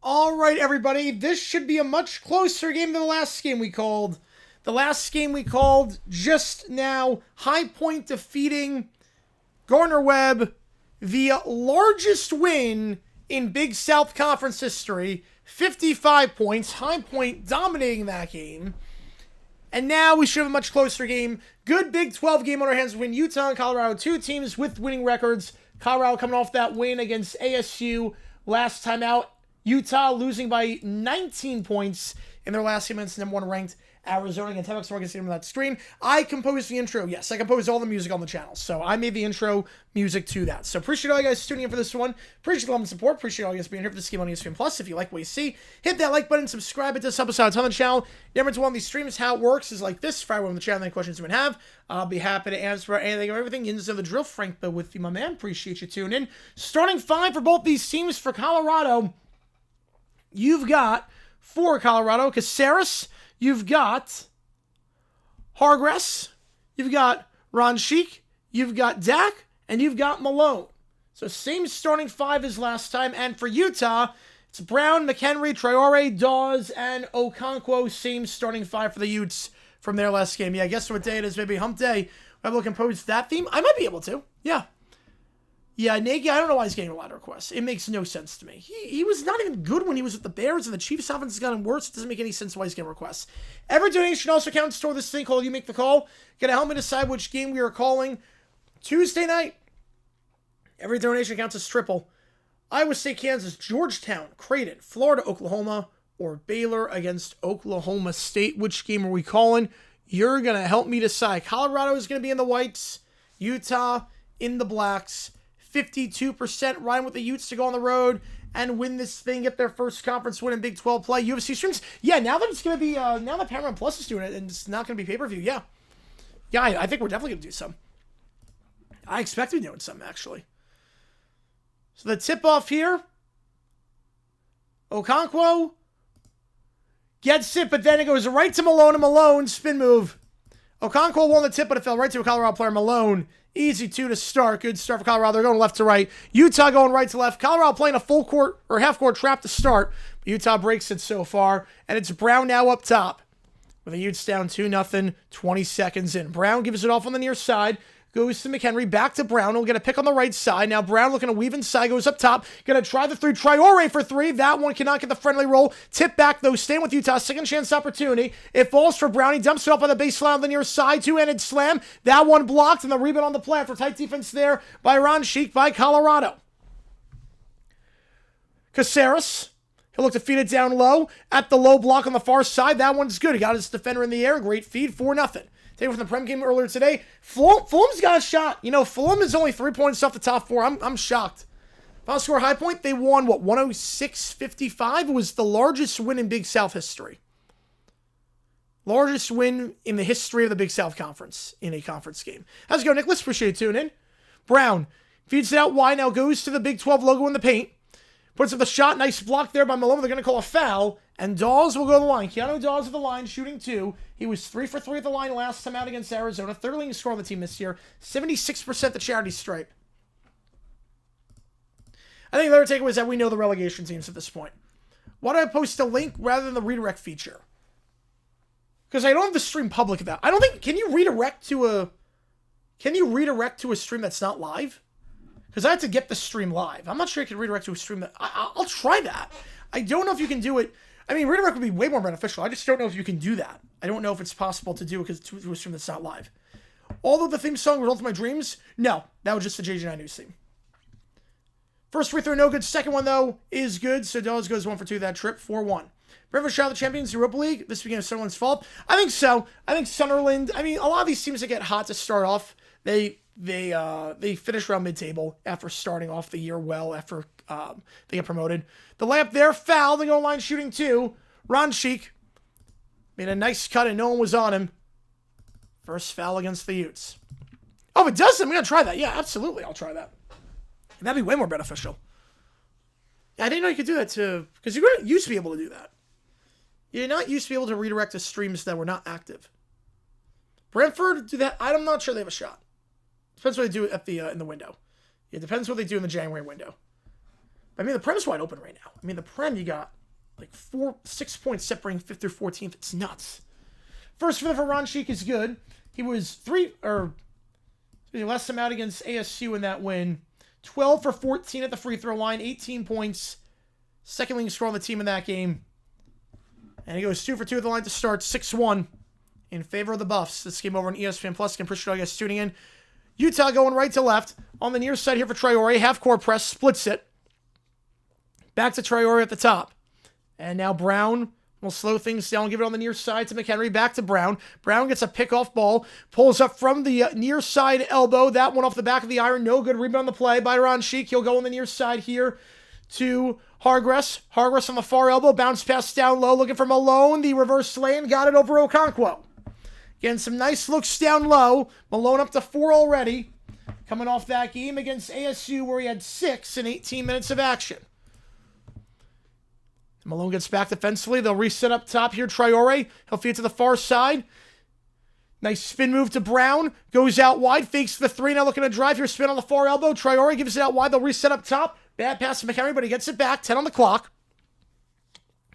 All right, everybody, this should be a much closer game than the last game we called. The last game we called just now, High Point defeating Gardner-Webb, the largest win in Big South Conference history, 55 points, High Point dominating that game. And now we should have a much closer game. Good Big 12 game on our hands between Utah and Colorado, two teams with winning records. Colorado coming off that win against ASU last time out. Utah losing by 19 points in their last game against number one ranked Arizona. Again, 10 bucks more, I can see them on that screen. I composed the intro. Yes, I composed all the music on the channel. So I made the intro music to that. So appreciate all you guys tuning in for this one. Appreciate the love and support. Appreciate all you guys being here for this game on ESPN Plus. If you like what you see, hit that like button, subscribe. It does help us out a ton on the channel. Remember to one of these streams, how it works is like this. For everyone on the channel, any questions you might have, I'll be happy to answer anything or everything. You know the drill. Frank Bill with you, my man. Appreciate you tuning in. Starting five for both these teams. For Colorado, you've got, for Colorado, Caceres, you've got Hargress, you've got Ron Sheik, you've got Dak, and you've got Malone. So same starting five as last time. And for Utah, it's Brown, McHenry, Traore, Dawes, and Okonkwo. Same starting five for the Utes from their last game. Yeah, guess what day it is? Maybe hump day. I'm able to compose that theme. I might be able to. Yeah. Yeah, Nagy, I don't know why he's getting a lot of requests. It makes no sense to me. He was not even good when he was with the Bears, and the Chiefs' offense has gotten worse. It doesn't make any sense why he's getting requests. Every donation also counts toward this thing called You Make the Call. Gonna help me decide which game we are calling Tuesday night Every donation counts as triple. Iowa State, Kansas, Georgetown, Creighton, Florida, Oklahoma, or Baylor against Oklahoma State. Which game are we calling? You're going to help me decide. Colorado is going to be in the whites. Utah in the blacks. 52% riding with the Utes to go on the road and win this thing, get their first conference win in Big 12 play. UFC streams. Yeah, now that it's going to be, now that Paramount Plus is doing it and it's not going to be pay-per-view, yeah. Yeah, I think we're definitely going to do some. I expect to be doing some, actually. So the tip-off here, Okonkwo gets it, but then it goes right to Malone, and Malone, spin move. Okonkwo won the tip, but it fell right to a Colorado player. Malone, easy two to start. Good start for Colorado. They're going left to right. Utah going right to left. Colorado playing a full court or half court trap to start. But Utah breaks it so far, and it's Brown now up top. With the Utes down 2-0, 20 seconds in. Brown gives it off on the near side. Goes to McHenry, back to Brown. He'll get a pick on the right side. Now Brown looking to weave inside, goes up top. Going to try the three. Traore for three. That one cannot get the friendly roll. Tip back, though. Staying with Utah. Second chance opportunity. It falls for Brown. He dumps it up on the baseline on the near side. Two-handed slam. That one blocked, and the rebound on the play after tight defense there by Ron Sheik by Colorado. Caceres. He'll look to feed it down low. At the low block on the far side. That one's good. He got his defender in the air. Great feed. 4-0. Taking from the Prem game earlier today. Fulham's got a shot. You know, Fulham is only 3 points off the top four. I'm shocked. Final score high point, they won, 106-55? It was the largest win in Big South history. Largest win in the history of the Big South Conference in a conference game. How's it going, Nicholas? Appreciate you tuning in. Brown feeds it out wide, now goes to the Big 12 logo in the paint. Puts up the shot. Nice block there by Malone. They're going to call a foul. And Dawes will go to the line. Keanu Dawes at the line, shooting two. He was 3 for 3 at the line last time out against Arizona. Third leading scorer on the team this year. 76% the charity stripe. I think the other takeaway is that we know the relegation teams at this point. Why do I post a link rather than the redirect feature? Because I don't have the stream public of that. I don't think... Can you redirect to a stream that's not live? Because I had to get the stream live. I'm not sure I can redirect to a stream that... I'll try that. I don't know if you can do it... I mean, redirect would be way more beneficial. I just don't know if you can do that. I don't know if it's possible to do it because to a stream that's not live. Although the theme song, Result of My Dreams, no. That was just the JG9 News theme. First free throw, no good. Second one, though, is good. So Dawes goes 1 for 2 that trip, 4-1. Brentford shot the champions Europa League. This became Sunderland's fault. I think so. I think Sunderland... I mean, a lot of these teams that get hot to start off, they finish around mid-table after starting off the year well after they get promoted. The layup there, foul. The goal line shooting two. Ron Sheik made a nice cut and no one was on him. First foul against the Utes. Oh, it does? I'm going to try that. Yeah, absolutely. I'll try that. That'd be way more beneficial. Yeah, I didn't know you could do that too. Because you used to be able to do that. You did not used to be able to redirect to streams that were not active. Brentford, do that? I'm not sure they have a shot. Depends what they do at the in the window. It depends what they do in the January window. I mean, the Prem's wide open right now. I mean, the Prem, you got like 6 points separating 5th through 14th. It's nuts. First for Ron Sheik is good. He was last time out against ASU in that win. 12 for 14 at the free throw line, 18 points. Second leading scorer on the team in that game. And he goes 2 for 2 at the line to start, 6-1 in favor of the Buffs. This game over on ESPN Plus. Can appreciate all you guys tuning in. Utah going right to left. On the near side here for Traore. Half-court press. Splits it. Back to Traore at the top. And now Brown will slow things down. Give it on the near side to McHenry. Back to Brown. Brown gets a pick-off ball. Pulls up from the near side elbow. That one off the back of the iron. No good. Rebound on the play by Ron Sheik. He'll go on the near side here to Hargress. Hargress on the far elbow. Bounce pass down low. Looking for Malone. The reverse lane. Got it over Okonkwo. Getting some nice looks down low. Malone up to 4 already. Coming off that game against ASU where he had 6 in 18 minutes of action. Malone gets back defensively. They'll reset up top here. Traore. He'll feed to the far side. Nice spin move to Brown. Goes out wide. Fakes the 3. Now looking to drive here. Spin on the far elbow. Traore gives it out wide. They'll reset up top. Bad pass to McHenry, but he gets it back. 10 on the clock.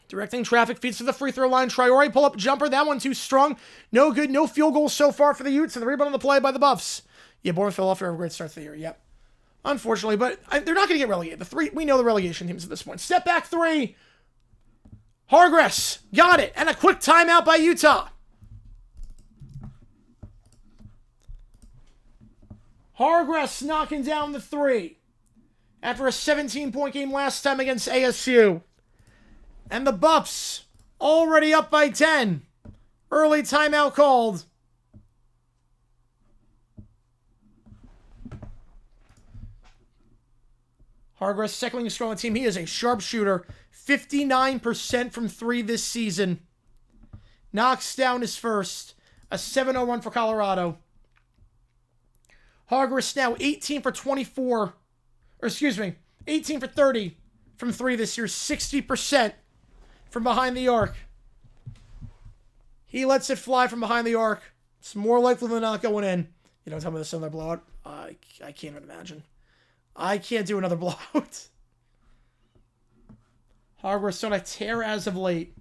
Directing traffic, feeds to the free throw line. Traore, pull-up jumper. That one too strong. No good. No field goals so far for the Utes. And the rebound on the play by the Buffs. Yeah, Bournemouth, Philadelphia have a great start to the year. Yep. Unfortunately, but they're not going to get relegated. We know the relegation teams at this point. Step back 3. Hargress. Got it. And a quick timeout by Utah. Hargress knocking down the 3. after a 17-point game last time against ASU. And the Buffs already up by 10. Early timeout called. Hargress, second leading scorer on the team. He is a sharpshooter. 59% from 3 this season. Knocks down his first. A 7-0 run for Colorado. Hargress now 18 for 24. Or excuse me, 18 for 30 from 3 this year. 60% from behind the arc. He lets it fly from behind the arc. It's more likely than not going in. You don't tell me this is another blowout. I can't even imagine. I can't do another blowout. Hargress on a tear as of late.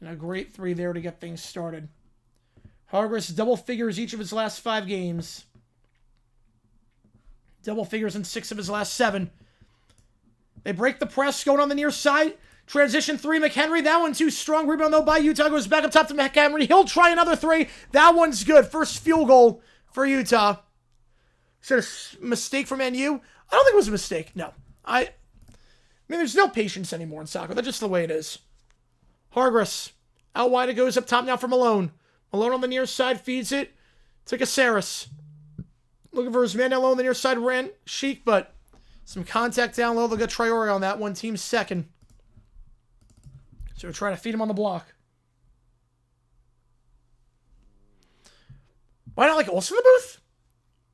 And a great 3 there to get things started. Hargress double figures each of his last 5 games. Double figures in 6 of his last 7. They break the press, going on the near side. Transition 3, McHenry. That one too strong. Rebound though by Utah. Goes back up top to McHenry. He'll try another 3. That one's good. First field goal for Utah. Is that a mistake from NU? I don't think it was a mistake. No. I mean, there's no patience anymore in soccer. That's just the way it is. Hargress. Out wide it goes up top now for Malone. Malone on the near side feeds it to Caceres. Looking for his man down low on the near side. Ran Sheik, but some contact down low. They'll get Traore on that one. Team second. So we're trying to feed him on the block. Why not like Olsen in the booth?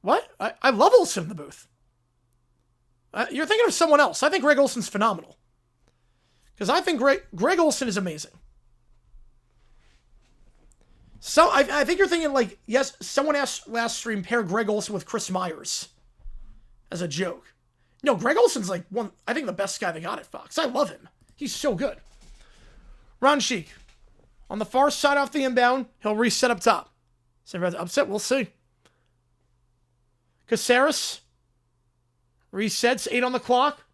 What? I love Olsen in the booth. You're thinking of someone else. I think Greg Olsen's phenomenal. Because I think Greg Olsen is amazing. So I think you're thinking like, yes, someone asked last stream, pair Greg Olsen with Chris Myers. As a joke. No, Greg Olsen's like I think the best guy they got at Fox. I love him. He's so good. Ron Sheik. On the far side off the inbound, he'll reset up top. So upset, we'll see. Caceres. Resets, 8 on the clock.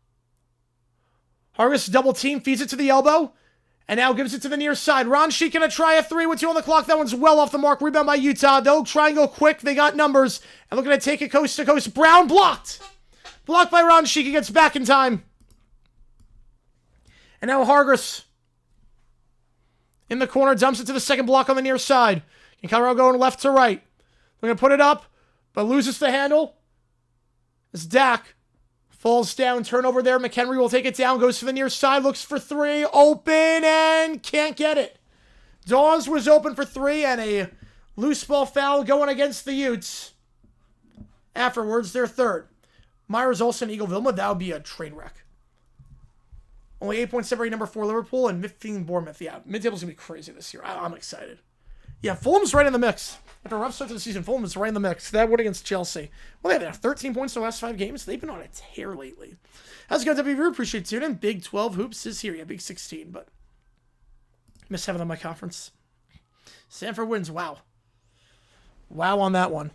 Hargress double team, feeds it to the elbow. And now gives it to the near side. Ron Sheik gonna try a 3 with 2 on the clock. That one's well off the mark. Rebound by Utah. They'll try and go quick. They got numbers. And looking to take it coast to coast. Brown blocked. Blocked by Ron Sheik. He gets back in time. And now Hargress. In the corner, dumps it to the second block on the near side. And Colorado going left to right. They're going to put it up, but loses the handle. As Dak falls down, turnover there. McHenry will take it down, goes to the near side, looks for 3, open, and can't get it. Dawes was open for 3, and a loose ball foul going against the Utes. Afterwards, their third. Myers Olsen, Eagle Vilma, that would be a train wreck. Only 8 points separate number 4 Liverpool and 15 Bournemouth. Yeah, mid-table's going to be crazy this year. I'm excited. Yeah, Fulham's right in the mix. After a rough start to the season, Fulham's right in the mix. That win against Chelsea. Well, they have 13 points in the last 5 games. They've been on a tear lately. How's it going, WV? Appreciate tuning in. Big 12 Hoops is here. Yeah, Big 16, but miss having on my conference. Sanford wins. Wow. Wow on that one.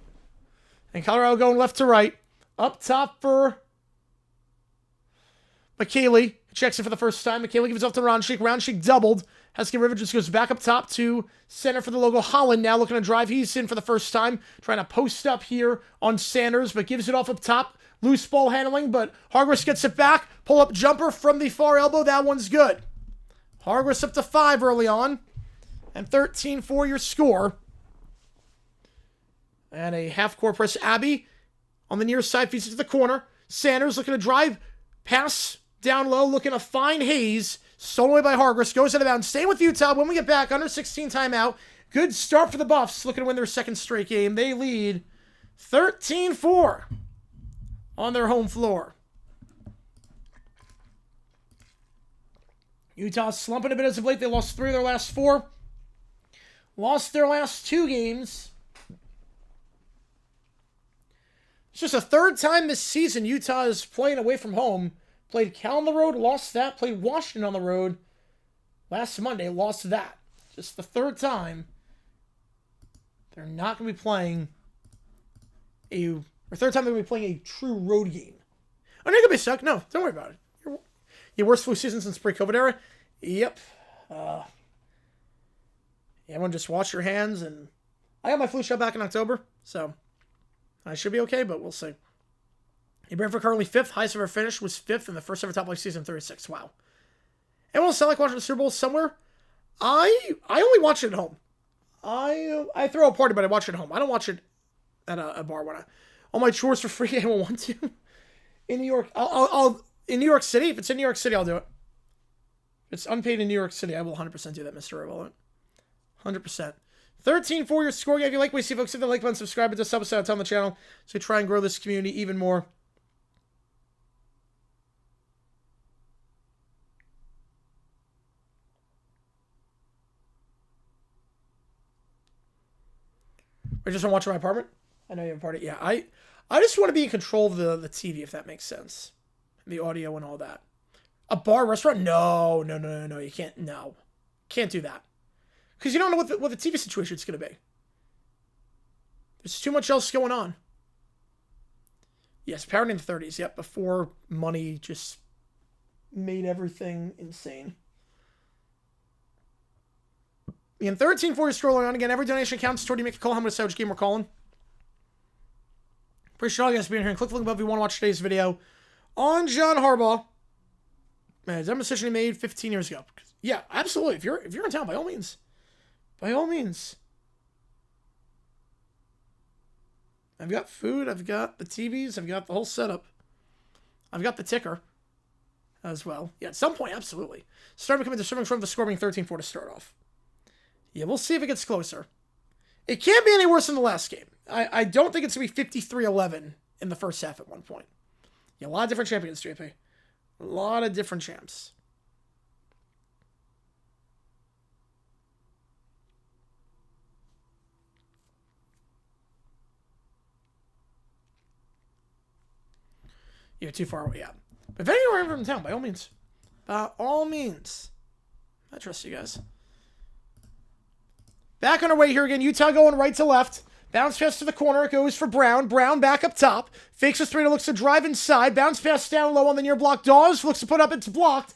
And Colorado going left to right. Up top for McKaylee. Checks it for the first time. McKaylee gives off to Ron Sheik. Ron Sheik doubled. Hesky River just goes back up top to center for the logo. Holland now looking to drive. He's in for the first time. Trying to post up here on Sanders, but gives it off up top. Loose ball handling, but Hargress gets it back. Pull-up jumper from the far elbow. That one's good. Hargress up to 5 early on. And 13-4 your score. And a half-court press. Abby on the near side feeds it to the corner. Sanders looking to drive. Pass down low, looking to find Hayes. Stolen away by Hargress. Goes out of bounds. Staying with Utah. When we get back, under 16 timeout. Good start for the Buffs. Looking to win their second straight game. They lead 13-4 on their home floor. Utah slumping a bit as of late. They lost 3 of their last 4. Lost their last 2 games. It's just the 3rd time this season Utah is playing away from home. Played Cal on the road, lost that. Played Washington on the road last Monday, lost that. Just the 3rd time they're not going to be playing or 3rd time they're going to be playing a true road game. Oh, they're going to be stuck. No, don't worry about it. Your worst flu season since pre-COVID era? Yep. Everyone just wash your hands, and I got my flu shot back in October, so I should be okay, but we'll see. Brentford currently 5th. Highest ever finish was 5th in the first ever top flight season, 36. Wow. Anyone else like watching the Super Bowl somewhere? I only watch it at home. I throw a party, but I watch it at home. I don't watch it at a bar when all my chores for free. I won't want to. In New York, I'll in New York City. If it's in New York City, I'll do it. If it's unpaid in New York City, I will 100% do that, Mr. Irrelevant. 100%. 13 for your score. If you like what you see, folks, hit the like button, subscribe to this episode, on the channel, so we try and grow this community even more. I just want to watch my apartment. I know you have a party. Yeah, I just want to be in control of the TV, if that makes sense. The audio and all that. A bar, restaurant? No. You can't. No. Can't do that. Because you don't know what the TV situation is going to be. There's too much else going on. Yes, parenting in the 30s. Yep, before money just made everything insane. In 13 for you scrolling on again. Every donation counts toward you make a call. How much which game we're calling. Appreciate all you guys being here. And click the link above if you want to watch today's video on John Harbaugh. Man, it's a decision he made 15 years ago. Yeah, absolutely. If you're in town, by all means. By all means. I've got food. I've got the TVs. I've got the whole setup. I've got the ticker as well. Yeah, at some point, absolutely. Start becoming disturbing from the score being 13-4 to start off. Yeah, we'll see if it gets closer. It can't be any worse than the last game. I don't think it's going to be 53-11 in the first half at one point. Yeah, a lot of different champions, JP. A lot of different champs. You're too far away, yeah. But if anywhere from town, by all means. By all means. I trust you guys. Back on our way here again. Utah going right to left. Bounce pass to the corner. It goes for Brown. Brown back up top. Fakes a three to looks to drive inside. Bounce pass down low on the near block. Dawes looks to put up. It's blocked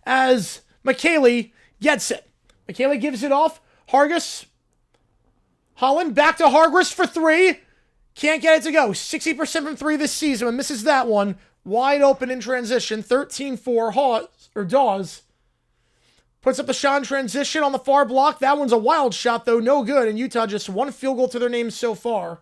as McKaylee gets it. McKaylee gives it off. Hargis. Holland back to Hargis for three. Can't get it to go. 60% from three this season and misses that one. Wide open in transition. 13-4. Dawes. Puts up the shot in transition on the far block. That one's a wild shot, though. No good. And Utah just one field goal to their name so far.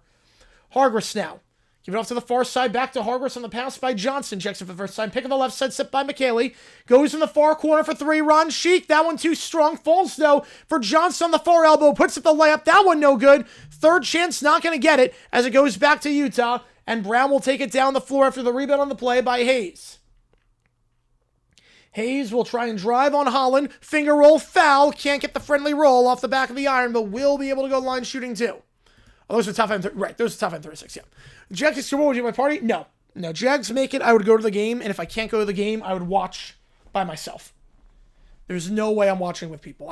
Hargis now. Give it off to the far side. Back to Hargis on the pass by Johnson. Checks it for the first time. Pick on the left side. Set by McKaylee. Goes in the far corner for three. Ron Sheik. That one too strong. Falls, though, for Johnson on the far elbow. Puts up the layup. That one no good. Third chance. Not going to get it as it goes back to Utah. And Brown will take it down the floor after the rebound on the play by Hayes. Hayes will try and drive on Holland. Finger roll, foul. Can't get the friendly roll off the back of the iron, but will be able to go line shooting too. Oh, those are top end. Right, those are top end 36, yeah. Jags Super Bowl, would you my party? No. Jags make it. I would go to the game, and if I can't go to the game, I would watch by myself. There's no way I'm watching with people.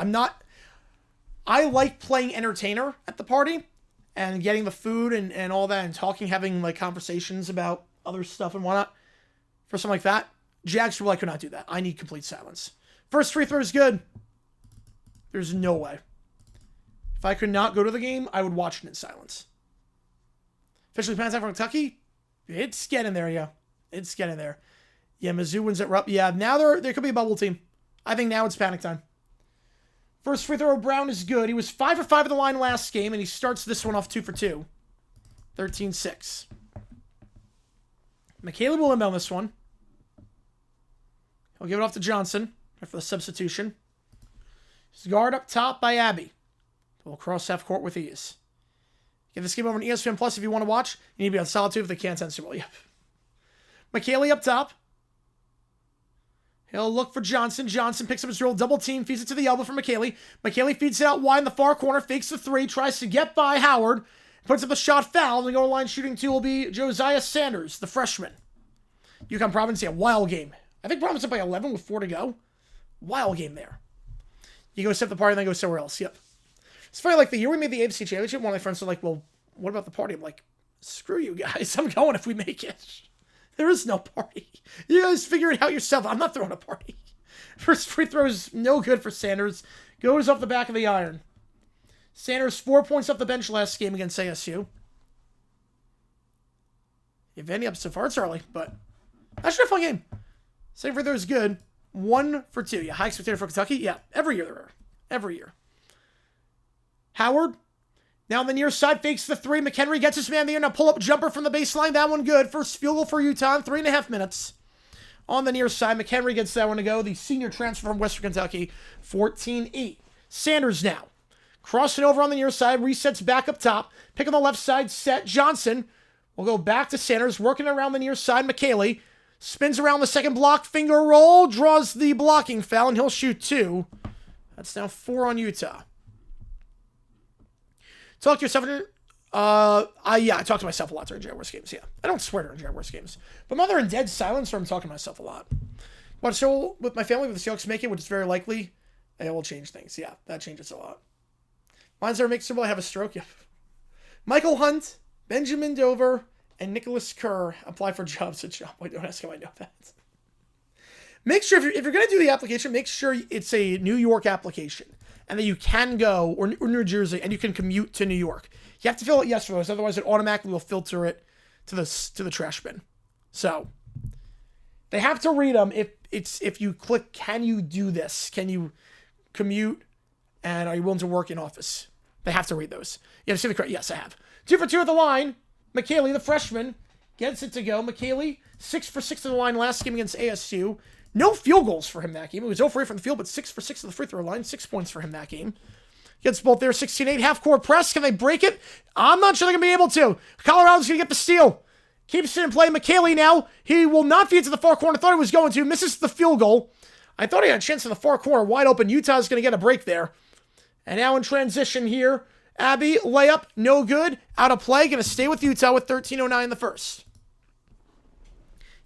I like playing entertainer at the party and getting the food and all that and talking, having like conversations about other stuff and whatnot. For something like that. Jags, I could not do that. I need complete silence. First free throw is good. There's no way. If I could not go to the game, I would watch it in silence. Officially pants out from Kentucky. It's getting there, yeah. It's getting there. Yeah, Mizzou wins at Rupp. Yeah, now there could be a bubble team. I think now it's panic time. First free throw, Brown is good. He was 5 for 5 at the line last game, and he starts this one off 2 for 2. 13-6. McKaylee will inbound this one. He'll give it off to Johnson for the substitution. His guard up top by Abbey. We'll cross half court with ease. Get this game over on ESPN Plus if you want to watch. You need to be on solitude if they can't send Super Bowl. Yep. McKaylee up top. He'll look for Johnson. Johnson picks up his roll. Double team. Feeds it to the elbow for McKaylee. McKaylee feeds it out wide in the far corner. Fakes the three. Tries to get by Howard. Puts up a shot foul. The goal line shooting two will be Josiah Sanders, the freshman. UConn Providence, yeah, wild game. I think Providence up by 11 with 4 to go. Wild game there. You go set the party and then go somewhere else. Yep. It's funny, like the year we made the AFC Championship, one of my friends were like, well, what about the party? I'm like, screw you guys. I'm going if we make it. There is no party. You guys figure it out yourself. I'm not throwing a party. First free throw is no good for Sanders. Goes off the back of the iron. Sanders 4 points off the bench last game against ASU. If any up so far, it's early, but that should be a fun game. Save for those good. 1 for 2. Yeah, high expectation for Kentucky. Yeah, every year there are. Every year. Howard. Now on the near side, fakes the 3. McHenry gets his man there. Now pull-up jumper from the baseline. That one good. First field goal for Utah in 3.5 minutes. On the near side, McHenry gets that one to go. The senior transfer from Western Kentucky. 14-8. Sanders now. Crossing over on the near side. Resets back up top. Pick on the left side. Set. Johnson will go back to Sanders. Working around the near side. McKaylee. Spins around the second block. Finger roll. Draws the blocking foul. And he'll shoot 2. That's now 4 on Utah. Talk to yourself. I talk to myself a lot during Jaguars games. Yeah, I don't swear during Jaguars games, but I'm either in dead silence or I'm talking to myself a lot. But so with my family, with the Seahawks make it, which is very likely, it will change things. Yeah, that changes a lot. Mine's never make Super Bowl. I have a stroke. Yeah. Michael Hunt, Benjamin Dover, and Nicholas Kerr apply for jobs at Shop. Wait, don't ask how I know that. Make sure if you're going to do the application, make sure it's a New York application. And that you can go, or New Jersey, and you can commute to New York. You have to fill it yes for those, otherwise it automatically will filter it to the trash bin. So they have to read them. If you click, can you do this? Can you commute? And are you willing to work in office? They have to read those. You have to see the correct. Yes, I have. 2 for 2 at the line. McKaylee, the freshman, gets it to go. McKaylee, 6 for 6 at the line last game against ASU. No field goals for him that game. It was 0 for 8 from the field, but 6 for 6 at the free throw line. 6 points for him that game. Gets both there. 16-8 half-court press. Can they break it? I'm not sure they're going to be able to. Colorado's going to get the steal. Keeps it in play. McKaylee now. He will not feed to the far corner. Thought he was going to. Misses the field goal. I thought he had a chance in the far corner. Wide open. Utah's going to get a break there. And now in transition here. Abby, layup. No good. Out of play. Going to stay with Utah with 13:09 in the first.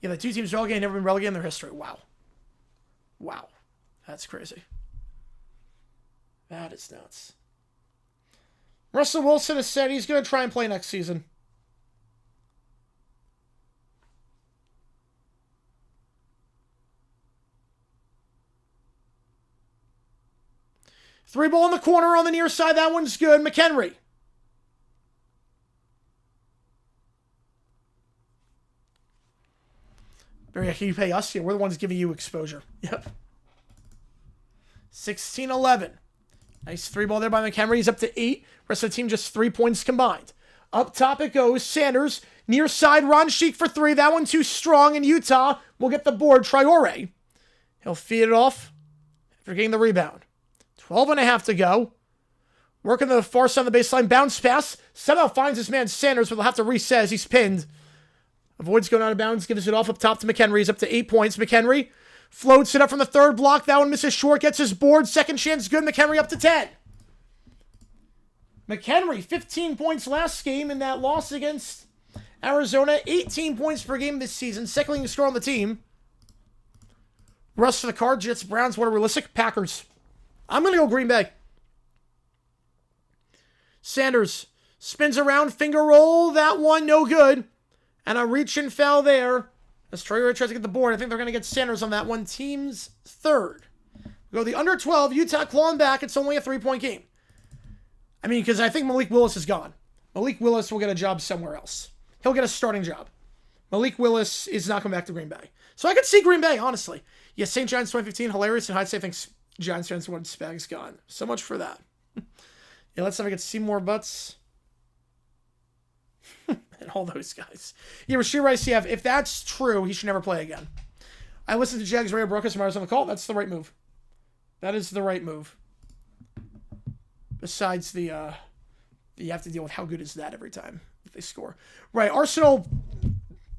Yeah, the two teams relegated, never been relegated in their history. Wow. Wow. That's crazy. That is nuts. Russell Wilson has said he's going to try and play next season. Three ball in the corner on the near side. That one's good. McHenry. Barry, can you pay us? Yeah, we're the ones giving you exposure. Yep. 16-11. Nice 3 ball there by McHenry. He's up to 8. Rest of the team just 3 points combined. Up top it goes. Sanders. Near side. Ron Sheik for 3. That one too strong. And Utah will get the board. Traore. He'll feed it off after getting the rebound. 12.5 to go. Working the far side of the baseline. Bounce pass. Somehow finds his man Sanders, but they'll have to reset as he's pinned. Avoids going out of bounds. Gives it off up top to McHenry. He's up to 8 points. McHenry floats it up from the third block. That one misses short. Gets his board. Second chance good. McHenry up to 10. McHenry, 15 points last game in that loss against Arizona. 18 points per game this season. Second leading scorer on the team. Rest of the card. Jets, Browns. What are realistic? Packers. I'm going to go Green Bay. Sanders spins around. Finger roll. That one no good. And a reach and foul there. As Traore tries to get the board. I think they're going to get Sanders on that one. Team's third. We go the under 12. Utah clawing back. It's only a 3-point game. I mean, because I think Malik Willis is gone. Malik Willis will get a job somewhere else. He'll get a starting job. Malik Willis is not coming back to Green Bay. So I could see Green Bay, honestly. Yes, St. Giants 2015, hilarious. And I'd say I think Giants fans want Spags gone. So much for that. Yeah, let's never get to see more butts. And all those guys. Yeah, Rashid Rice, yeah, if that's true, he should never play again. I listened to Jags Radio Broadcast on the call. That's the right move. That is the right move. Besides the, you have to deal with how good is that every time if they score. Right, Arsenal,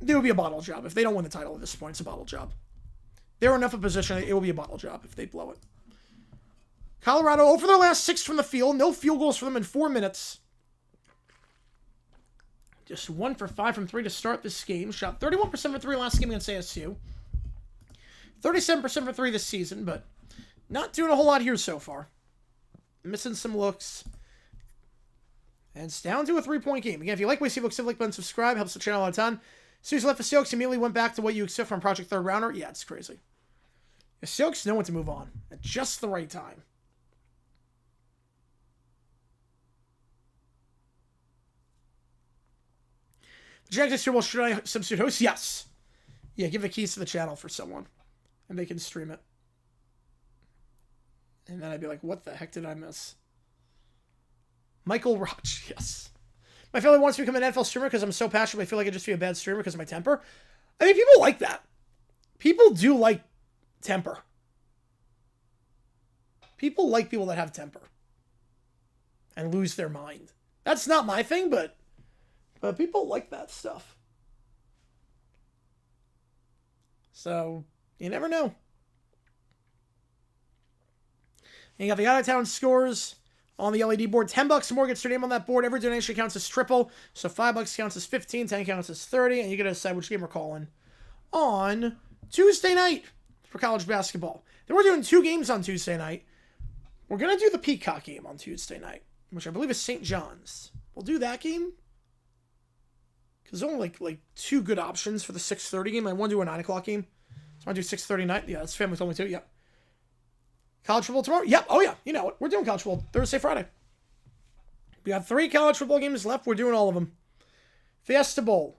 it would be a bottle job. If they don't win the title at this point, it's a bottle job. They're enough of a position, it will be a bottle job if they blow it. Colorado, over their last 6 from the field. No field goals for them in 4 minutes. Just 1 for 5 from 3 to start this game. Shot 31% for 3 last game against ASU. 37% for 3 this season, but not doing a whole lot here so far. Missing some looks. And it's down to a 3-point game. Again, if you like what you see, look, like button, subscribe. Helps the channel out a ton. As soon as left the Seahawks, immediately went back to what you expect from Project Third Rounder. Yeah, it's crazy. The Seahawks know when to move on at just the right time. Jack next year, well, should I substitute host? Yes. Yeah, give the keys to the channel for someone. And they can stream it. And then I'd be like, what the heck did I miss? Michael Roch, yes. My family wants me to become an NFL streamer because I'm so passionate. I feel like I'd just be a bad streamer because of my temper. I mean, people like that. People do like temper. People like people that have temper. And lose their mind. That's not my thing, but people like that stuff. So, you never know. And you got the out-of-town scores on the LED board. $10 more gets your name on that board. Every donation counts as triple. So $5 counts as 15, 10 counts as 30, and you get to decide which game we're calling on Tuesday night for college basketball. Then we're doing 2 games on Tuesday night. We're going to do the Peacock game on Tuesday night, which I believe is St. John's. We'll do that game. Because there's only like 2 good options for the 6:30 game. I want to do a 9 o'clock game. So I want to do 6:30 night. Yeah, that's family told me to. Yep. College football tomorrow? Yep. Oh, yeah. You know what? We're doing college football Thursday, Friday. We got 3 college football games left. We're doing all of them. Fiesta Bowl,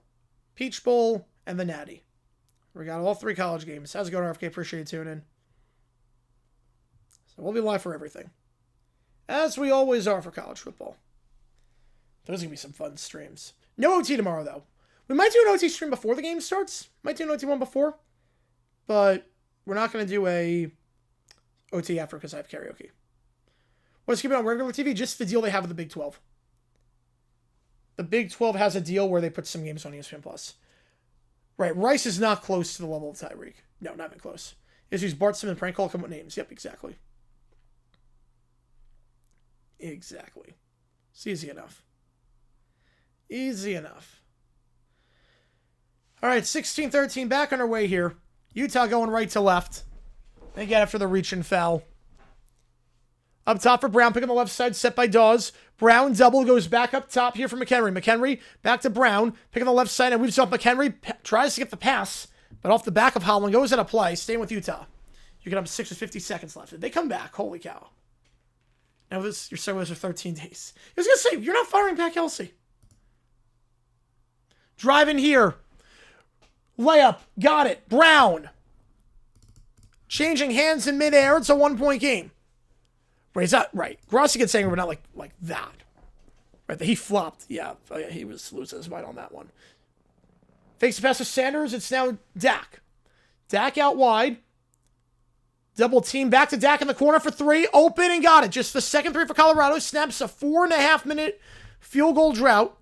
Peach Bowl, and the Natty. We got all 3 college games. How's it going, RFK? Appreciate you tuning in. So we'll be live for everything. As we always are for college football. Those are going to be some fun streams. No OT tomorrow, though. We might do an OT stream before the game starts. Might do an OT one before. But we're not going to do a OT after because I have karaoke. What's keeping on regular TV? Just the deal they have with the Big 12. The Big 12 has a deal where they put some games on ESPN Plus. Right, Rice is not close to the level of Tyreek. No, not even close. Is use Bart Simmons prank call, come with names. Yep, exactly. Exactly. It's easy enough. Easy enough. All right, 16-13 back on our way here. Utah going right to left. They get after the reach and foul. Up top for Brown, pick on the left side, set by Dawes. Brown double goes back up top here for McHenry. McHenry back to Brown, pick on the left side, and weaves off McHenry. Tries to get the pass, but off the back of Holland, goes out of play, staying with Utah. You get up 6 with 50 seconds left. Did they come back? Holy cow. Now your service are 13 days. I was going to say, you're not firing Pat Kelsey. Driving here. Layup. Got it. Brown. Changing hands in midair. It's a 1-point game. Right, it's not right. Grossi gets angry, but not like that. Right, he flopped. Yeah, he was losing his mind on that one. Fakes the pass to Sanders. It's now Dak. Dak out wide. Double team back to Dak in the corner for 3. Open and got it. Just the second 3 for Colorado. Snaps a 4.5-minute field goal drought.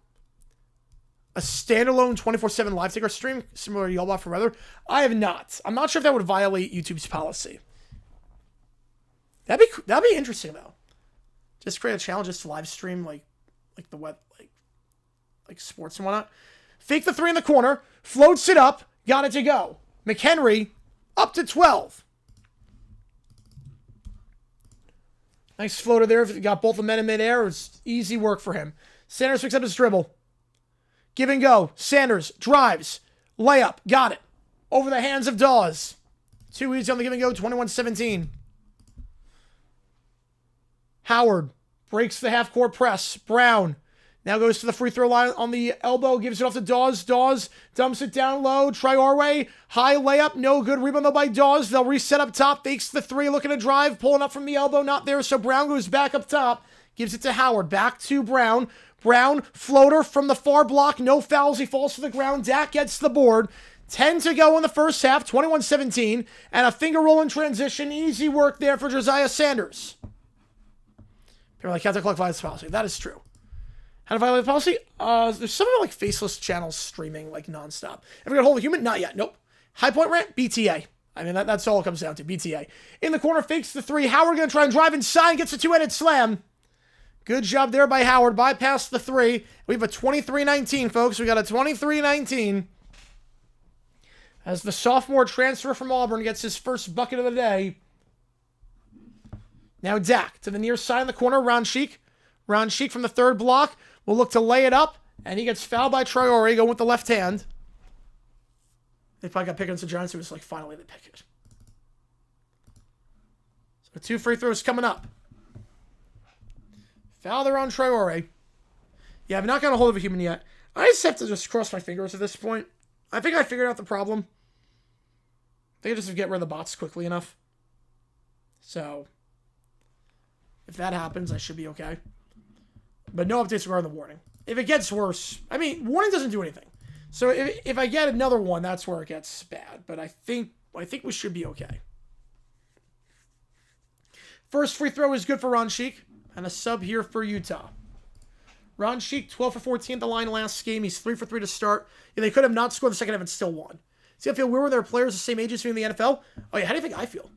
A standalone 24/7 live ticker stream, similar to Y'all Bought for Weather. I have not. I'm not sure if that would violate YouTube's policy. That'd be interesting though. Just create a challenge just to live stream like the web like sports and whatnot. Fake the 3 in the corner, floats it up, got it to go. McHenry up to 12. Nice floater there. Got both the men in midair. It's easy work for him. Sanders picks up his dribble. Give and go. Sanders drives. Layup. Got it. Over the hands of Dawes. 2 easy on the give and go. 21-17. Howard breaks the half-court press. Brown now goes to the free throw line on the elbow. Gives it off to Dawes. Dawes dumps it down low. Traore. High layup. No good. Rebound though by Dawes. They'll reset up top. Fakes the 3. Looking to drive. Pulling up from the elbow. Not there. So Brown goes back up top. Gives it to Howard. Back to Brown. Brown, floater from the far block. No fouls. He falls to the ground. Dak gets the board. 10 to go in the first half. 21-17. And a finger roll in transition. Easy work there for Josiah Sanders. People are like, counter-clock violates policy. That is true. How to violate the policy? There's some like faceless channels streaming like nonstop. Ever got a hold of a human? Not yet. Nope. High point rant? BTA. I mean, that's all it comes down to. BTA. In the corner, fakes the 3. Howard going to try and drive inside. Gets a 2-handed slam. Good job there by Howard. Bypassed the 3. We have a 23-19, folks. We got a 23-19. As the sophomore transfer from Auburn gets his first bucket of the day. Now Dak to the near side in the corner. Ron Sheik. Ron Sheik from the third block will look to lay it up. And he gets fouled by Traore. Going with the left hand. They probably got picked against the Giants. It was like, finally they pick it. So 2 free throws coming up. Foul there on Traore. Yeah, I've not got a hold of a human yet. I just have to just cross my fingers at this point. I think I figured out the problem. I think I just have to get rid of the bots quickly enough. So, if that happens, I should be okay. But no updates regarding the warning. If it gets worse, I mean, warning doesn't do anything. So if I get another one, that's where it gets bad. But I think we should be okay. First free throw is good for Ron Sheik. And a sub here for Utah. Ron Sheik, 12 for 14 at the line last game. He's 3 for 3 to start. Yeah, they could have not scored the second half and still won. See, I feel weird when there are players the same age as me in the NFL. Oh, yeah, how do you think I feel?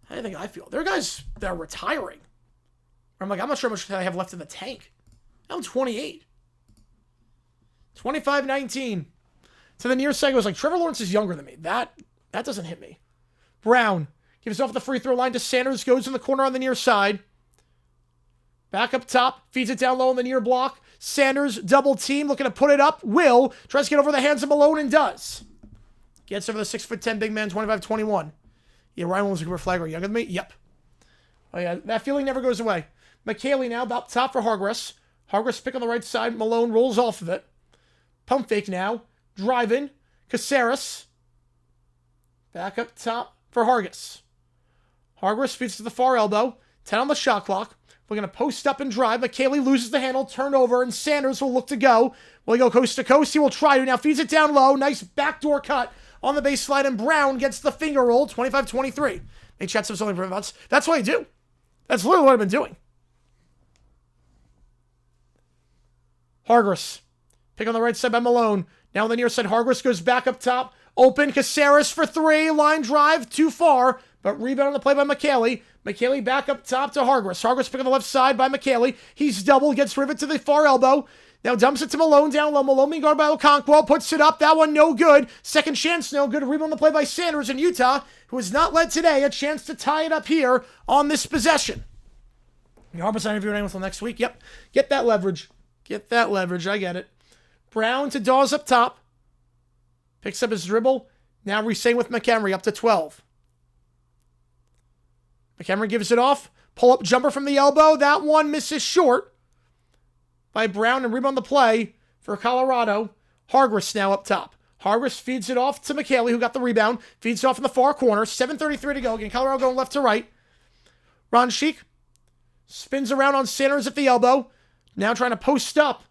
How do you think I feel? There are guys that are retiring. I'm like, I'm not sure how much I have left in the tank. I'm 28. 25-19. To the near side goes like, Trevor Lawrence is younger than me. That doesn't hit me. Brown gives off the free throw line to Sanders. Goes in the corner on the near side. Back up top. Feeds it down low on the near block. Sanders double team. Looking to put it up. Will. Tries to get over the hands of Malone and does. Gets over the 6'10" big man. 25-21. Yeah, Ryan was looking for a flag. Are you younger than me? Yep. Oh yeah, that feeling never goes away. McKaylee now up top for Hargress. Hargress pick on the right side. Malone rolls off of it. Pump fake now. Driving. Caceres. Back up top for Hargis. Hargress feeds to the far elbow. 10 on the shot clock. We're going to post up and drive. McKaylee loses the handle. Turnover, and Sanders will look to go. Will he go coast to coast? He will try to. Now feeds it down low. Nice backdoor cut on the baseline, and Brown gets the finger roll. 25-23. They chat some only prevents. That's what I do. That's literally what I've been doing. Hargress. Pick on the right side by Malone. Now on the near side, Hargress goes back up top. Open. Caceres for 3. Line drive. Too far. But rebound on the play by McKaylee. McKaylee back up top to Hargress. Hargress pick on the left side by McKaylee. He's double. Gets rivet to the far elbow. Now dumps it to Malone down low. Malone being guarded by Okonkwo. Puts it up. That one no good. Second chance no good. Rebound on the play by Sanders in Utah, who has not led today. A chance to tie it up here on this possession. Hargress not interviewing anyone until next week. Yep. Get that leverage. Get that leverage. I get it. Brown to Dawes up top. Picks up his dribble. Now resetting with McHenry up to 12. McHenry gives it off. Pull-up jumper from the elbow. That one misses short by Brown, and rebound the play for Colorado. Hargress now up top. Hargress feeds it off to McKaylee, who got the rebound. Feeds it off in the far corner. 7:33 to go. Again, Colorado going left to right. Ron Sheik spins around on Sanders at the elbow. Now trying to post up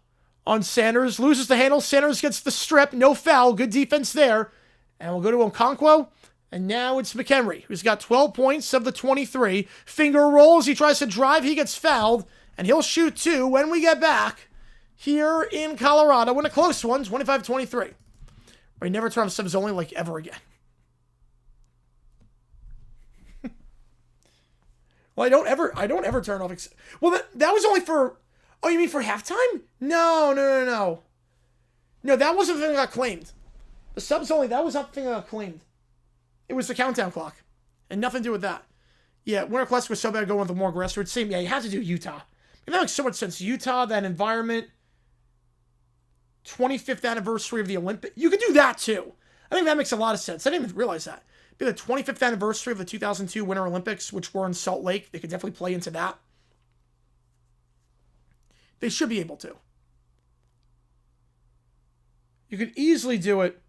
on Sanders. Loses the handle. Sanders gets the strip. No foul. Good defense there. And we'll go to Okonkwo. And now it's McHenry, who's got 12 points of the 23. Finger rolls. He tries to drive. He gets fouled. And he'll shoot 2 when we get back here in Colorado. Win a close one, 25-23. We never turn off subs only like ever again. Well, I don't ever turn off. Well, that was only for. Oh, you mean for halftime? No. No, that wasn't the thing that got claimed. The subs only. That was not the thing that got claimed. It was the countdown clock, and nothing to do with that. Yeah, Winter Classic was so bad going with the more aggressive. It seemed, yeah, you had to do Utah. That makes so much sense. Utah, that environment, 25th anniversary of the Olympics. You could do that too. I think that makes a lot of sense. I didn't even realize that. Be the 25th anniversary of the 2002 Winter Olympics, which were in Salt Lake. They could definitely play into that. They should be able to. You could easily do it.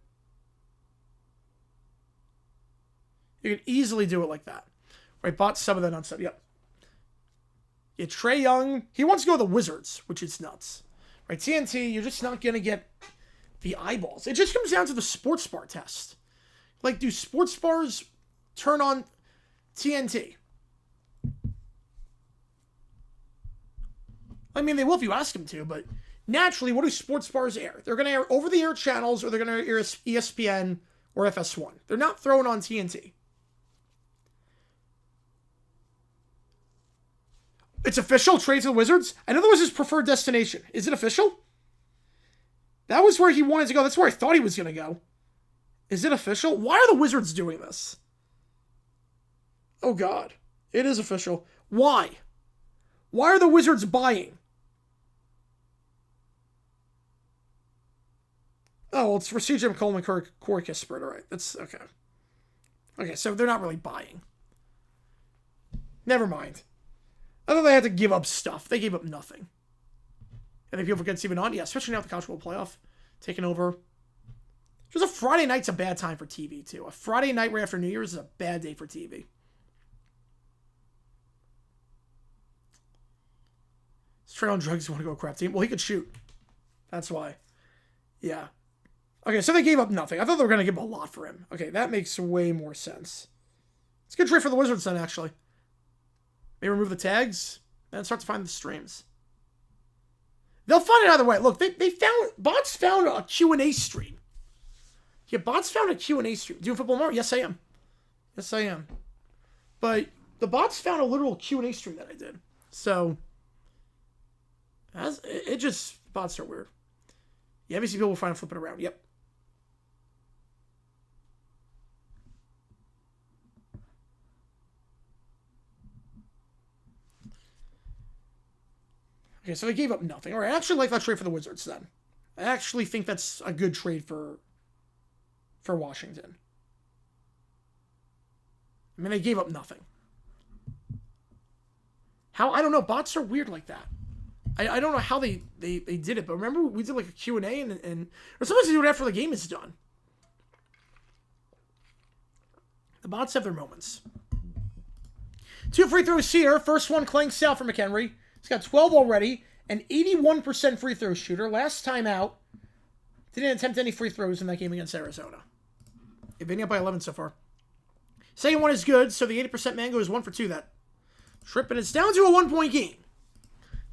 You could easily do it like that. Right, bought some of that on sub. Yep. Yeah, Trae Young, he wants to go to the Wizards, which is nuts. Right, TNT, you're just not going to get the eyeballs. It just comes down to the sports bar test. Like, do sports bars turn on TNT? I mean, they will if you ask them to, but naturally, what do sports bars air? They're going to air over-the-air channels, or they're going to air ESPN or FS1. They're not throwing on TNT. It's official, trade to the Wizards? I know that was his preferred destination. Is it official? That was where he wanted to go. That's where I thought he was going to go. Is it official? Why are the Wizards doing this? Oh, God. It is official. Why? Why are the Wizards buying? Oh, well, it's for CJ McCollum and Corey Kispert. All right, that's okay. Okay, so they're not really buying. Never mind. I thought they had to give up stuff. They gave up nothing. I think people forget it's even on. Yeah, especially now with the College World Playoff taking over. Just a Friday night's a bad time for TV, too. A Friday night right after New Year's is a bad day for TV. Straight on drugs, you want to go crap team? Well, he could shoot. That's why. Yeah. Okay, so they gave up nothing. I thought they were going to give him a lot for him. Okay, that makes way more sense. It's a good trade for the Wizards then, actually. Maybe remove the tags and start to find the streams. They'll find it either way. Look, bots found a Q&A stream. Yeah, bots found a Q&A stream. Doing football more? Yes, I am. Yes, I am. But the bots found a literal Q&A stream that I did. So, bots are weird. Yeah, obviously people will find it flipping around. Yep. Okay, so they gave up nothing. All right, I actually like that trade for the Wizards then. I actually think that's a good trade for Washington. I mean, they gave up nothing. How? I don't know. Bots are weird like that. I don't know how they did it, but remember we did like a Q&A and or sometimes they do it after the game is done. The bots have their moments. 2 free throws here. First one, clanks out for McHenry. He's got 12 already, an 81% free throw shooter. Last time out, didn't attempt any free throws in that game against Arizona. They've been up by 11 so far. Second one is good, so the 80% man goes 1 for 2 that trip, and it's down to a 1-point game.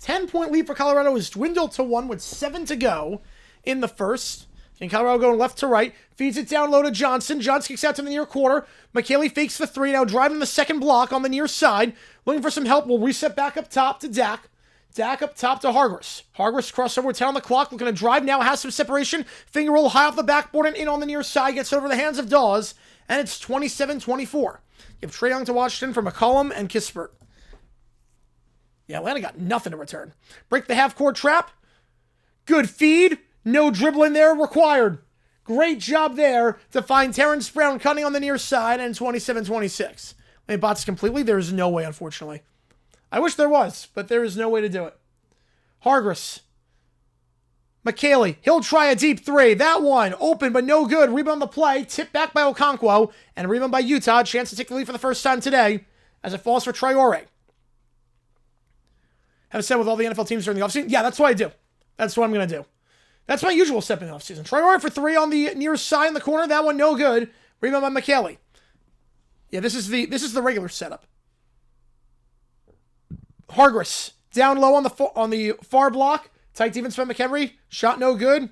10-point lead for Colorado is dwindled to 1 with 7 to go in the first. And Colorado going left to right. Feeds it down low to Johnson. Johnson kicks out to the near quarter. McKaylee fakes the 3. Now driving the second block on the near side. Looking for some help. We'll reset back up top to Dak. Dak up top to Hargress. Hargress crossover with 10 on the clock. Looking to drive now. Has some separation. Finger roll high off the backboard and in on the near side. Gets over the hands of Dawes. And it's 27-24. You have Trae Young to Washington for McCollum and Kispert. Yeah, Atlanta got nothing to return. Break the half-court trap. Good feed. No dribbling there required. Great job there to find Terrence Brown cutting on the near side, and 27-26. They bots completely. There is no way, unfortunately. I wish there was, but there is no way to do it. Hargress. McKaylee. He'll try a deep 3. That one open, but no good. Rebound the play. Tipped back by Okonkwo, and a rebound by Utah. Chance to take the lead for the first time today as it falls for Traore. Have a set with all the NFL teams during the offseason? Yeah, that's what I do. That's what I'm going to do. That's my usual step in the offseason. Traore for 3 on the near side in the corner. That one no good. Rebound by McKaylee. Yeah, this is the regular setup. Hargress down low on the far block. Tight defense by McHenry. Shot no good.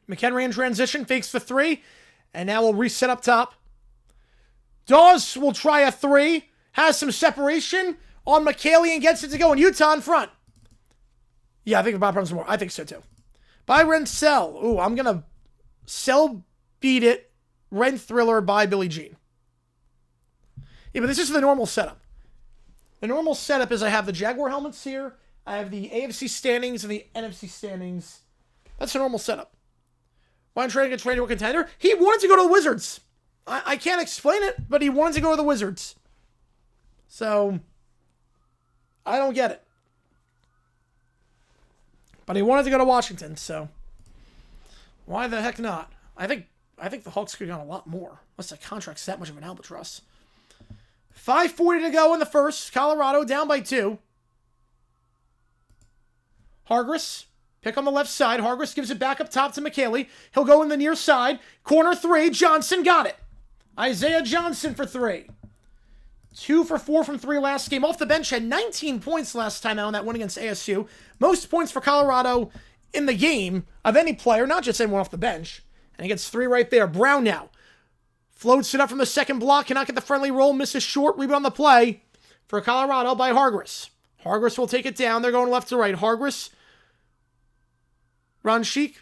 McHenry in transition. Fakes the 3. And now we'll reset up top. Dawes will try a 3. Has some separation on McKaylee and gets it to go. And Utah in front. Yeah, I think the Bob Problems more. I think so too. By Rensell. Ooh, I'm going to sell Beat It. Rent Thriller by Billie Jean. Yeah, but this is the normal setup. The normal setup is I have the Jaguar helmets here. I have the AFC standings and the NFC standings. That's the normal setup. Why I'm trying to get traded to a contender? He wanted to go to the Wizards. I can't explain it, but he wanted to go to the Wizards. So, I don't get it. But he wanted to go to Washington, so why the heck not? I think the Hawks could have gone a lot more. Unless the contract's that much of an albatross. 5:40 to go in the first. Colorado down by 2. Hargress, pick on the left side. Hargress gives it back up top to McKaylee. He'll go in the near side. Corner 3. Johnson got it. Isaiah Johnson for 3. 2 for 4 from 3 last game. Off the bench, had 19 points last time out in that win against ASU. Most points for Colorado in the game of any player, not just anyone off the bench. And he gets 3 right there. Brown now floats it up from the second block. Cannot get the friendly roll. Misses short. Rebound on the play for Colorado by Hargress. Hargress will take it down. They're going left to right. Hargress. Runshik.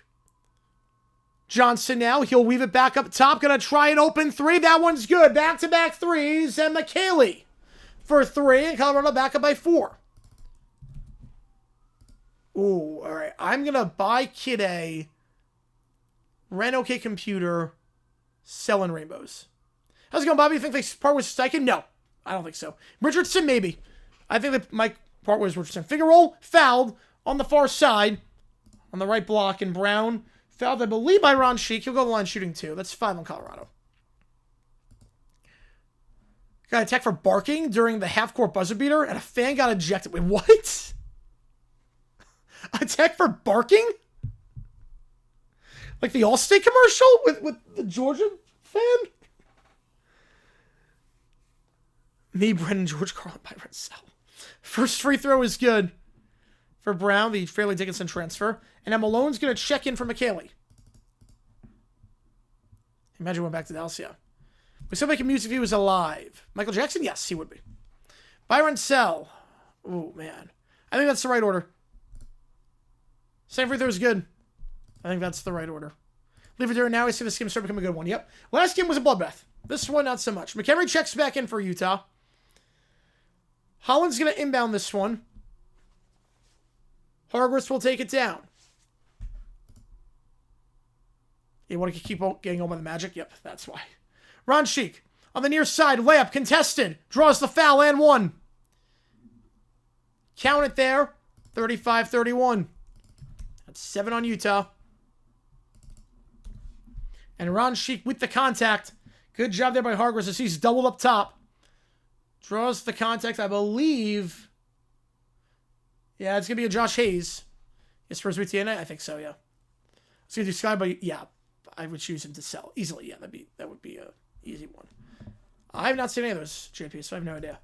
Johnson now. He'll weave it back up top. Going to try an open 3. That one's good. Back-to-back 3s. And McKaylee for 3. And Colorado back up by 4. Ooh, all right. I'm going to buy Kid A. Rent OK Computer. Selling Rainbows. How's it going, Bobby? You think they part with Steichen? No, I don't think so. Richardson, maybe. I think they might part with Richardson. Finger roll, fouled on the far side, on the right block, and Brown fouled, I believe, by Ron Sheik. He'll go to the line shooting 2. That's 5 on Colorado. Got attacked for barking during the half-court buzzer beater, and a fan got ejected. Wait, what? Attacked for barking? Like the Allstate commercial with the Georgia fan? Me, Brennan, George Carlin, Byron Sell. First free throw is good for Brown, the Fairleigh Dickinson transfer. And now Malone's going to check in for McKaylee. Imagine went back to Dallas, yeah. We still making music if he was alive. Michael Jackson? Yes, he would be. Byron Sell. Oh, man. I think that's the right order. Second free throw is good. I think that's the right order. Leave it there. Now I see this game start becoming a good one. Yep. Last game was a bloodbath. This one, not so much. McHenry checks back in for Utah. Holland's going to inbound this one. Hargress will take it down. You want to keep getting on by the Magic? Yep, that's why. Ron Sheik on the near side. Layup contested. Draws the foul and 1. Count it there. 35-31. That's 7 on Utah. And Ron Sheik with the contact. Good job there by Hargress as he's doubled up top. Draws the contact, I believe. Yeah, it's going to be a Josh Hayes. His first week TNA? I think so, yeah. It's going to do Sky, but yeah, I would choose him to sell easily. Yeah, that would be a easy one. I have not seen any of those, JP, so I have no idea.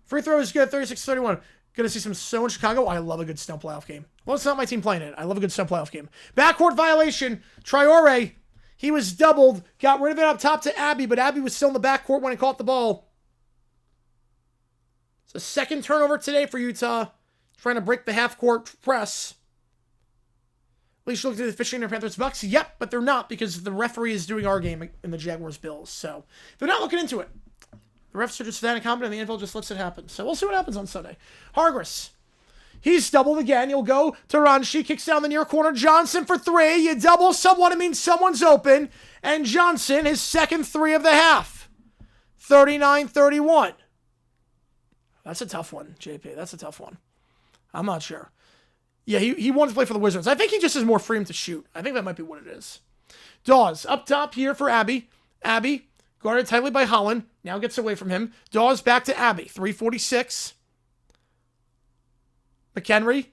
Free throw is good, 36-31. Going to see some snow in Chicago. I love a good snow playoff game. Well, it's not my team playing it. I love a good snow playoff game. Backcourt violation. Traore. He was doubled. Got rid of it up top to Abbey, but Abbey was still in the backcourt when he caught the ball. It's a second turnover today for Utah. Trying to break the half-court press. At least you look at the fishing in Panthers Bucks. Yep, but they're not because the referee is doing our game in the Jaguars Bills. So they're not looking into it. The refs are just that incompetent and the NFL just lets it happen. So we'll see what happens on Sunday. Hargress. He's doubled again. He'll go to Ranshi. Kicks down the near corner. Johnson for 3. You double someone. It means someone's open. And Johnson, his second 3 of the half. 39-31. That's a tough one, JP. That's a tough one. I'm not sure. Yeah, he wanted to play for the Wizards. I think he just has more freedom to shoot. I think that might be what it is. Dawes up top here for Abbey. Abbey guarded tightly by Holland. Now gets away from him. Dawes back to Abbey. 3:46. McHenry.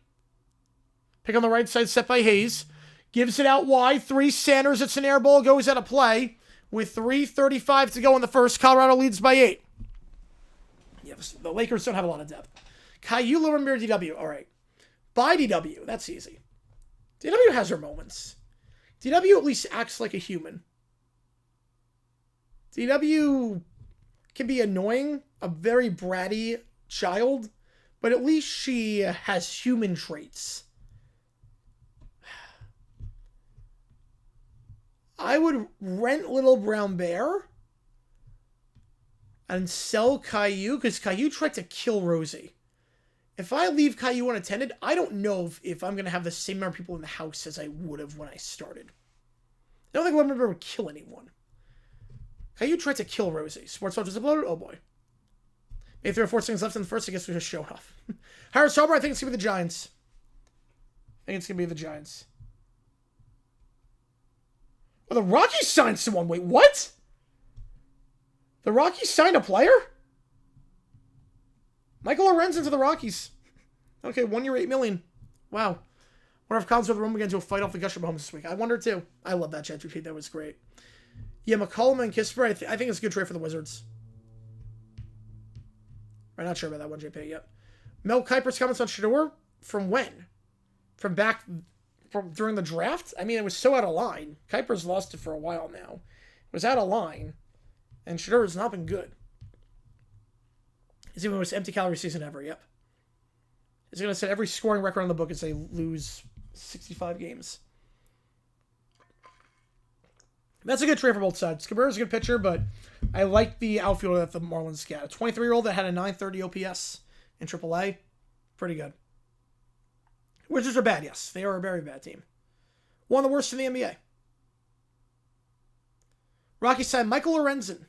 Pick on the right side, set by Hayes. Gives it out wide. 3 Sanders. It's an air ball. Goes out of play. With 3:35 to go in the first. Colorado leads by 8. Yeah, the Lakers don't have a lot of depth. Caillou, Livermere, DW. All right. By DW. That's easy. DW has her moments. DW at least acts like a human. DW can be annoying, a very bratty child, but at least she has human traits. I would rent Little Brown Bear and sell Caillou, because Caillou tried to kill Rosie. If I leave Caillou unattended, I don't know if I'm going to have the same number of people in the house as I would have when I started. I don't think Little Brown Bear would kill anyone. Caillou tried to kill Rosie. Sports Watch is uploaded? Oh boy. Maybe 3 or 4 seconds left in the first. I guess we just showed off. Harris Sauber, I think it's going to be the Giants. I think it's going to be the Giants. Oh, the Rockies signed someone. Wait, what? The Rockies signed a player? Michael Lorenzen to the Rockies. Okay, 1 year, $8 million. Wow. Wonder if Collins with the room again to a fight off the Gusher Mahomes this week. I wonder too. I love that chat repeat. That was great. Yeah, McCollum and Kisper, I think it's a good trade for the Wizards. I'm not sure about that one, JP, yet. Mel Kiper's comments on Shador from when? From during the draft? I mean, it was so out of line. Kiper's lost it for a while now. It was out of line. And Shador has not been good. It's even the most empty calorie season ever, yep. He's going to set every scoring record on the book as they lose 65 games. That's a good trade for both sides. Cabrera's a good pitcher, but I like the outfielder that the Marlins got. A 23-year-old that had a 930 OPS in AAA. Pretty good. Wizards are bad, yes. They are a very bad team. One of the worst in the NBA. Rockies signed Michael Lorenzen,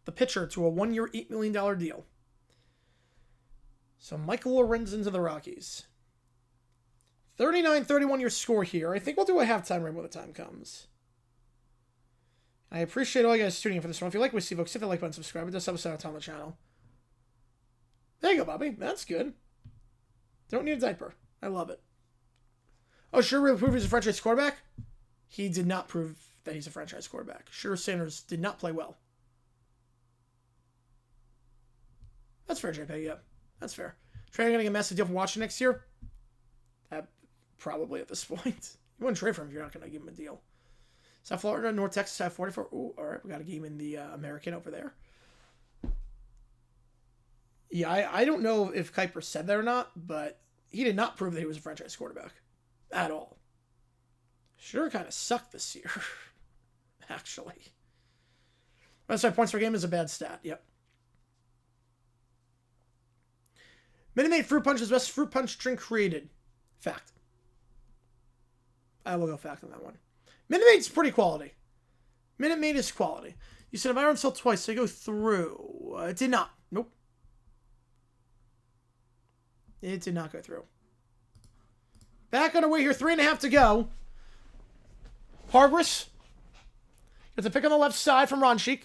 the pitcher, to a 1 year, $8 million deal. So Michael Lorenzen to the Rockies. 39-31 your score here. I think we'll do a halftime right when the time comes. I appreciate all you guys tuning in for this one. If you like what you see, folks, hit the like button, subscribe. It does help us out on the channel. There you go, Bobby. That's good. Don't need a diaper. I love it. Oh, sure, really prove he's a franchise quarterback? He did not prove that he's a franchise quarterback. Sure, Sanders did not play well. That's fair, JP. Yeah, that's fair. Trey going to get a massive deal for watching next year? Probably at this point. You wouldn't trade for him if you're not going to give him a deal. South Florida, North Texas, have 44. Ooh, all right, we got a game in the American over there. Yeah, I don't know if Kuiper said that or not, but he did not prove that he was a franchise quarterback. At all. Sure kind of sucked this year. Actually. That's why points per game is a bad stat. Yep. Minute Maid Fruit Punch is the best fruit punch drink created. Fact. I will go fact on that one. Minute Maid's pretty quality. Minute Maid is quality. You said if I run sell twice, so I go through. It did not. Nope. It did not go through. Back on our way here. 3.5 to go. Hargris gets a pick on the left side from Ronchik.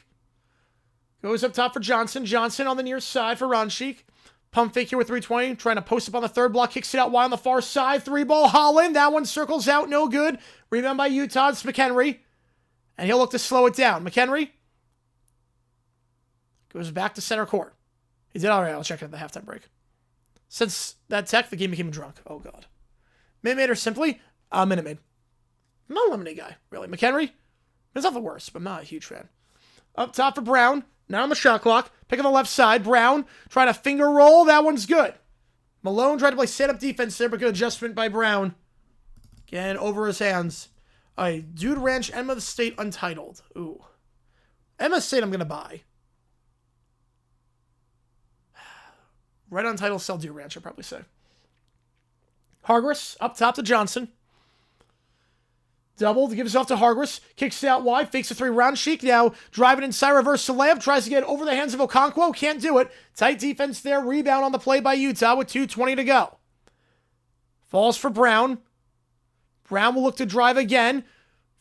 Goes up top for Johnson. Johnson on the near side for Ronchik. Pump fake here with 320. Trying to post up on the third block. Kicks it out wide on the far side. 3-ball Holland. That one circles out. No good. Rebound by Utah. It's McHenry. And he'll look to slow it down. McHenry goes back to center court. He did all right. I'll check it at the halftime break. Since that tech, the game became drunk. Oh, God. Minute Maid or simply Minute Maid. I'm not a lemonade guy, really. McHenry, it's not the worst, but I'm not a huge fan. Up top for Brown. Now on the shot clock. Pick on the left side. Brown trying to finger roll. That one's good. Malone tried to play stand-up defense there, but good adjustment by Brown. Again, over his hands. All right, Dude Ranch, Emma the State, Untitled. Ooh. Emma State I'm going to buy. Red Untitled, sell Dude Ranch, I'd probably say. Hargris, up top to Johnson. Doubled, gives it off to Hargris. Kicks it out wide, fakes a 3-round Sheik. Now driving inside, reverse to layup. Tries to get over the hands of Okonkwo. Can't do it. Tight defense there. Rebound on the play by Utah with 2:20 to go. Falls for Brown. Brown will look to drive again.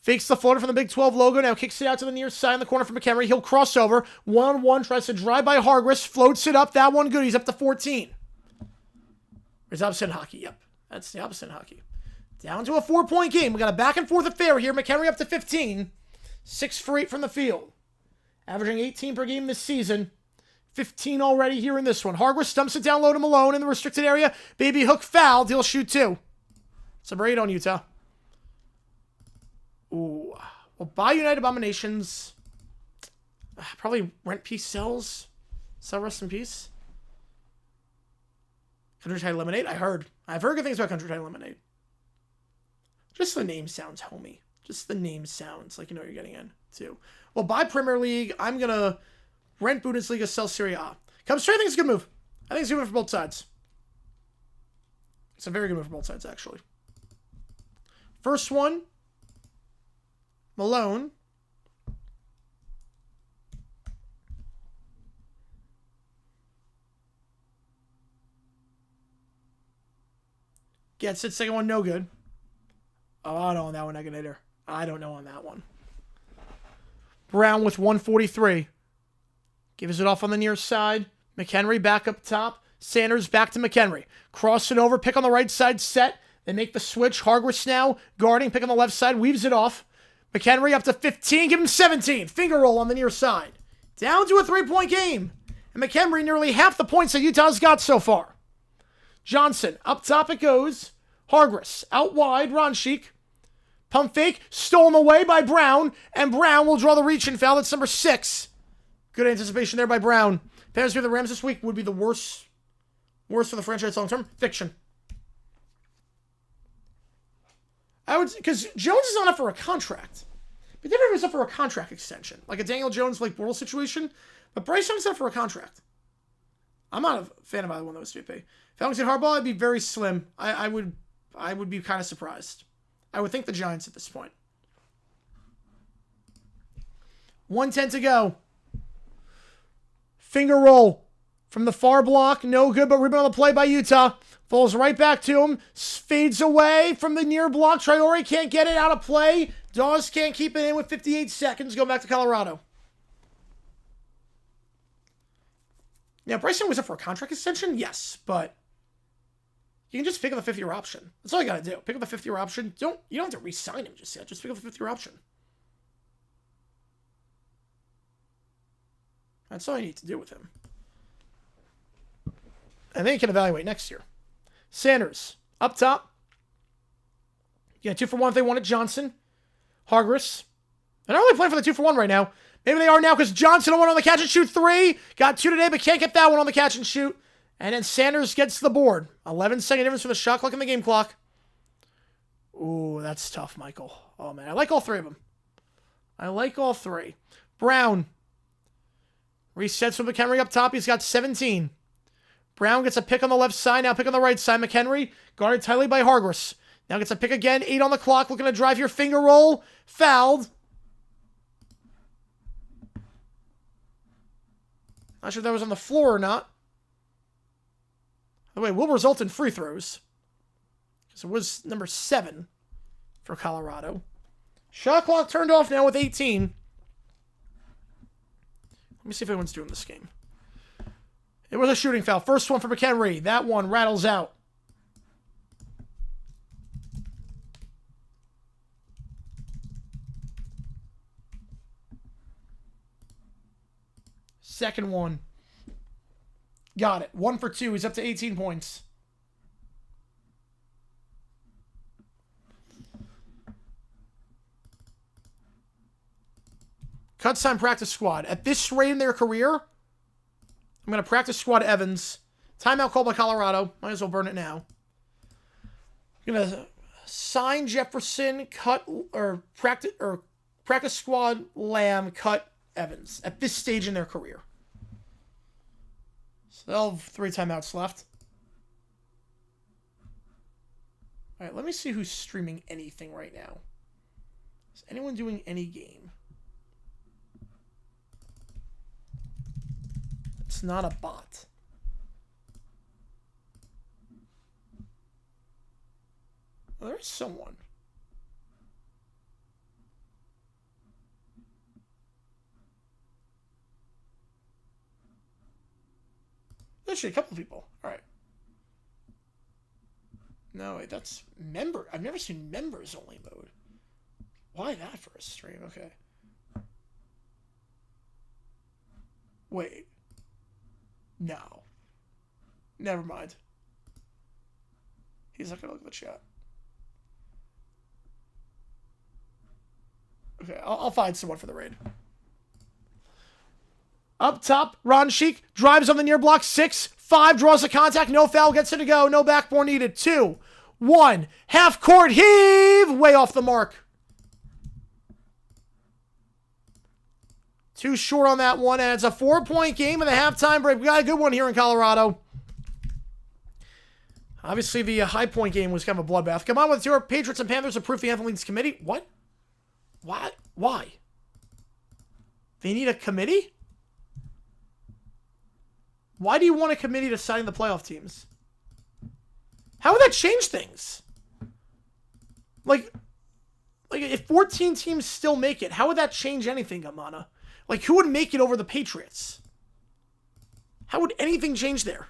Fakes the floater from the Big 12 logo. Now kicks it out to the near side in the corner for McHenry. He'll cross over. 1-on-1. Tries to drive by Hargris. Floats it up. That one good. He's up to 14. There's opposite in hockey. Yep. That's the opposite in hockey. Down to a 4-point game. We got a back and forth affair here. McHenry up to 15. 6 for 8 from the field. Averaging 18 per game this season. 15 already here in this one. Hargris stumps it down low to Malone in the restricted area. Baby hook fouled. He'll shoot 2. It's a braid on Utah. Ooh. Well, buy United Abominations. Probably rent peace sells. Sell rest in peace. Country Tide Lemonade. I've heard good things about Country Tide Lemonade. Just the name sounds homey. Just the name sounds like you know what you're getting in, too. Well, buy Premier League. I'm going to rent Bundesliga, sell Serie A. Cubs trade, I think it's a good move. I think it's a good move for both sides. It's a very good move for both sides, actually. First one, Malone. Gets it. Second one, no good. Oh, I don't know on that one, Negator. I don't know on that one. Brown with 143. Gives it off on the near side. McHenry back up top. Sanders back to McHenry. Cross it over. Pick on the right side. Set. They make the switch. Hargris now guarding. Pick on the left side. Weaves it off. McHenry up to 15. Give him 17. Finger roll on the near side. Down to a 3-point game. And McHenry nearly half the points that Utah's got so far. Johnson. Up top it goes. Hargris. Out wide. Ronchik. Pump fake. Stolen away by Brown. And Brown will draw the reach and foul. That's number 6. Good anticipation there by Brown. Panthers for the Rams this week would be the worst for the franchise long term. Fiction. Because Jones is not up for a contract. But never was up for a contract extension. Like a Daniel Jones, Blake Bortles situation. But Bryce Young's up for a contract. I'm not a fan of either one of those 2. If Falcons get hardball, I'd be very slim. I would be kind of surprised. I would think the Giants at this point. 1:10 to go. Finger roll From the far block, no good, but rebound on the play by Utah. Falls right back to him. Fades away from the near block. Traore can't get it out of play. Dawes can't keep it in with 58 seconds. Go back to Colorado. Now, Bryson was up for a contract extension? Yes, but you can just pick up the 5th-year option. That's all you got to do. Pick up the 5th-year option. You don't have to re-sign him just yet. Just pick up the 5th-year option. That's all you need to do with him. And then you can evaluate next year. Sanders, up top. Yeah, 2-for-1 if they wanted Johnson. Hargress. They're not really playing for the 2-for-1 right now. Maybe they are now because Johnson won on the catch and shoot 3. Got 2 today, but can't get that one on the catch and shoot. And then Sanders gets the board. 11-second difference from the shot clock and the game clock. Ooh, that's tough, Michael. Oh, man. I like all 3 of them. I like all 3. Brown. Resets with McHenry up top. He's got 17. Brown gets a pick on the left side. Now pick on the right side. McHenry guarded tightly by Hargress. Now gets a pick again. 8 on the clock. Looking to drive your finger roll. Fouled. Not sure if that was on the floor or not. By the way, it will result in free throws. Because it was number 7 for Colorado. Shot clock turned off now with 18. Let me see if anyone's doing this game. It was a shooting foul. First one for McHenry. That one rattles out. Second one. Got it. 1 for 2. He's up to 18 points. Cuts time practice squad. At this rate in their career, I'm going to practice squad Evans. Timeout called by Colorado. Might as well burn it now. I'm going to sign Jefferson, cut or practice squad Lamb, cut Evans at this stage in their career. So they'll have 3 timeouts left. All right, let me see who's streaming anything right now. Is anyone doing any game? It's not a bot. Well, there's someone. There's a couple of people. All right. No, wait, that's member. I've never seen members only mode. Why that for a stream? Okay. Wait. No. Never mind. He's not going to look at the chat. Okay, I'll find someone for the raid. Up top, Ron Sheik drives on the near block. 6-5, draws the contact. No foul, gets it to go. No backboard needed. 2-1. Half court heave. Way off the mark. Too short on that one, and it's a 4-point game in the halftime break. We got a good one here in Colorado. Obviously, the high point game was kind of a bloodbath. Come on with your Patriots and Panthers approve the Anthem League's committee. What? What? Why? They need a committee? Why do you want a committee to sign the playoff teams? How would that change things? Like if 14 teams still make it, how would that change anything, Amana? Like, who would make it over the Patriots? How would anything change there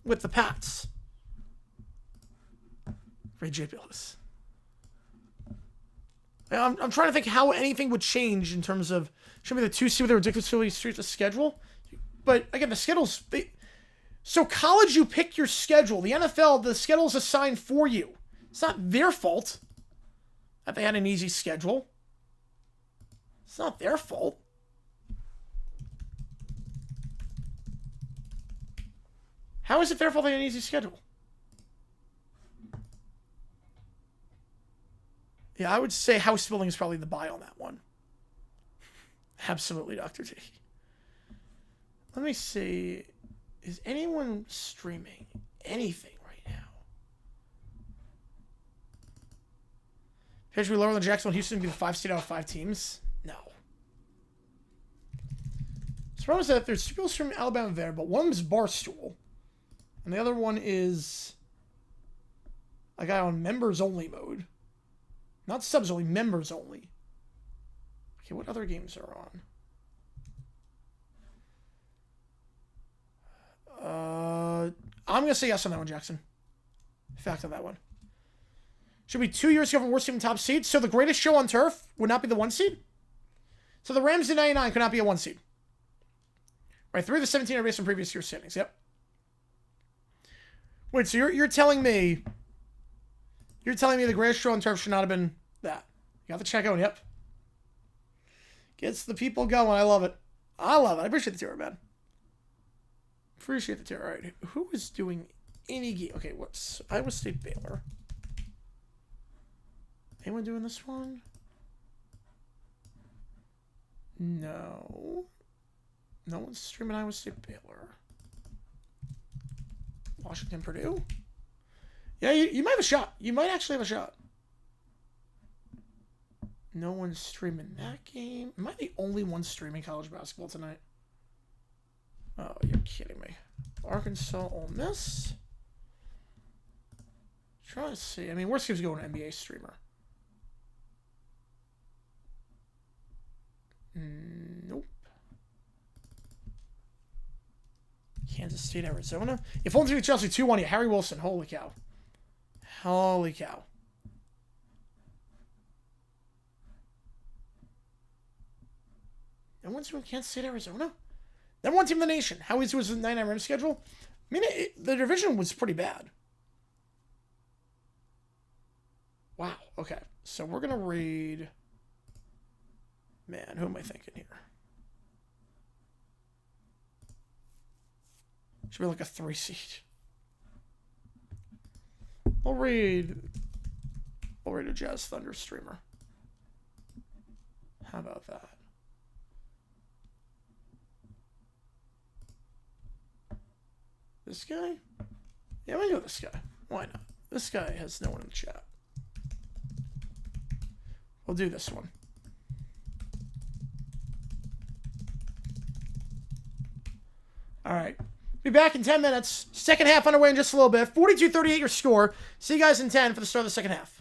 with the Pats? Ridiculous. I'm trying to think how anything would change in terms of, show me the 2 seed with a ridiculously strict schedule. But again, the schedules. So college, you pick your schedule. The NFL, the schedule's assigned for you. It's not their fault that they had an easy schedule. It's not their fault. How is it their fault they had an easy schedule? Yeah, I would say house building is probably the buy on that one. Absolutely, Dr. T. Let me see. Is anyone streaming anything right now? Should we lower than Jacksonville, Houston be the 5 seed out of 5 teams? No. problem is that there's two people streaming Alabama there, but one of them is Barstool. And the other one is... I got on members only mode. Not subs only, members only. Okay, what other games are on? I'm going to say yes on that one, Jackson. Fact on that one. Should be 2 years ago from worst team in top seed. So the greatest show on turf would not be the 1 seed? So the Rams in 99 could not be a 1 seed. Right, 3 of the 17 are based on previous year's standings. Yep. Wait, so you're telling me... You're telling me the greatest show on turf should not have been that. You got the check out, yep. Gets the people going. I love it. I love it. I appreciate the tier, man. Appreciate the tier. All right. Who is doing any game? Okay, what's Iowa State Baylor? Anyone doing this one? No. No one's streaming Iowa State Baylor. Washington Purdue? Yeah, you might have a shot. You might actually have a shot. No one's streaming that game. Am I the only one streaming college basketball tonight? Oh, you're kidding me. Arkansas, Ole Miss. Trying to see. I mean, worst case's going to NBA streamer. Nope. Kansas State, Arizona. If only to Chelsea 2-1, yeah, Harry Wilson. Holy cow. Holy cow. No one's doing Kansas State, Arizona? Then one team in the nation. How easy was the 99 Rams schedule? I mean, the division was pretty bad. Wow. Okay. So we're going to raid... Man, who am I thinking here? Should be like a 3 seed. We'll raid a Jazz Thunder streamer. How about that? This guy? Yeah, I'm gonna go this guy. Why not? This guy has no one in the chat. We'll do this one. All right. Be back in 10 minutes. Second half underway in just a little bit. 42-38 your score. See you guys in 10 for the start of the second half.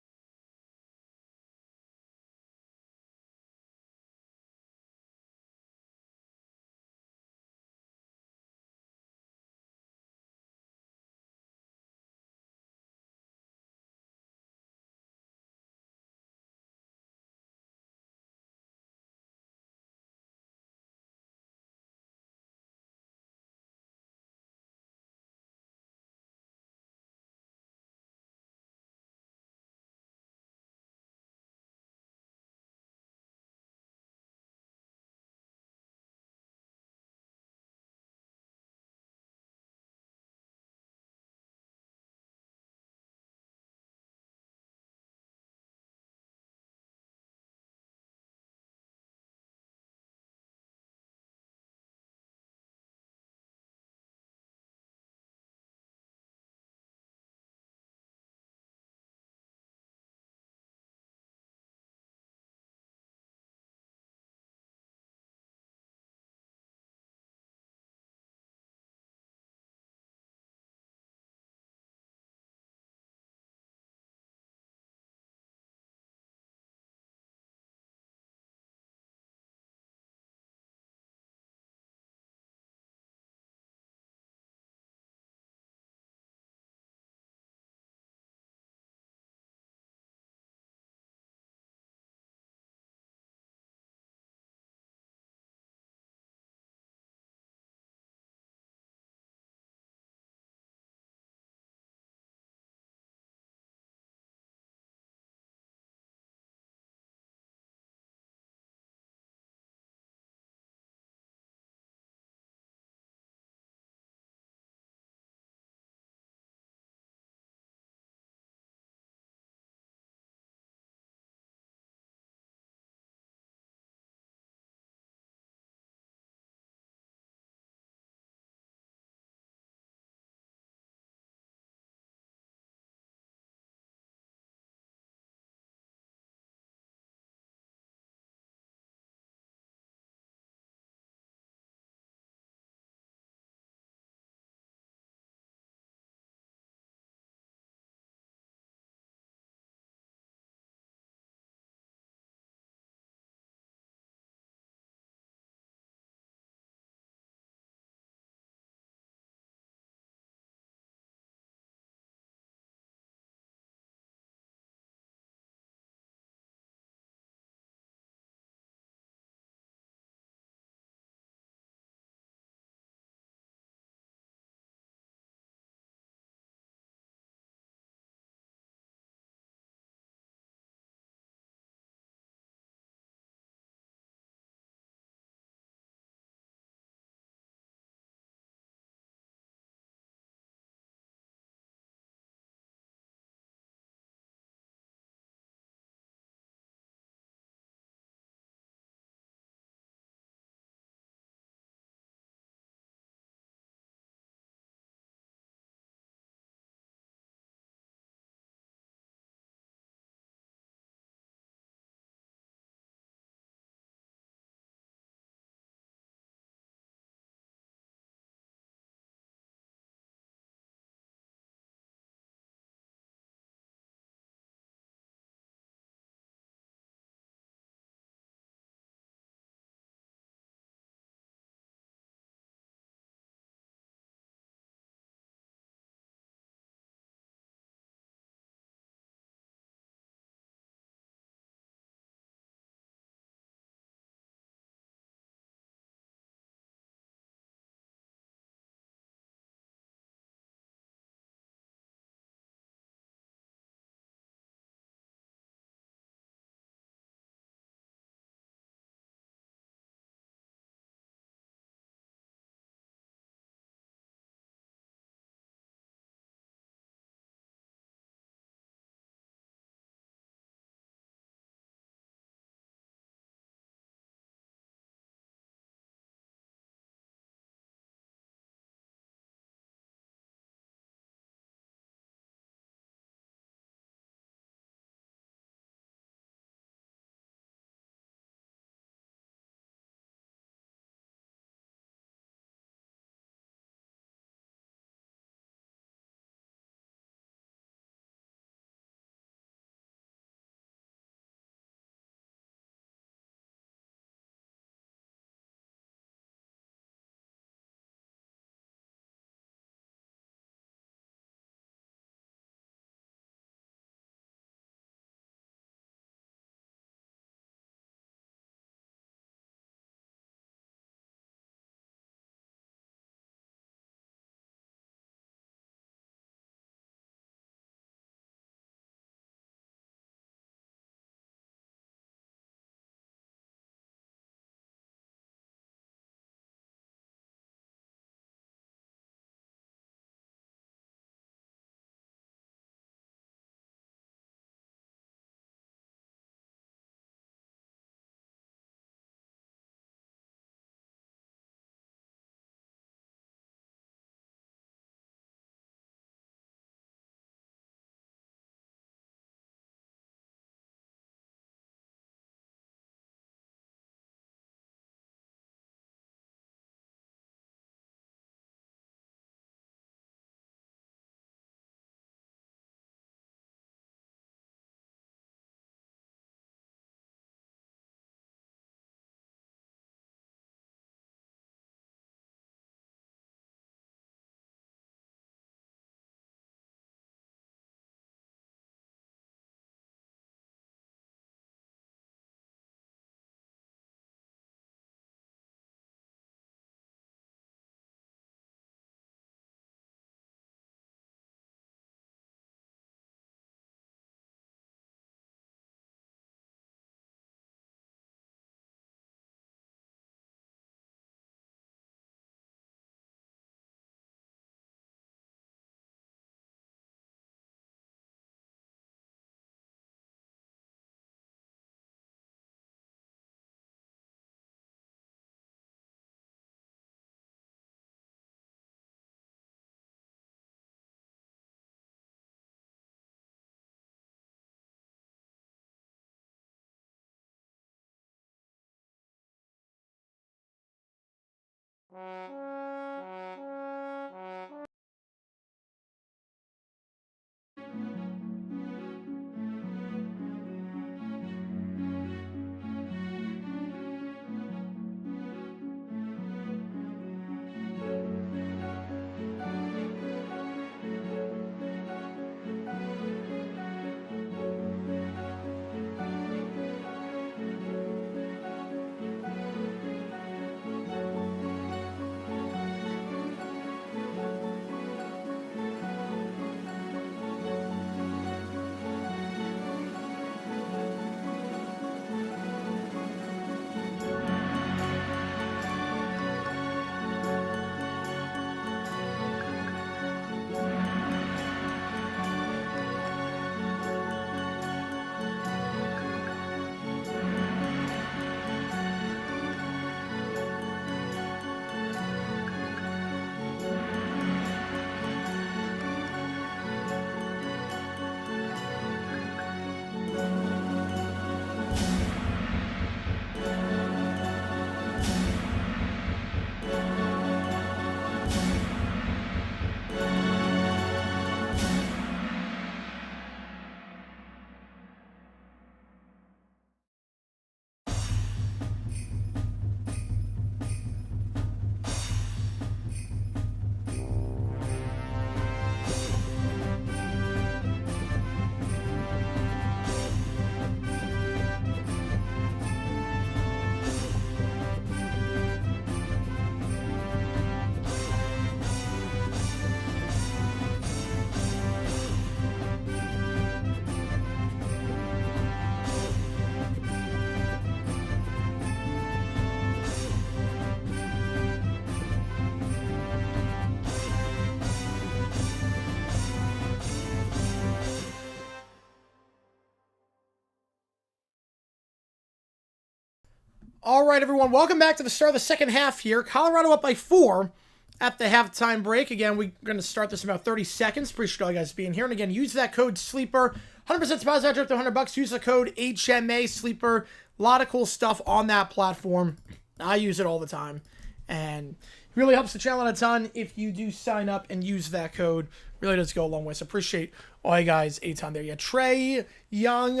All right, everyone, welcome back to the start of the second half here. Colorado up by 4 at the halftime break. Again, we're going to start this in about 30 seconds. Appreciate all you guys being here. And again, use that code SLEEPER. 100% deposit up to $100. Use the code HMA SLEEPER. A lot of cool stuff on that platform. I use it all the time. And it really helps the channel a ton if you do sign up and use that code. Really does go a long way. So appreciate all you guys a ton there. Yeah, Trey Young,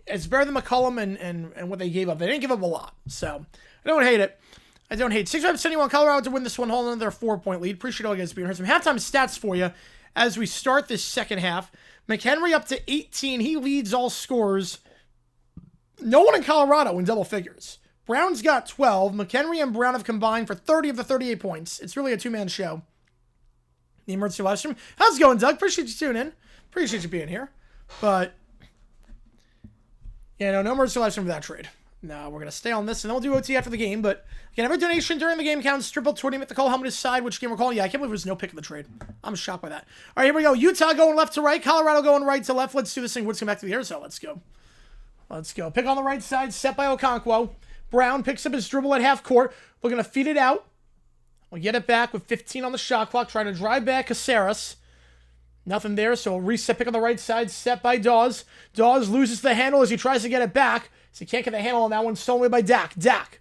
it's better than McCollum and what they gave up. They didn't give up a lot. So I don't hate it. I don't hate it. 6-71 Colorado to win this one, holding another 4-point lead. Appreciate all you guys being here. Some halftime stats for you as we start this second half. McHenry up to 18. He leads all scorers. No one in Colorado in double figures. Brown's got 12. McHenry and Brown have combined for 30 of the 38 points. It's really a two-man show. The emergency live stream. How's it going, Doug? Appreciate you tuning in. Appreciate you being here. But, no emergency live stream for that trade. No, we're going to stay on this, and then we'll do OT after the game. But, again, every donation during the game counts. Triple 20 at the call. How many decide which game we're calling? Yeah, I can't believe there's no pick of the trade. I'm shocked by that. All right, here we go. Utah going left to right. Colorado going right to left. Let's do this thing. Woods come back to the air, so let's go. Let's go. Pick on the right side. Set by Okonkwo. Brown picks up his dribble at half court. We're going to feed it out. We'll get it back with 15 on the shot clock. Trying to drive back Caceres. Nothing there, so a reset pick on the right side. Set by Dawes. Dawes loses the handle as he tries to get it back. So he can't get the handle on that one. Stolen away by Dak. Dak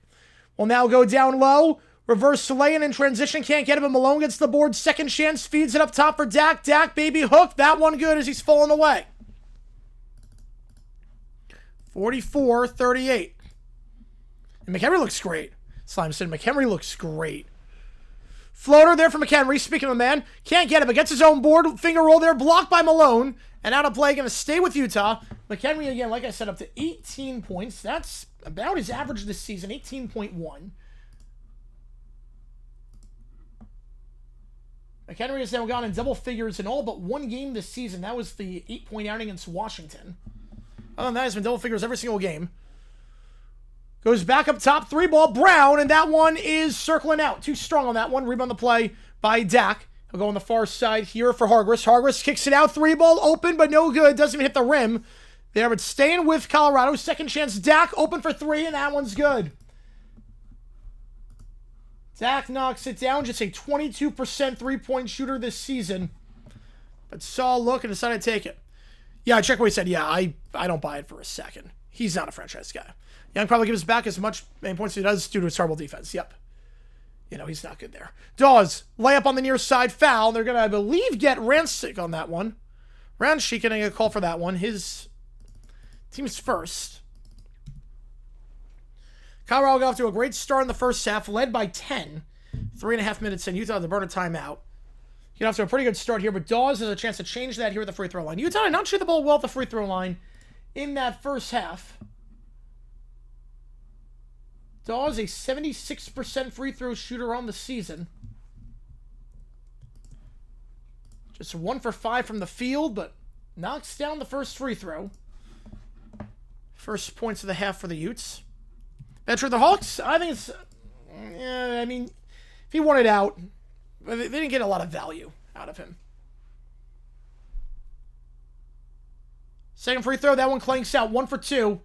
will now go down low. Reverse Saleyan in transition. Can't get it, but Malone gets the board. Second chance. Feeds it up top for Dak. Dak, baby, hook. That one good as he's falling away. 44-38. And McHenry looks great. Slime said McHenry looks great. Floater there for McHenry. Speaking of a man, can't get it, but gets his own board. Finger roll there, blocked by Malone. And out of play, going to stay with Utah. McHenry, again, like I said, up to 18 points. That's about his average this season, 18.1. McHenry has now gone in double figures in all but one game this season. That was the 8-point outing against Washington. Other than that, he's been double figures every single game. Goes back up top, 3-ball, Brown, and that one is circling out. Too strong on that one. Rebound the play by Dak. He'll go on the far side here for Hargress. Hargress kicks it out, 3-ball, open, but no good. Doesn't even hit the rim. There, but staying with Colorado. Second chance, Dak, open for 3, and that one's good. Dak knocks it down. Just a 22% three-point shooter this season. But saw a look and decided to take it. Yeah, I checked what he said. Yeah, I don't buy it for a second. He's not a franchise guy. Young probably gives back as much points as he does due to his horrible defense. Yep. He's not good there. Dawes, layup on the near side, foul. They're going to, I believe, get Rancic on that one. Rancic getting a call for that one. His team's first. Colorado got off to a great start in the first half, led by 10. 3.5 minutes in. Utah to burn a timeout. Get off to a pretty good start here, but Dawes has a chance to change that here at the free throw line. Utah did not shoot the ball well at the free throw line in that first half. Dawes, a 76% free throw shooter on the season. Just 1 for 5 from the field, but knocks down the first free throw. First points of the half for the Utes. Bench for the Hawks, I think it's... if he wanted out, they didn't get a lot of value out of him. Second free throw, that one clanks out. 1 for 2.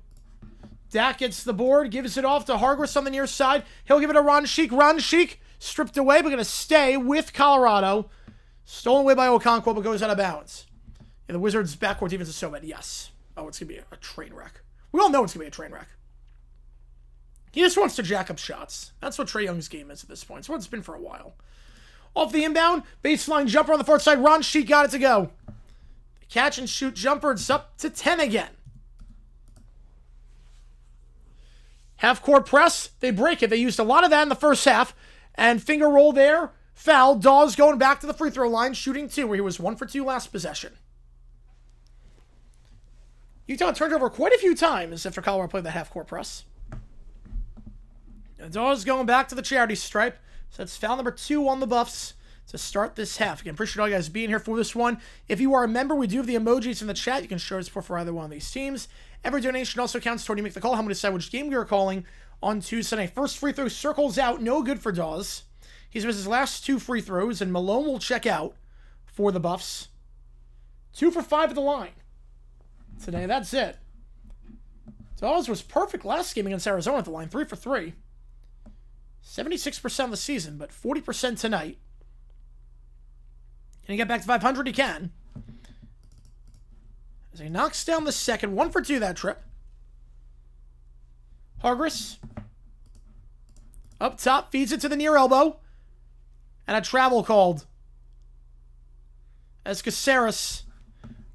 Dak gets the board, gives it off to Hargress on the near side. He'll give it to Ron Sheik. Ron Sheik stripped away, but going to stay with Colorado. Stolen away by Okonkwo, but goes out of bounds. Yeah, the Wizards' backcourt defense is so bad. Yes. Oh, it's going to be a train wreck. We all know it's going to be a train wreck. He just wants to jack up shots. That's what Trae Young's game is at this point. It's what it's been for a while. Off the inbound, baseline jumper on the fourth side. Ron Sheik got it to go. The catch and shoot jumper. It's up to 10 again. Half-court press, they break it. They used a lot of that in the first half. And finger roll there, foul. Dawes going back to the free throw line, shooting 2, where he was 1 for 2 last possession. Utah turned over quite a few times after Colorado played the half-court press. And Dawes going back to the charity stripe. So that's foul number 2 on the Buffs to start this half. Again, appreciate all you guys being here for this one. If you are a member, we do have the emojis in the chat. You can show support for either one of these teams. Every donation also counts toward you make the call. How many decide which game we are calling on Tuesday night. First free throw circles out. No good for Dawes. He's missed his last 2 free throws, and Malone will check out for the Buffs. 2 for 5 at the line today. That's it. Dawes was perfect last game against Arizona at the line, 3 for 3. 76% of the season, but 40% tonight. Can he get back to 500? He can. As he knocks down the second, 1 for 2 that trip. Hargris. Up top, feeds it to the near elbow. And a travel called. As Caceres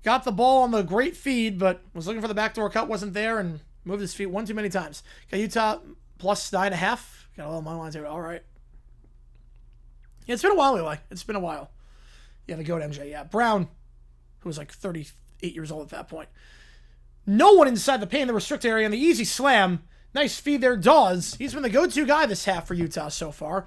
got the ball on the great feed, but was looking for the backdoor cut, wasn't there, and moved his feet one too many times. Got Utah plus 9.5. Got a little money line too. All right. Yeah, it's been a while, Eli. It's been a while. Yeah, the GOAT MJ. Yeah, Brown, who was like 38 years old at that point. No one inside the paint in the restrict area, and the easy slam. Nice feed there, Dawes. He's been the go-to guy this half for Utah so far.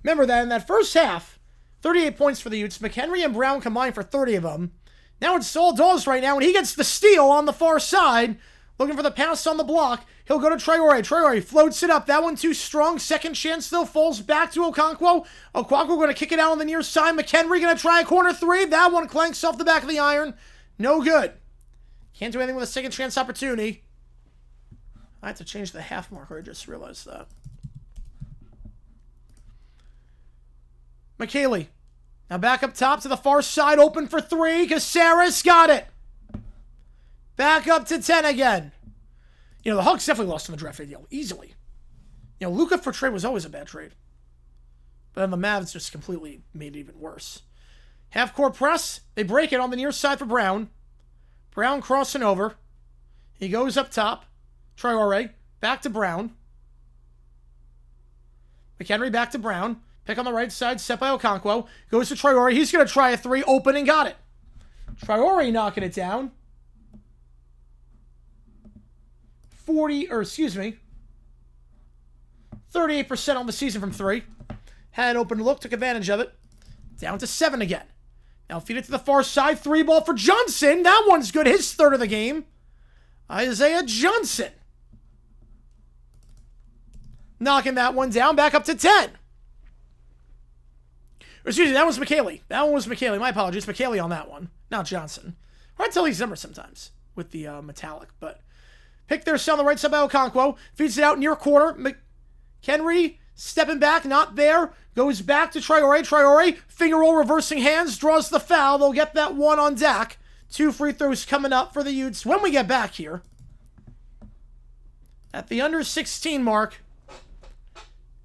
Remember that in that first half, 38 points for the Utes. McHenry and Brown combined for 30 of them. Now it's all Dawes right now, and he gets the steal on the far side. Looking for the pass on the block. He'll go to Traore. Traore floats it up. That one too strong. Second chance still falls back to Okonkwo. Okonkwo going to kick it out on the near side. McHenry going to try a corner three. That one clanks off the back of the iron. No good. Can't do anything with a second chance opportunity. I have to change the half marker. I just realized that. McKaylee. Now back up top to the far side. Open for three. Caceres got it. Back up to 10 again. You know, the Hawks definitely lost in the draft deal. Easily. You know, Luka for trade was always a bad trade. But then the Mavs just completely made it even worse. Half-court press. They break it on the near side for Brown. Brown crossing over. He goes up top. Traore. Back to Brown. McHenry back to Brown. Pick on the right side. Set by Okonkwo. Goes to Traore. He's going to try a three. Open and got it. Traore knocking it down. 38% on the season from three. Had an open look, took advantage of it. Down to 7 again. Now feed it to the far side. 3 ball for Johnson. That one's good. His third of the game. Isaiah Johnson. Knocking that one down. Back up to 10. Excuse me, that was McKaylee. That one was McKaylee. My apologies. McKaylee on that one. Not Johnson. Hard to tell these numbers sometimes with the metallic, but... Pick their cell on the right side by Okonkwo. Feeds it out near corner. McHenry stepping back, not there. Goes back to Traore. Traore, finger roll, reversing hands, draws the foul. They'll get that one on Dak. 2 free throws coming up for the Utes when we get back here. At the under 16 mark.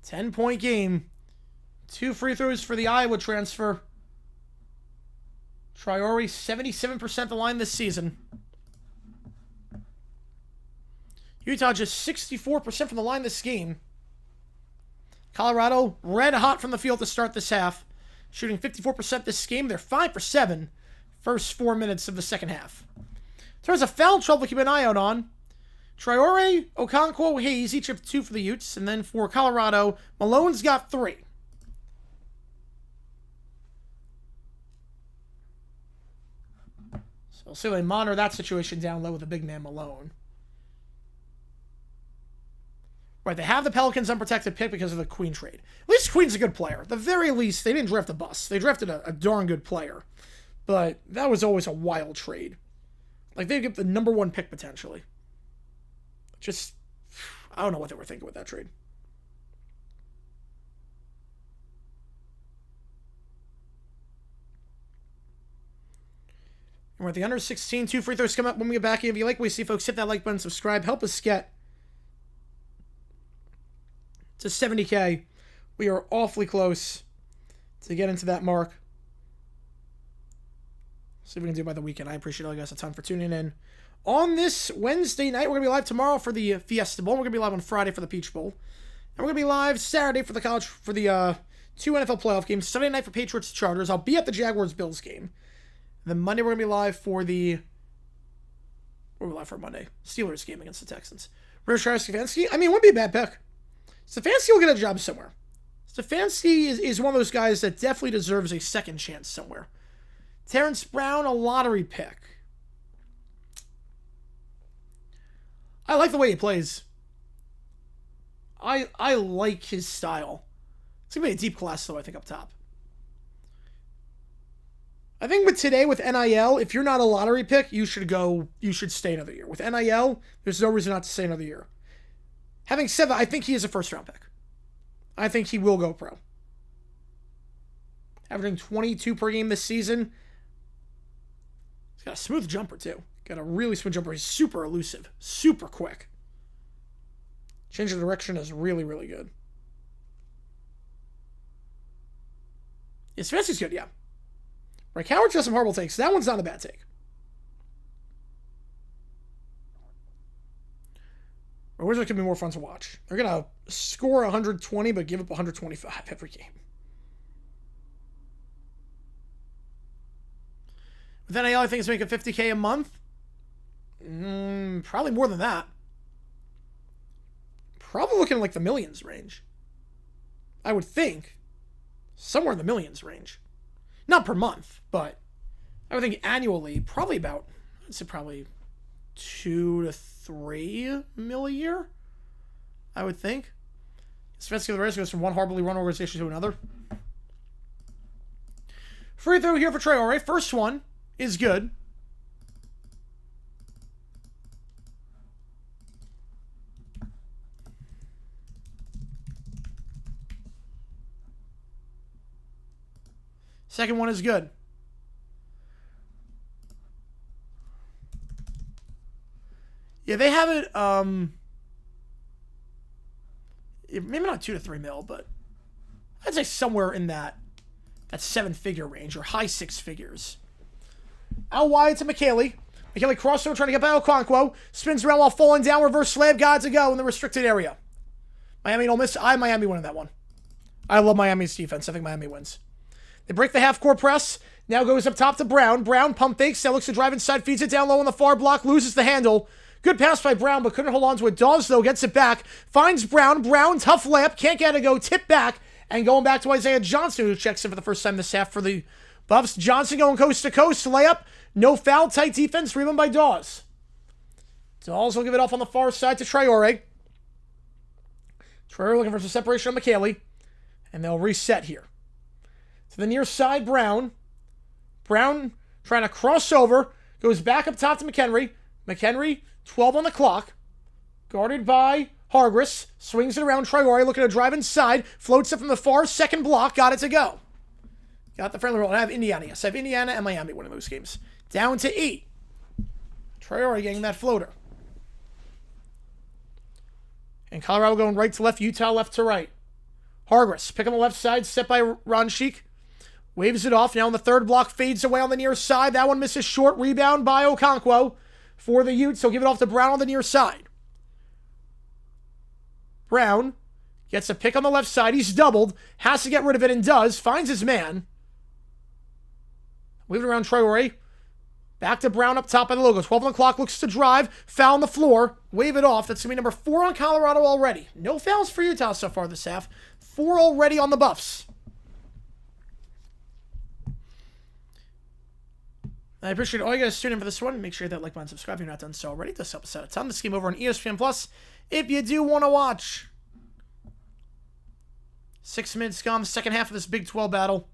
10-point game. 2 free throws for the Iowa transfer. Traore, 77% the line this season. Utah just 64% from the line this game. Colorado red hot from the field to start this half. Shooting 54% this game. They're 5 for 7. First 4 minutes of the second half. In terms of foul trouble to keep an eye out on. Traore, Okonkwo, Hayes, each have 2 for the Utes. And then for Colorado, Malone's got 3. So we'll see if they monitor that situation down low with the big man Malone. Right, they have the Pelicans unprotected pick because of the Queen trade. At least Queen's a good player. At the very least, they didn't draft a bust. They drafted a darn good player. But that was always a wild trade. Like, they'd get the number 1 pick potentially. Just, I don't know what they were thinking with that trade. And we're at the under 16. 2 free throws come up when we get back. If you like what we see, folks, hit that like button, subscribe. Help us get to 70K. We are awfully close to get into that mark. See if we can do it by the weekend. I appreciate all you guys a ton for tuning in. On this Wednesday night, we're going to be live tomorrow for the Fiesta Bowl. We're going to be live on Friday for the Peach Bowl. And we're going to be live Saturday for the 2 NFL playoff games. Sunday night for Patriots Chargers. I'll be at the Jaguars-Bills game. And then Monday, we're going to be live for the... We're live for Monday. Steelers game against the Texans. Rich Stefanski. I mean, it wouldn't be a bad pick. Stefanski will get a job somewhere. Stefanski is one of those guys that definitely deserves a second chance somewhere. Terrence Brown, a lottery pick. I like the way he plays. I like his style. It's going to be a deep class, though, I think, up top. I think with today, with NIL, if you're not a lottery pick, you should stay another year. With NIL, there's no reason not to stay another year. Having said that, I think he is a first-round pick. I think he will go pro. Averaging 22 per game this season. He's got a smooth jumper, too. Got a really smooth jumper. He's super elusive. Super quick. Change of direction is really, really good. His fantasy's good, yeah. Right, Howard's got some horrible takes. That one's not a bad take. Or Wizards can be more fun to watch. They're going to score 120 but give up 125 every game. With NIL, I think it's making $50K a month. Probably more than that. Probably looking like the millions range. I would think. Somewhere in the millions range. Not per month, but I would think annually, probably about, I'd say probably 2 to 3 mil a year. I would think. Svetsky of the race goes from one horribly run organization to another. Free throw here for Traore. First one is good. Second one is good. Yeah, they have it, maybe not 2 to 3 mil, but I'd say somewhere in that 7-figure range, or high 6 figures. Out wide to McKaylee. McKaylee crossover, trying to get by Okonkwo. Spins around while falling down, reverse slam, got to go in the restricted area. Miami don't miss. Miami winning that one. I love Miami's defense. I think Miami wins. They break the half-court press. Now goes up top to Brown. Brown pump fakes. Now looks to drive inside. Feeds it down low on the far block. Loses the handle. Good pass by Brown, but couldn't hold on to it. Dawes, though, gets it back. Finds Brown. Brown, tough layup. Can't get it to go. Tip back. And going back to Isaiah Johnson, who checks in for the first time this half for the Buffs. Johnson going coast to coast. Layup. No foul. Tight defense. Rebound by Dawes. Dawes will give it off on the far side to Traore. Traore looking for some separation on McKaylee. And they'll reset here. To the near side, Brown. Brown trying to cross over. Goes back up top to McHenry. McHenry, 12 on the clock. Guarded by Hargress. Swings it around. Traore looking to drive inside. Floats it from the far second block. Got it to go. Got the friendly roll. I have Indiana. Yes, I have Indiana and Miami winning those games. Down to 8. Traore getting that floater. And Colorado going right to left. Utah left to right. Hargress pick on the left side. Set by Ron Sheik. Waves it off. Now on the third block. Fades away on the near side. That one misses short. Rebound by Okonkwo for the Utes. He'll give it off to Brown on the near side. Brown gets a pick on the left side. He's doubled. Has to get rid of it and does. Finds his man. Wave it around Traore. Back to Brown up top by the logo. 12 on the clock. Looks to drive. Foul on the floor. Wave it off. That's going to be number 4 on Colorado already. No fouls for Utah so far this half. 4 already on the Buffs. I appreciate all you guys tuning in for this one. Make sure you hit that like button, subscribe if you're not done so already. This helps us out a ton. This game over on ESPN Plus if you do want to watch. 6 minutes gone, second half of this Big 12 battle.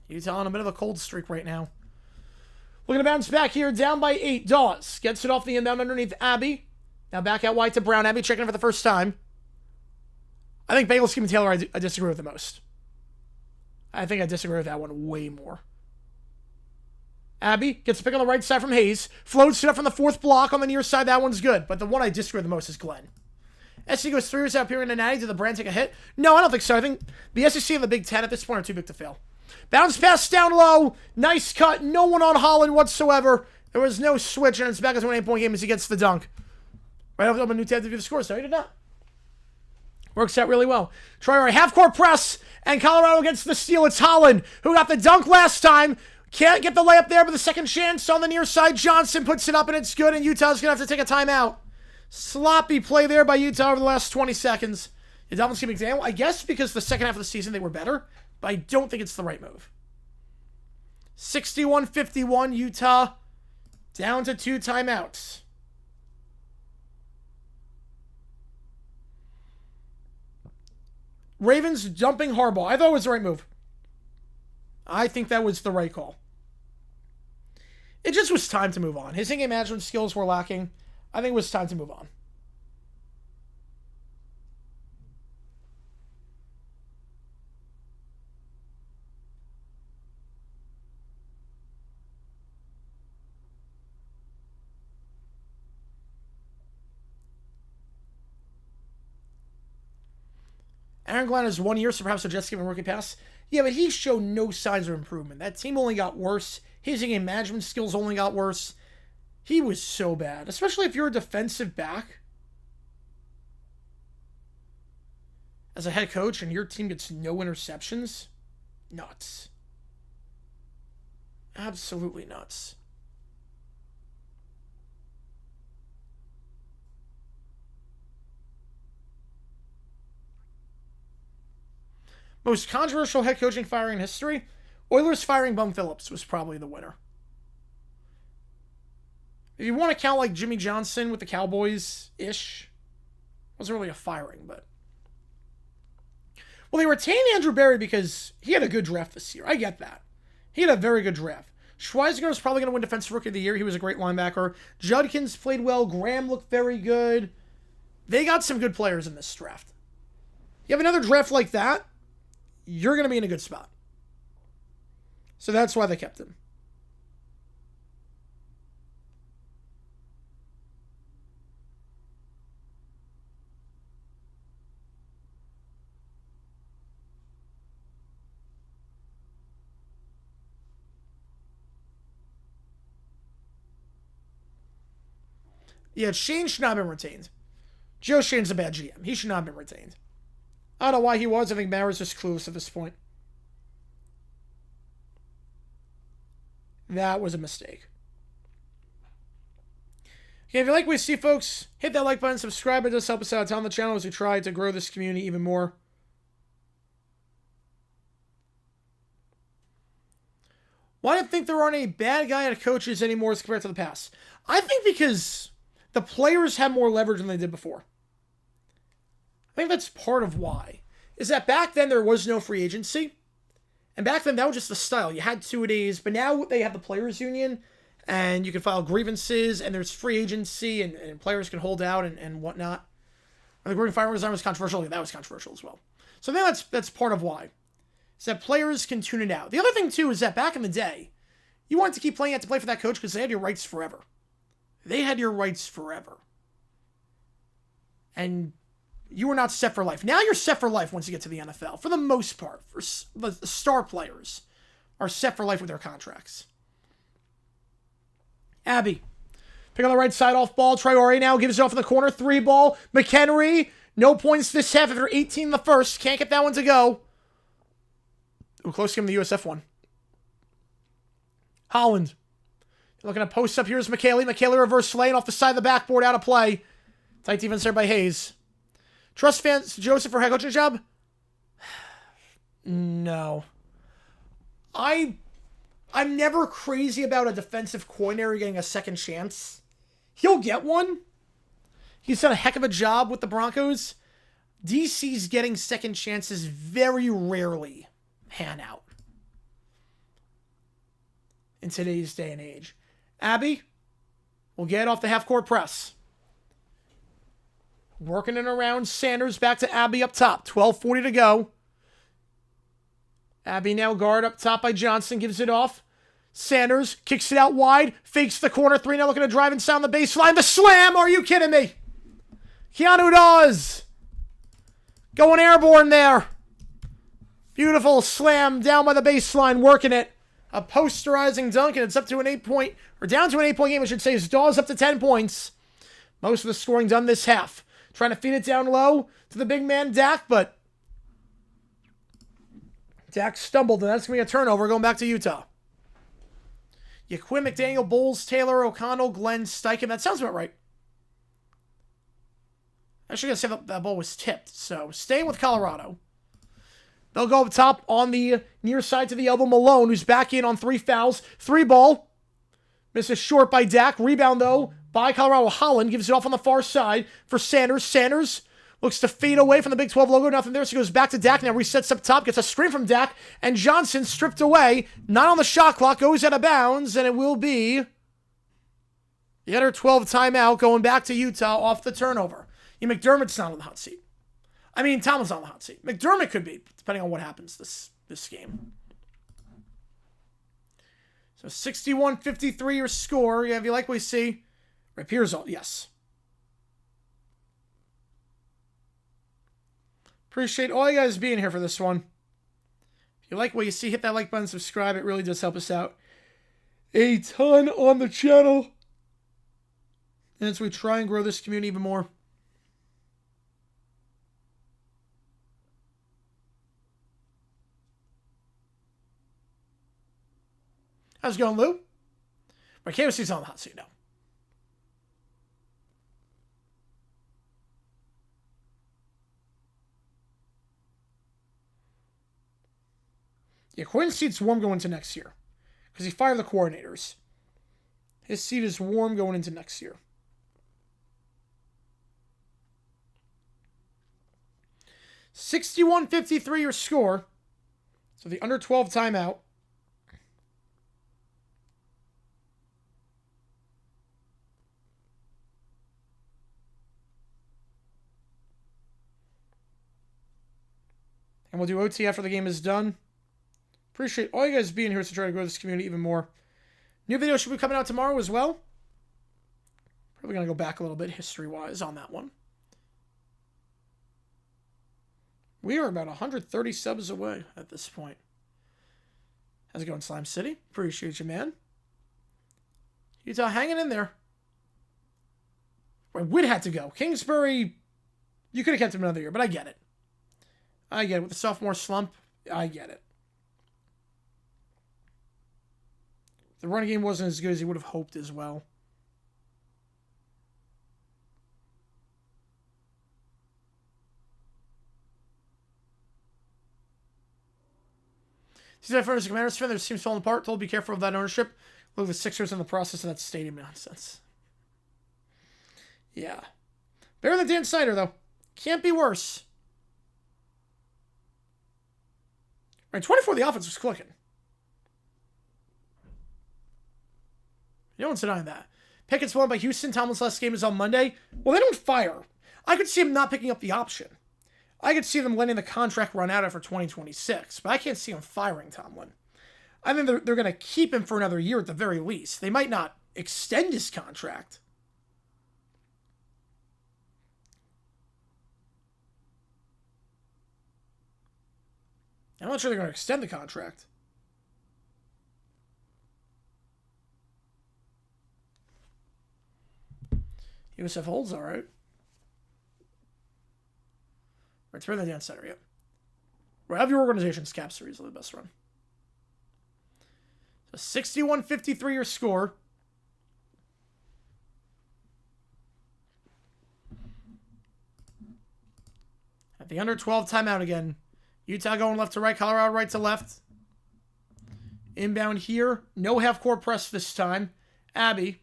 Utah on a bit of a cold streak right now. Looking to bounce back here, down by 8. Dawes gets it off the inbound underneath Abby. Now back out wide to Brown. Abby checking in for the first time. I think Bagel Scheme and Taylor I disagree with the most. I think I disagree with that one way more. Abby gets a pick on the right side from Hayes. Floats it up from the 4th block on the near side. That one's good. But the one I disagree with the most is Glenn. SEC goes 3 years out here in the Natty. Did the brand take a hit? No, I don't think so. I think the SEC and the Big Ten at this point are too big to fail. Bounce pass down low. Nice cut. No one on Holland whatsoever. There was no switch, and it's back to an 8-point game as he gets the dunk. Right off the new tab to view the score. So he did not. Works out really well. Traore half-court press, and Colorado gets the steal. It's Holland, who got the dunk last time. Can't get the layup there, but the second chance on the near side. Johnson puts it up, and it's good, and Utah's going to have to take a timeout. Sloppy play there by Utah over the last 20 seconds. The Dolphins can make example, I guess because the second half of the season they were better, but I don't think it's the right move. 61-51, Utah down to 2 timeouts. Ravens dumping Harbaugh. I thought it was the right move. I think that was the right call. It just was time to move on. His in-game management skills were lacking. I think it was time to move on. Aaron Glenn has 1 year, so perhaps the Jets give him a rookie pass. Yeah, but he showed no signs of improvement. That team only got worse. His in-game management skills only got worse. He was so bad, especially if you're a defensive back as a head coach and your team gets no interceptions. Nuts. Absolutely nuts. Most controversial head coaching firing in history? Oilers firing Bum Phillips was probably the winner. If you want to count like Jimmy Johnson with the Cowboys-ish, wasn't really a firing, but... Well, they retained Andrew Berry because he had a good draft this year. I get that. He had a very good draft. Schweizinger was probably going to win Defensive Rookie of the Year. He was a great linebacker. Judkins played well. Graham looked very good. They got some good players in this draft. You have another draft like that, you're going to be in a good spot. So that's why they kept him. Yeah, Shane should not have been retained. Joe Shane's a bad GM. He should not have been retained. I don't know why he was. I think Mara's just clueless at this point. That was a mistake. Okay, if you like what you see, folks, hit that like button, subscribe. It does help us out on the channel as we try to grow this community even more. Why do you think there aren't any bad guy coaches anymore as compared to the past? I think because the players have more leverage than they did before. I think that's part of why. Is that back then there was no free agency. And back then that was just the style. You had 2 days, but now they have the players union and you can file grievances and there's free agency and players can hold out and whatnot. And the Green Fire Design was controversial. Yeah, that was controversial as well. So I think that's part of why. Is that players can tune it out. The other thing too is that back in the day, you wanted to keep playing, you had to play for that coach because they had your rights forever. They had your rights forever. And you were not set for life. Now you're set for life once you get to the NFL. For the most part. For the star players are set for life with their contracts. Abby. Pick on the right side off ball. Traore now gives it off in the corner. 3 ball. McHenry. No points this half after 18 in the first. Can't get that one to go. Ooh, close to him the USF one. Holland. Looking to post up. Here's McKaylee. McKaylee reverse lane off the side of the backboard. Out of play. Tight defense there by Hayes. Trust fans Joseph for head coaching job? No. I'm never crazy about a defensive coordinator getting a second chance. He'll get one. He's done a heck of a job with the Broncos. DC's getting second chances very rarely pan out in today's day and age. Abby will get off the half-court press. Working it around Sanders, back to Abby up top. 12:40 to go. Abby now guard up top by Johnson, gives it off. Sanders kicks it out wide, fakes the corner 3, now looking to drive inside on the baseline. The slam, are you kidding me? Keanu Dawes going airborne there. Beautiful slam down by the baseline, working it. A posterizing dunk, and it's up to an 8-point, or down to an 8-point game, I should say, as Dawes up to 10 points. Most of the scoring done this half. Trying to feed it down low to the big man, Dak, but Dak stumbled, and that's going to be a turnover going back to Utah. Quinn, McDaniel, Bowles, Taylor, O'Connell, Glenn, Steichen. That sounds about right. Actually, I say that ball was tipped, so staying with Colorado. They'll go up top on the near side to the elbow. Malone, who's back in on 3 fouls. 3 ball. Misses short by Dak. Rebound, though, by Colorado. Holland gives it off on the far side for Sanders. Sanders Looks to fade away from the Big 12 logo. Nothing there, so goes back to Dak. Now resets up top. Gets a screen from Dak. And Johnson stripped away. Not on the shot clock. Goes out of bounds. And it will be the under 12 timeout going back to Utah off the turnover. McDermott's not on the hot seat. I mean, Tomlin's on the hot seat. McDermott could be, depending on what happens this game. So 61-53 your score. Yeah, if you like what you see. Rapier's all, yes. Appreciate all you guys being here for this one. If you like what you see, hit that like button, subscribe. It really does help us out a ton on the channel. And as we try and grow this community even more. How's it going, Lou? My KOC's on the hot seat now. Yeah, Quinn's seat's warm going into next year. Because he fired the coordinators. His seat is warm going into next year. $61-53 your score. So the under 12 timeout. And we'll do OT after the game is done. Appreciate all you guys being here to try to grow this community even more. New video should be coming out tomorrow as well. Probably going to go back a little bit history-wise on that one. We are about 130 subs away at this point. How's it going, Slime City? Appreciate you, man. Utah hanging in there. Witt had to go. Kingsbury, you could have kept him another year, but I get it. I get it. With the sophomore slump, I get it. The running game wasn't as good as he would have hoped as well. See that as a Commanders fan, their team's falling apart. Told be careful of that ownership. Look at the Sixers in the process of that stadium nonsense. Yeah. Better than Dan Snyder, though. Can't be worse. Right, 24, the offense was clicking. No one's denying that. Pickett's won by Houston. Tomlin's last game is on Monday. Well, they don't fire. I could see him not picking up the option. I could see them letting the contract run out after 2026, but I can't see him firing Tomlin. I think they're going to keep him for another year at the very least. They might not extend his contract. I'm not sure they're going to extend the contract. USF holds, all right. Right, turn the down center, yep. Right, have your organization's cap series the best run. So 61-53 your score. At the under 12 timeout again. Utah going left to right, Colorado right to left. Inbound here. No half-court press this time. Abby.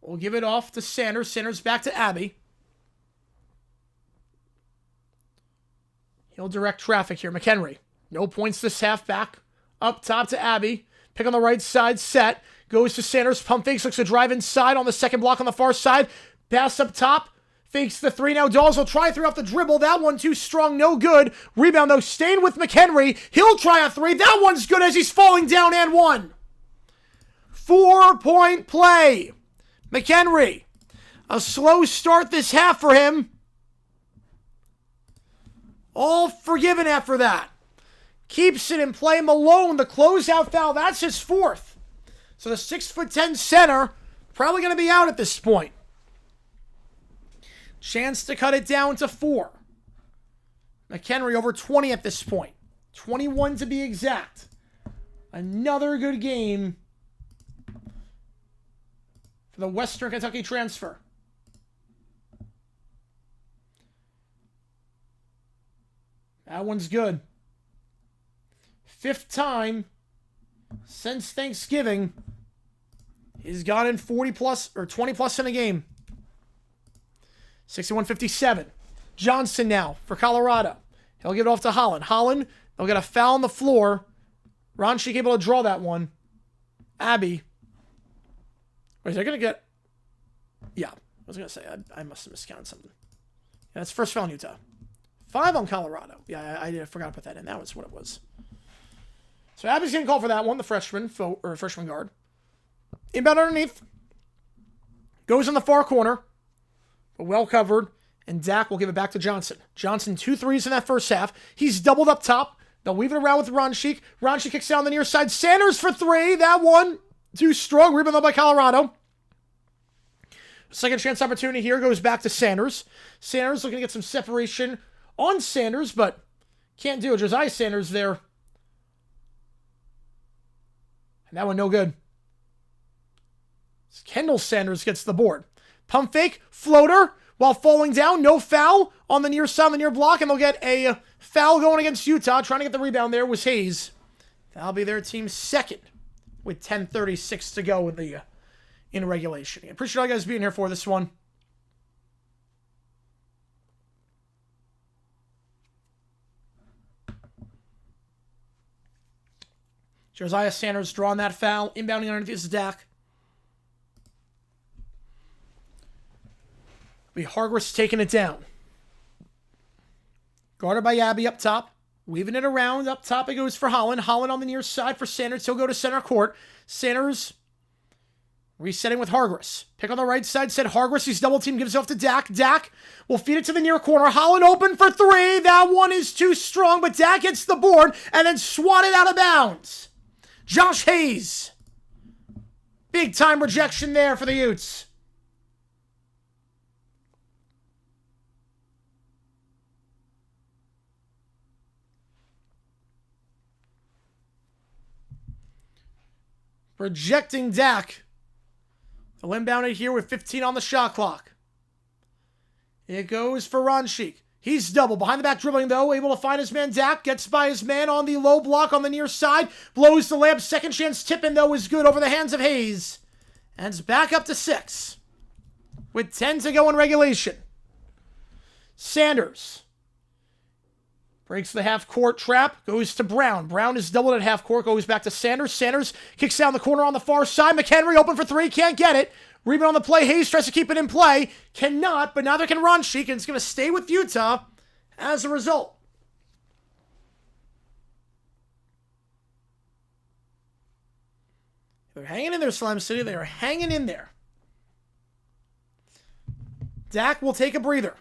We'll give it off to Sanders. Sanders back to Abby. He'll direct traffic here. McHenry. No points this half back. Up top to Abby. Pick on the right side. Set. Goes to Sanders. Pump fakes. Looks to drive inside on the second block on the far side. Pass up top. Fakes the three. Now Dawes will try through off the dribble. That one too strong. No good. Rebound though. Staying with McHenry. He'll try a three. That one's good as he's falling down and one. 4-point play. McHenry. A slow start this half for him. All forgiven after that. Keeps it in play. Malone, the closeout foul. That's his fourth. So the 6'10" center probably going to be out at this point. Chance to cut it down to 4. McHenry over 20 at this point. 21 to be exact. Another good game for the Western Kentucky transfer. That one's good. 5th time since Thanksgiving. He's gotten 40 plus or 20 plus in a game. 61-57. Johnson now for Colorado. He'll give it off to Holland. Holland, they'll get a foul on the floor. Ronchik able to draw that one. Abby. Wait, is they going to get... Yeah, I was going to say, I must have miscounted something. Yeah, that's first foul in Utah. 5 on Colorado. Yeah, I forgot to put that in. That was what it was. So Abby's getting called for that one, the freshman guard. Inbound underneath. Goes in the far corner. But well covered. And Dak will give it back to Johnson. Johnson, 2 threes in that first half. He's doubled up top. They'll weave it around with Ronchik. Ronchik kicks down the near side. Sanders for 3. That one, too strong. Rebound by Colorado. Second chance opportunity here goes back to Sanders. Sanders looking to get some separation on Sanders, but can't do it. Josiah Sanders there. And that one no good. Kendall Sanders gets the board. Pump fake, floater, while falling down. No foul on the near side, on the near block, and they'll get a foul going against Utah. Trying to get the rebound there was Hayes. That'll be their team's second with 10:36 to go in regulation. I appreciate all you guys being here for this one. Josiah Sanders drawing that foul. Inbounding underneath is Dak. Hargress taking it down. Guarded by Abby up top. Weaving it around. Up top it goes for Holland. Holland on the near side for Sanders. He'll go to center court. Sanders resetting with Hargress. Pick on the right side. Said Hargress. He's double team. Gives it off to Dak. Dak will feed it to the near corner. Holland open for 3. That one is too strong, but Dak hits the board and then swatted out of bounds. Josh Hayes. Big time rejection there for the Utes. Rejecting Dak. They'll inbound it here with 15 on the shot clock. It goes for Ronchik. He's double. Behind the back dribbling, though. Able to find his man, Dak. Gets by his man on the low block on the near side. Blows the layup. Second chance tip-in, though, is good over the hands of Hayes. And it's back up to 6. With 10 to go in regulation. Sanders breaks the half-court trap, goes to Brown. Brown is doubled at half-court, goes back to Sanders. Sanders kicks down the corner on the far side. McHenry open for 3, can't get it. Rebound on the play. Hayes tries to keep it in play. Cannot, but now they can run Ronchik, and it's going to stay with Utah as a result. They're hanging in there, Slime City. They are hanging in there. Dak will take a breather.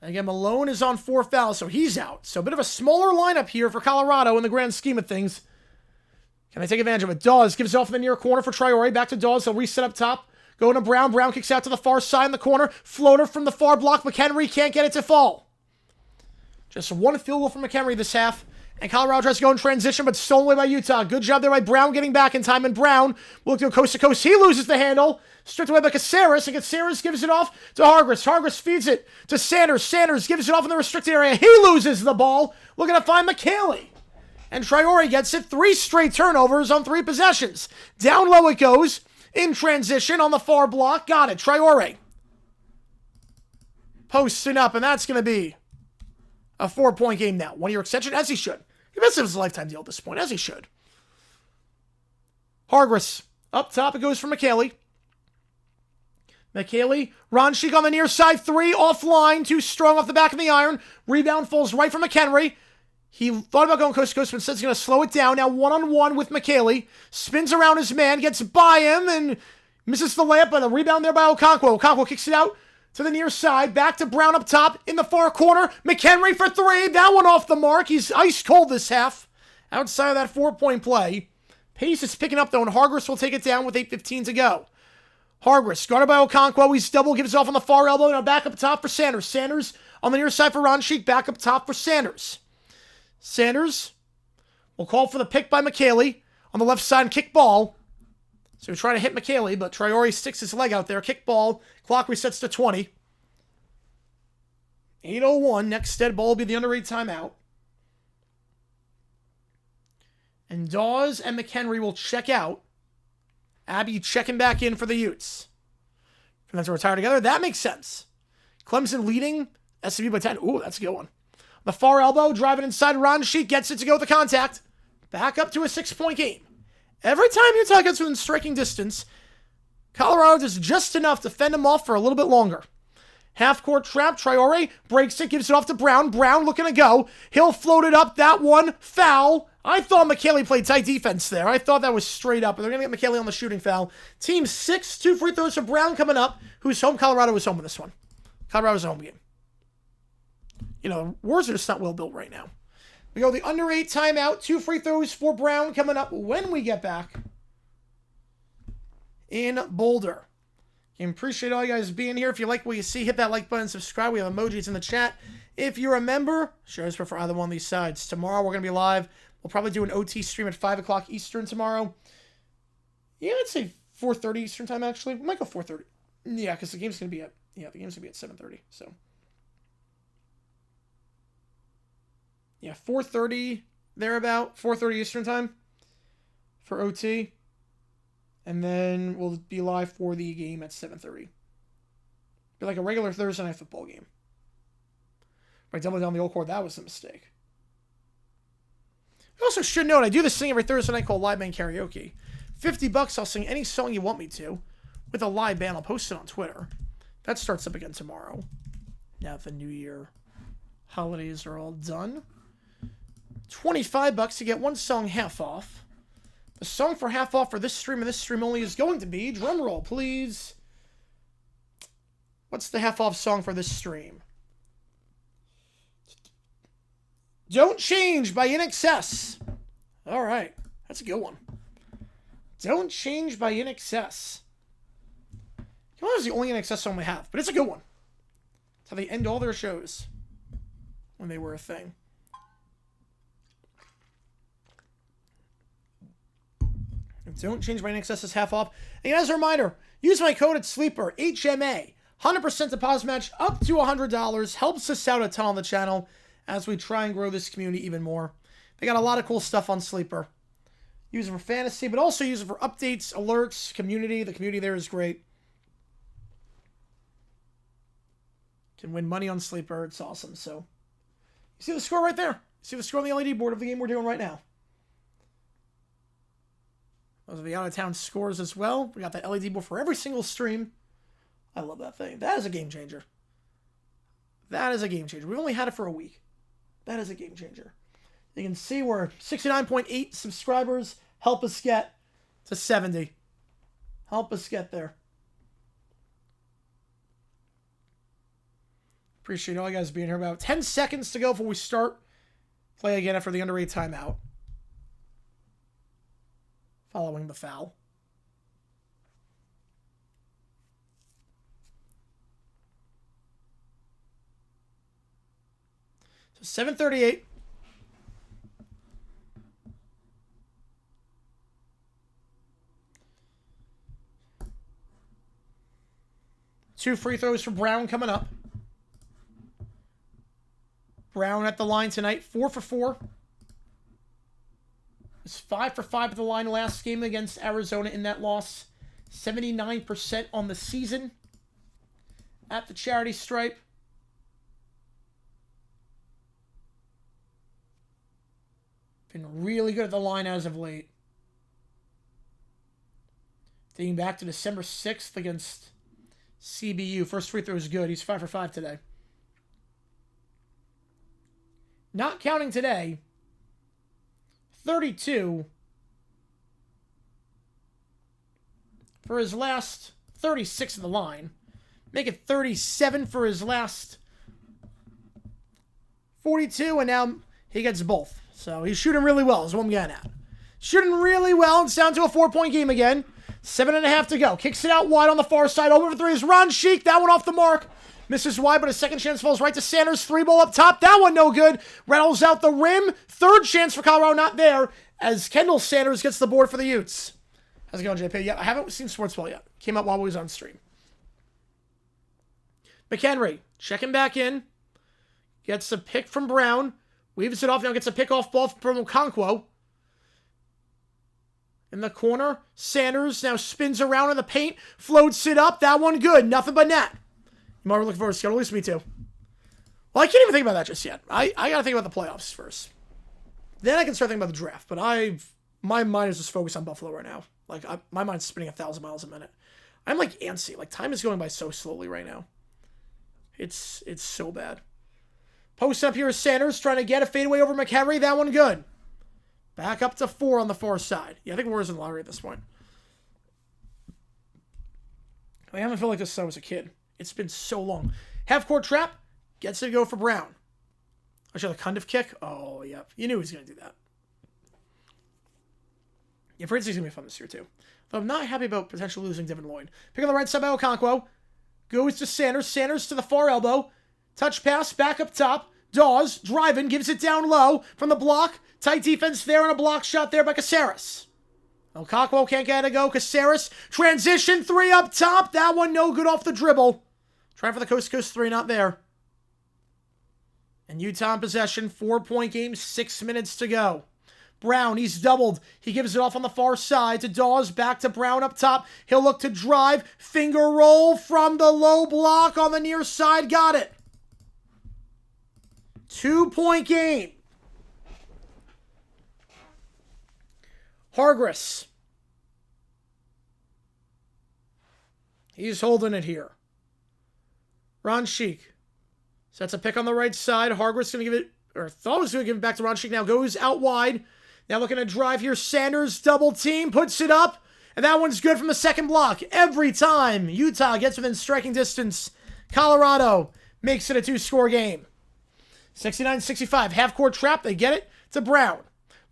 Again, Malone is on 4 fouls, so he's out. So a bit of a smaller lineup here for Colorado in the grand scheme of things. Can they take advantage of it? Dawes gives it off in the near corner for Traore. Back to Dawes. He'll reset up top. Going to Brown. Brown kicks out to the far side in the corner. Floater from the far block. McHenry can't get it to fall. Just one field goal from McHenry this half. And Colorado tries to go in transition, but stolen away by Utah. Good job there by Brown getting back in time. And Brown will go coast to coast. He loses the handle. Stripped away by Caceres. And Caceres gives it off to Hargress. Hargress feeds it to Sanders. Sanders gives it off in the restricted area. He loses the ball. Looking to find McKaylee. And Traore gets it. 3 straight turnovers on 3 possessions. Down low it goes. In transition on the far block. Got it. Traore. Posting up. And that's going to be a 4-point game now. 1-year extension, as he should. He must have his lifetime deal at this point, as he should. Hargress. Up top, it goes for McKaylee. McKaylee. Ronchik on the near side. 3 offline. Too strong off the back of the iron. Rebound falls right from McHenry. He thought about going coast to coast, but instead he's going to slow it down. Now 1-on-1 with McKaylee. Spins around his man. Gets by him and misses the layup. But the rebound there by Okonkwo. Okonkwo kicks it out to the near side. Back to Brown up top. In the far corner. McHenry for 3. That one off the mark. He's ice cold this half. Outside of that 4-point play. Pace is picking up though, and Hargress will take it down with 8:15 to go. Hargress, guarded by Okonkwo. He's double, gives it off on the far elbow. Now back up top for Sanders. Sanders on the near side for Ronchik. Back up top for Sanders. Sanders will call for the pick by McKaylee on the left side and kick ball. So he's trying to hit McKaylee, but Traore sticks his leg out there. Kick ball. Clock resets to 20. 8:01. Next dead ball will be the underrated timeout. And Dawes and McHenry will check out. Abby checking back in for the Utes. for them to retire together. That makes sense. Clemson leading SMU by 10. Ooh, that's a good one. The far elbow, driving inside. Ron Sheik gets it to go with the contact. Back up to a 6-point game. Every time Utah gets within striking distance, Colorado does just enough to fend them off for a little bit longer. Half-court trap. Traore breaks it, gives it off to Brown. Brown looking to go. He'll float it up. That one. Foul. I thought McKaylee played tight defense there. I thought that was straight up. But they're going to get McKaylee on the shooting foul. Team 6, 2 free throws for Brown coming up. Who's home? Colorado was home in this one. Colorado's a home game. You know, Wars are just not well built right now. We go the under 8 timeout. 2 free throws for Brown coming up when we get back in Boulder. I appreciate all you guys being here. If you like what you see, hit that like button, subscribe. We have emojis in the chat. If you're a member, share us for either one of these sides. Tomorrow we're going to be live. We'll probably do an OT stream at 5 o'clock Eastern tomorrow. Yeah, I'd say 4:30 Eastern time, actually. We might go 4:30. Yeah, because the game's going to be at 7:30. So, yeah, 4:30, thereabout. 4:30 Eastern time for OT. And then we'll be live for the game at 7:30. Be like a regular Thursday night football game. Right, doubling down the old cord, that was a mistake. I also should note, I do this thing every Thursday night called Live Band Karaoke. $50, I'll sing any song you want me to with a live band. I'll post it on Twitter. That starts up again tomorrow. Now that the New Year holidays are all done. $25 to get one song half off. The song for half off for this stream and this stream only is going to be, drum roll, please. What's the half off song for this stream? Don't Change by In Excess. All right, that's a good one. Don't Change by In Excess. It was the only In Excess song we have, but it's a good one. It's how they end all their shows when they were a thing. Don't Change by In Excess is half off. And as a reminder, use my code at Sleeper, HMA. 100% deposit match up to $100. Helps us out a ton on the channel as we try and grow this community even more. They got a lot of cool stuff on Sleeper. Use it for fantasy, but also use it for updates, alerts, community. The community there is great. Can win money on Sleeper. It's awesome. So, you see the score right there. You see the score on the LED board of the game we're doing right now. Those are the out-of-town scores as well. We got that LED board for every single stream. I love that thing. That is a game changer. That is a game changer. We've only had it for a week. That is a game changer. You can see we're 69.8 subscribers. Help us get to 70. Help us get there. Appreciate all you guys being here. About 10 seconds to go before we start. Play again after the under 8 timeout. Following the foul. So 7:38. Two free throws for Brown coming up. Brown at the line tonight, 4 for 4. Was 5 for 5 at the line last game against Arizona in that loss. 79% on the season at the charity stripe. Been really good at the line as of late. Dating back to December 6th against CBU. First free throw is good. He's 5 for 5 today. Not counting today, 32 for his last 36 of the line. Make it 37 for his last 42, and now he gets both. So he's shooting really well is what I'm getting at. Shooting really well. It's down to a 4-point game again. 7.5 to go. Kicks it out wide on the far side. Over for three is Ron Sheik. That one off the mark. Misses wide, but a second chance falls right to Sanders. 3-ball up top. That one no good. Rattles out the rim. Third chance for Colorado, not there, as Kendall Sanders gets the board for the Utes. How's it going, JP? Yeah, I haven't seen Sports Ball yet. Came out while we was on stream. McHenry, checking back in. Gets a pick from Brown. Weaves it off. Now gets a pick-off ball from Okonkwo. in the corner. Sanders now spins around in the paint, floats it up. That one good. Nothing but net. You might be looking for a skill. At least me too. Well, I can't even think about that just yet. I got to think about the playoffs first. Then I can start thinking about the draft. But my mind is just focused on Buffalo right now. Like, my mind's spinning 1,000 miles a minute. I'm like antsy. Like, time is going by so slowly right now. It's so bad. Post up here is Sanders trying to get a fadeaway over McHenry. That one good. Back up to 4 on the far side. Yeah, I think Warriors in the lottery at this point. I haven't felt like this since I was a kid. It's been so long. Half-court trap. Gets to go for Brown. Actually, the Cundiff kick. Oh, yep. You knew he was going to do that. Yeah, free agency's going to be fun this year, too. Though I'm not happy about potentially losing Devin Lloyd. Pick on the right side by Okonkwo. Goes to Sanders. Sanders to the far elbow. Touch pass. Back up top. Dawes. Driving. Gives it down low. From the block. Tight defense there and a block shot there by Caceres. Okonkwo can't get it to go. Caceres. Transition 3 up top. That one no good off the dribble. Trying for the coast-to-coast 3. Not there. And Utah in possession. 4-point game. 6 minutes to go. Brown, he's doubled. He gives it off on the far side to Dawes. Back to Brown up top. He'll look to drive. Finger roll from the low block on the near side. Got it. 2-point game. Hargress. He's holding it here. Ron Sheik. Sets a pick on the right side. Hargress going to give it, or thought he was going to give it back to Ron Sheik. Now goes out wide. Now looking to drive here. Sanders double team. Puts it up. And that one's good from the second block. Every time Utah gets within striking distance, Colorado makes it a 2-score game. 69-65. Half-court trap. They get it to Brown.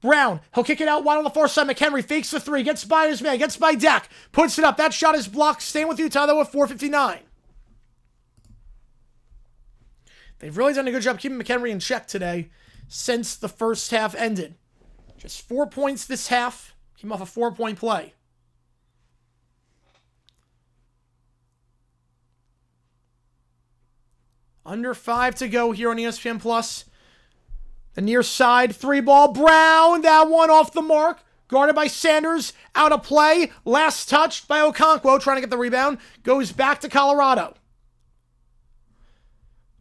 Brown, he'll kick it out wide on the far side. McHenry fakes the 3. Gets by his man. Gets by Dak. Puts it up. That shot is blocked. Staying with Utah, though, at 4:59. They've really done a good job keeping McHenry in check today since the first half ended. Just 4 points this half. Came off a 4-point play. Under 5 to go here on ESPN Plus. The near side 3-ball. Brown. That one off the mark. Guarded by Sanders. Out of play. Last touched by Okonkwo. Trying to get the rebound. Goes back to Colorado.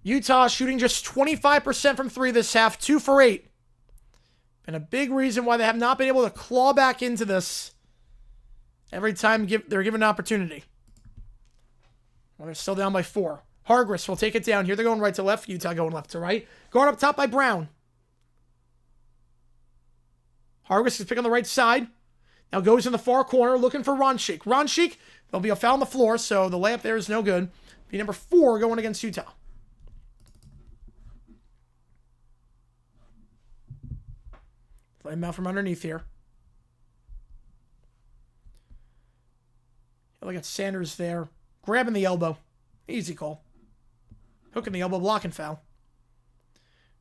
Utah shooting just 25% from 3 this half. 2 for 8. And a big reason why they have not been able to claw back into this every time they're given an opportunity. Well, they're still down by 4. Hargress will take it down. Here they're going right to left. Utah going left to right. Guard up top by Brown. Hargress is pick on the right side. Now goes in the far corner looking for Ronchik. Ronchik, there'll be a foul on the floor, so the layup there is no good. Be number 4 going against Utah. Play him out from underneath here. Look at Sanders there. Grabbing the elbow. Easy call. Hooking the elbow, blocking foul.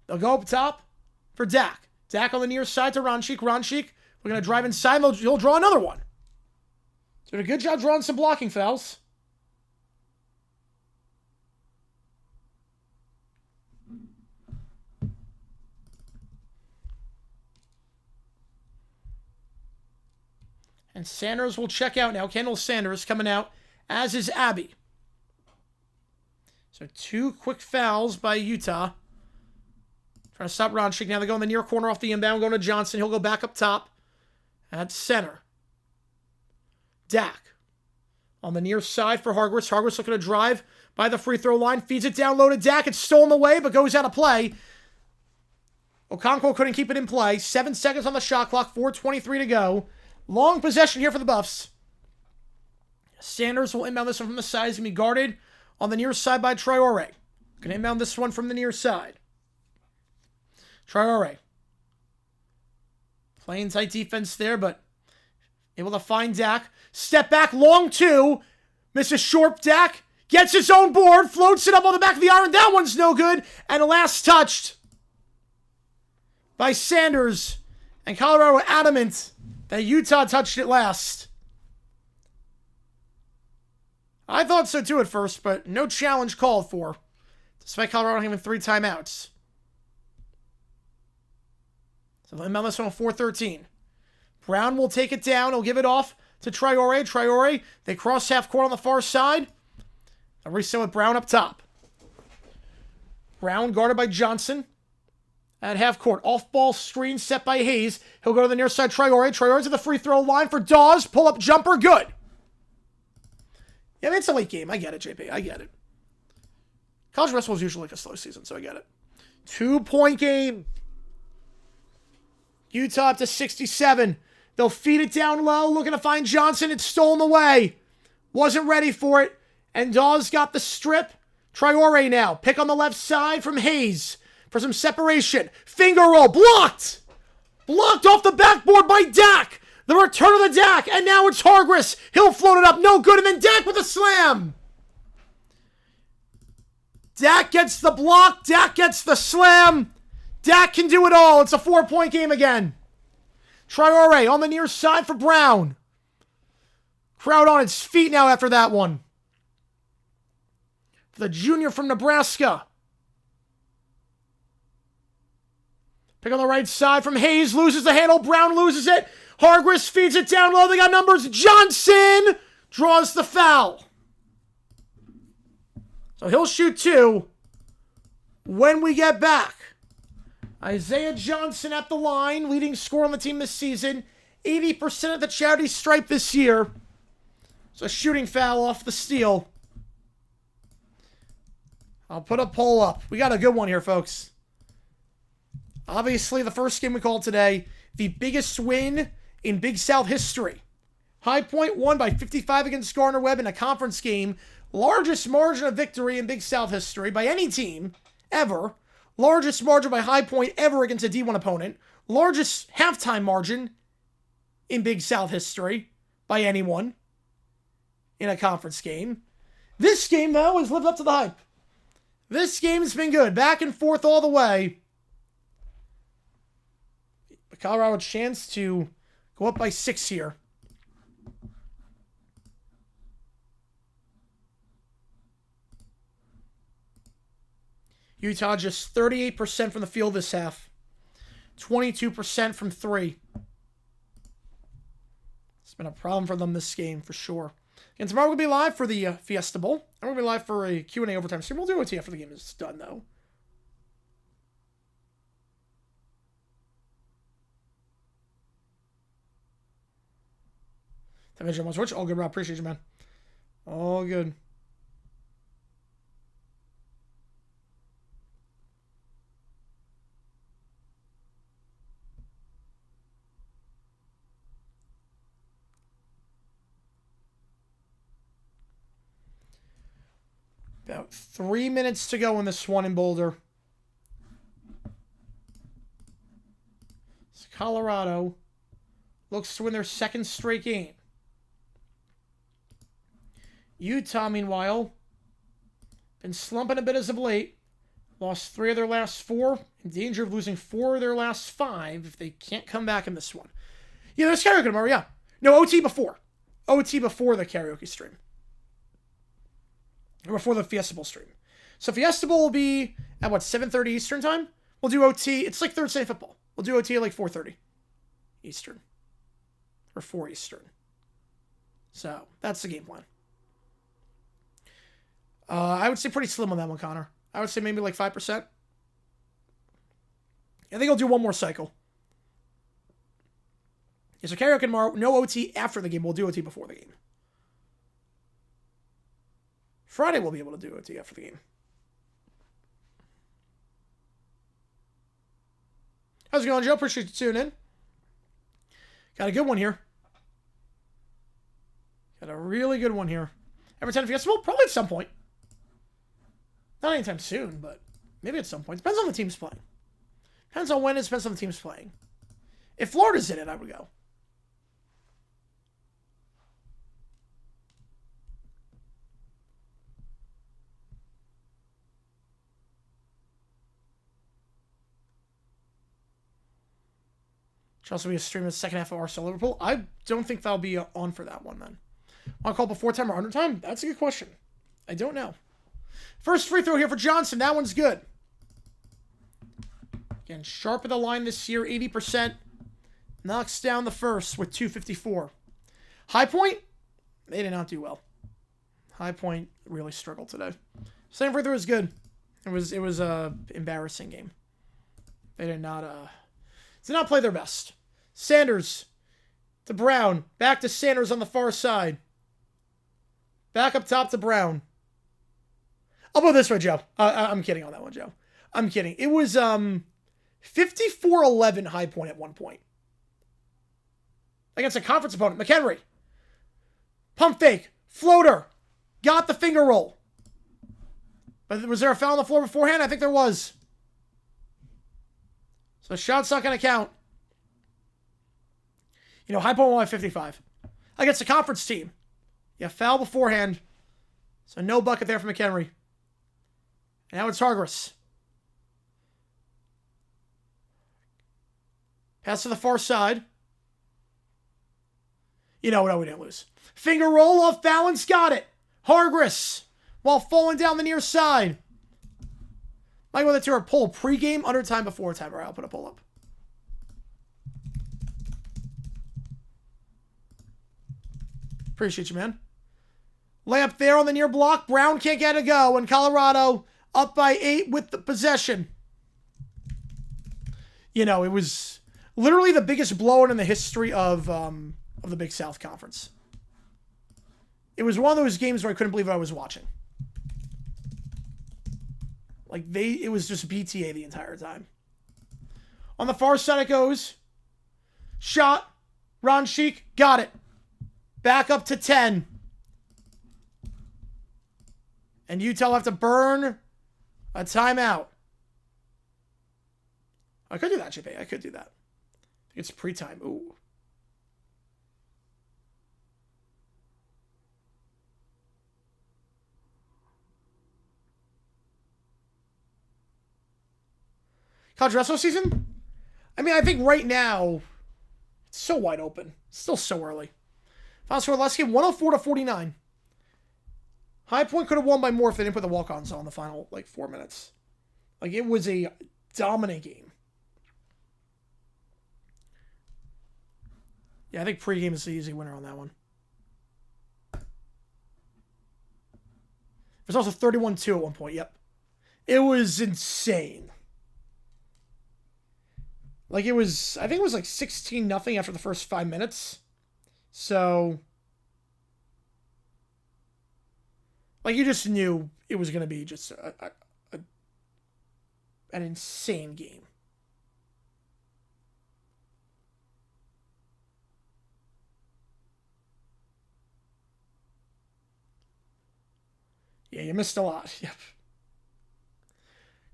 They'll go up top for Dak. Dak on the near side to Ronchik. Ronchik, we're going to drive inside. He'll draw another one. Doing a good job drawing some blocking fouls. And Sanders will check out now. Kendall Sanders coming out, as is Abby. So 2 quick fouls by Utah. Trying to stop Ronchik. Now they go in the near corner off the inbound. Going to Johnson. He'll go back up top. At center. Dak. On the near side for Hargress. Hargress looking to drive by the free throw line. Feeds it down low to Dak. It's stolen away, but goes out of play. Okonkwo couldn't keep it in play. 7 seconds on the shot clock. 4:23 to go. Long possession here for the Buffs. Sanders will inbound this one from the side. He's going to be guarded on the near side by Traore. Going to inbound this one from the near side. Traore. Playing tight defense there, but able to find Dak. Step back, long 2. Misses short. Dak gets his own board. Floats it up on the back of the iron. That one's no good. And the last touched by Sanders. And Colorado adamant that Utah touched it last. I thought so too at first, but no challenge called for, despite Colorado having 3 timeouts. So they'll inbound this one on 4:13. Brown will take it down. He'll give it off to Traore. Traore, they cross half court on the far side. A reset with Brown up top. Brown guarded by Johnson at half court. Off ball screen set by Hayes. He'll go to the near side. Traore. Traore to the free throw line for Dawes. Pull up jumper. Good. Yeah, I mean, it's a late game. I get it, JP. I get it. College basketball is usually like a slow season, so I get it. 2-point game. Utah up to 67. They'll feed it down low, looking to find Johnson. It's stolen away. Wasn't ready for it. And Dawes got the strip. Traore now. Pick on the left side from Hayes for some separation. Finger roll. Blocked. Blocked off the backboard by Dak. The return of the Dak. And now it's Hargress. He'll float it up. No good. And then Dak with a slam. Dak gets the block. Dak gets the slam. Dak can do it all. It's a 4-point game again. Traore on the near side for Brown. Crowd on its feet now after that one. For the junior from Nebraska. Pick on the right side from Hayes. Loses the handle. Brown loses it. Hargress feeds it down low. They got numbers. Johnson draws the foul. So he'll shoot 2 when we get back. Isaiah Johnson at the line, leading scorer on the team this season. 80% at the charity stripe this year. So shooting foul off the steal. I'll put a poll up. We got a good one here, folks. Obviously, the first game we called today, the biggest win in Big South history. High Point won by 55 against Gardner-Webb in a conference game. Largest margin of victory in Big South history by any team ever. Largest margin by High Point ever against a D1 opponent. Largest halftime margin in Big South history by anyone in a conference game. This game, though, has lived up to the hype. This game's been good. Back and forth all the way. But Colorado a chance to go up by 6 here. Utah just 38% from the field this half. 22% from 3. It's been a problem for them this game, for sure. And tomorrow we'll be live for the Fiesta Bowl. And we'll be live for a Q&A overtime stream. We'll do OT after the game is done, though. Thank you so much, Switch. All good, Rob. Appreciate you, man. All good. About 3 minutes to go in this one in Boulder. So Colorado looks to win their second straight game. Utah, meanwhile, been slumping a bit as of late. Lost 3 of their last 4. In danger of losing 4 of their last 5 if they can't come back in this one. Yeah, there's karaoke tomorrow, yeah. No, OT before. OT before the karaoke stream. Or before the Fiesta Bowl stream. So Fiesta Bowl will be at, what, 7:30 Eastern time? We'll do OT. It's like Thursday football. We'll do OT at like 4:30 Eastern. Or 4 Eastern. So, that's the game plan. I would say pretty slim on that one, Connor. I would say maybe like 5%. I think I'll do one more cycle. Yeah, so karaoke tomorrow. No OT after the game. We'll do OT before the game. Friday we'll be able to do OT after the game. How's it going, Joe? Appreciate you tuning in. Got a good one here. Got a really good one here. Every time Fiesta Bowl, probably at some point. Not anytime soon, but maybe at some point. Depends on the team's playing. Depends on when it depends on the team's playing. If Florida's in it, I would go. Should also be a stream in the second half of Arsenal Liverpool. I don't think that'll be on for that one, then. Want to call before time or under time? That's a good question. I don't know. First free throw here for Johnson. That one's good. Again, sharp at the line this year, 80%. knocks down the first with 254. High Point, they did not do well. High Point really struggled today. Same free throw is good. It was a embarrassing game. They did not play their best. Sanders to Brown. Back to Sanders on the far side. Back up top to Brown. I'll put it this way, Joe. I'm kidding on that one, Joe. I'm kidding. It was 54-11 High Point at one point. Against a conference opponent. McHenry. Pump fake. Floater. Got the finger roll. But was there a foul on the floor beforehand? I think there was. So the shot's not going to count. You know, High Point won by 55. Against a conference team. Yeah, foul beforehand. So no bucket there for McHenry. And now it's Hargress. Pass to the far side. You know what? We didn't lose. Finger roll off balance. Got it. Hargress. While falling down the near side. Might go to our poll. Pre-game, under time, before time. All right, I'll put a poll up. Appreciate you, man. Layup there on the near block. Brown can't get a go. And Colorado up by 8 with the possession. You know, it was literally the biggest blowout in the history of the Big South Conference. It was one of those games where I couldn't believe what I was watching. Like, it was just BTA the entire time. On the far side it goes. Shot. Ron Sheik. Got it. Back up to 10. And Utah will have to burn a timeout. I could do that, JP. I could do that. It's pre-time. Ooh. College wrestling season? I mean, I think right now, it's so wide open. It's still so early. Final score last game, 104-49. High Point could have won by more if they didn't put the walk-ons on the final, 4 minutes. It was a dominant game. Yeah, I think pregame is the easy winner on that one. There's also 31-2 at one point, yep. It was insane. I think it was 16-0 after the first 5 minutes. So, you just knew it was going to be just an insane game. Yeah, you missed a lot. Yep.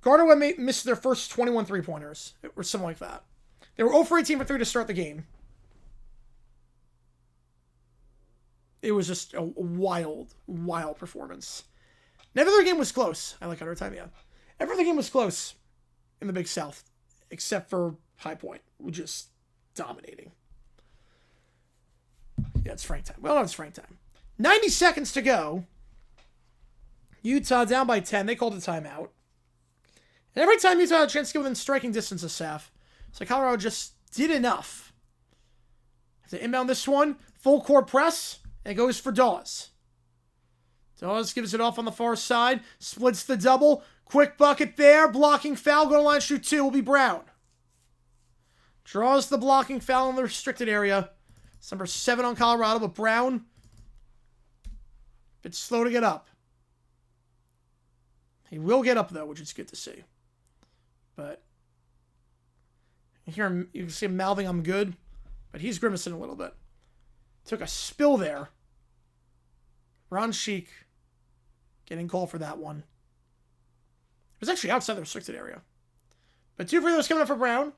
Gardner missed their first 21 3-pointers, or something like that. They were 0 for 18 for 3 to start the game. It was just a wild, wild performance. Never other game was close. I like undertime, yeah. Every other game was close in the Big South, except for High Point, which is dominating. Yeah, it's Frank time. Well, no, it's Frank time. 90 seconds to go. Utah down by 10. They called a timeout. And every time Utah had a chance to get within striking distance of Saf, so Colorado just did enough. Have to inbound this one. Full court press. And it goes for Dawes. Dawes gives it off on the far side. Splits the double. Quick bucket there. Blocking foul. Go to line, shoot 2. Will be Brown. Draws the blocking foul in the restricted area. It's number 7 on Colorado, but Brown, a bit slow to get up. He will get up, though, which is good to see. But here you can see him mouthing, "I'm good," but he's grimacing a little bit. Took a spill there. Ron Sheik getting called for that one. It was actually outside the restricted area. But 2 free throws coming up for Brown.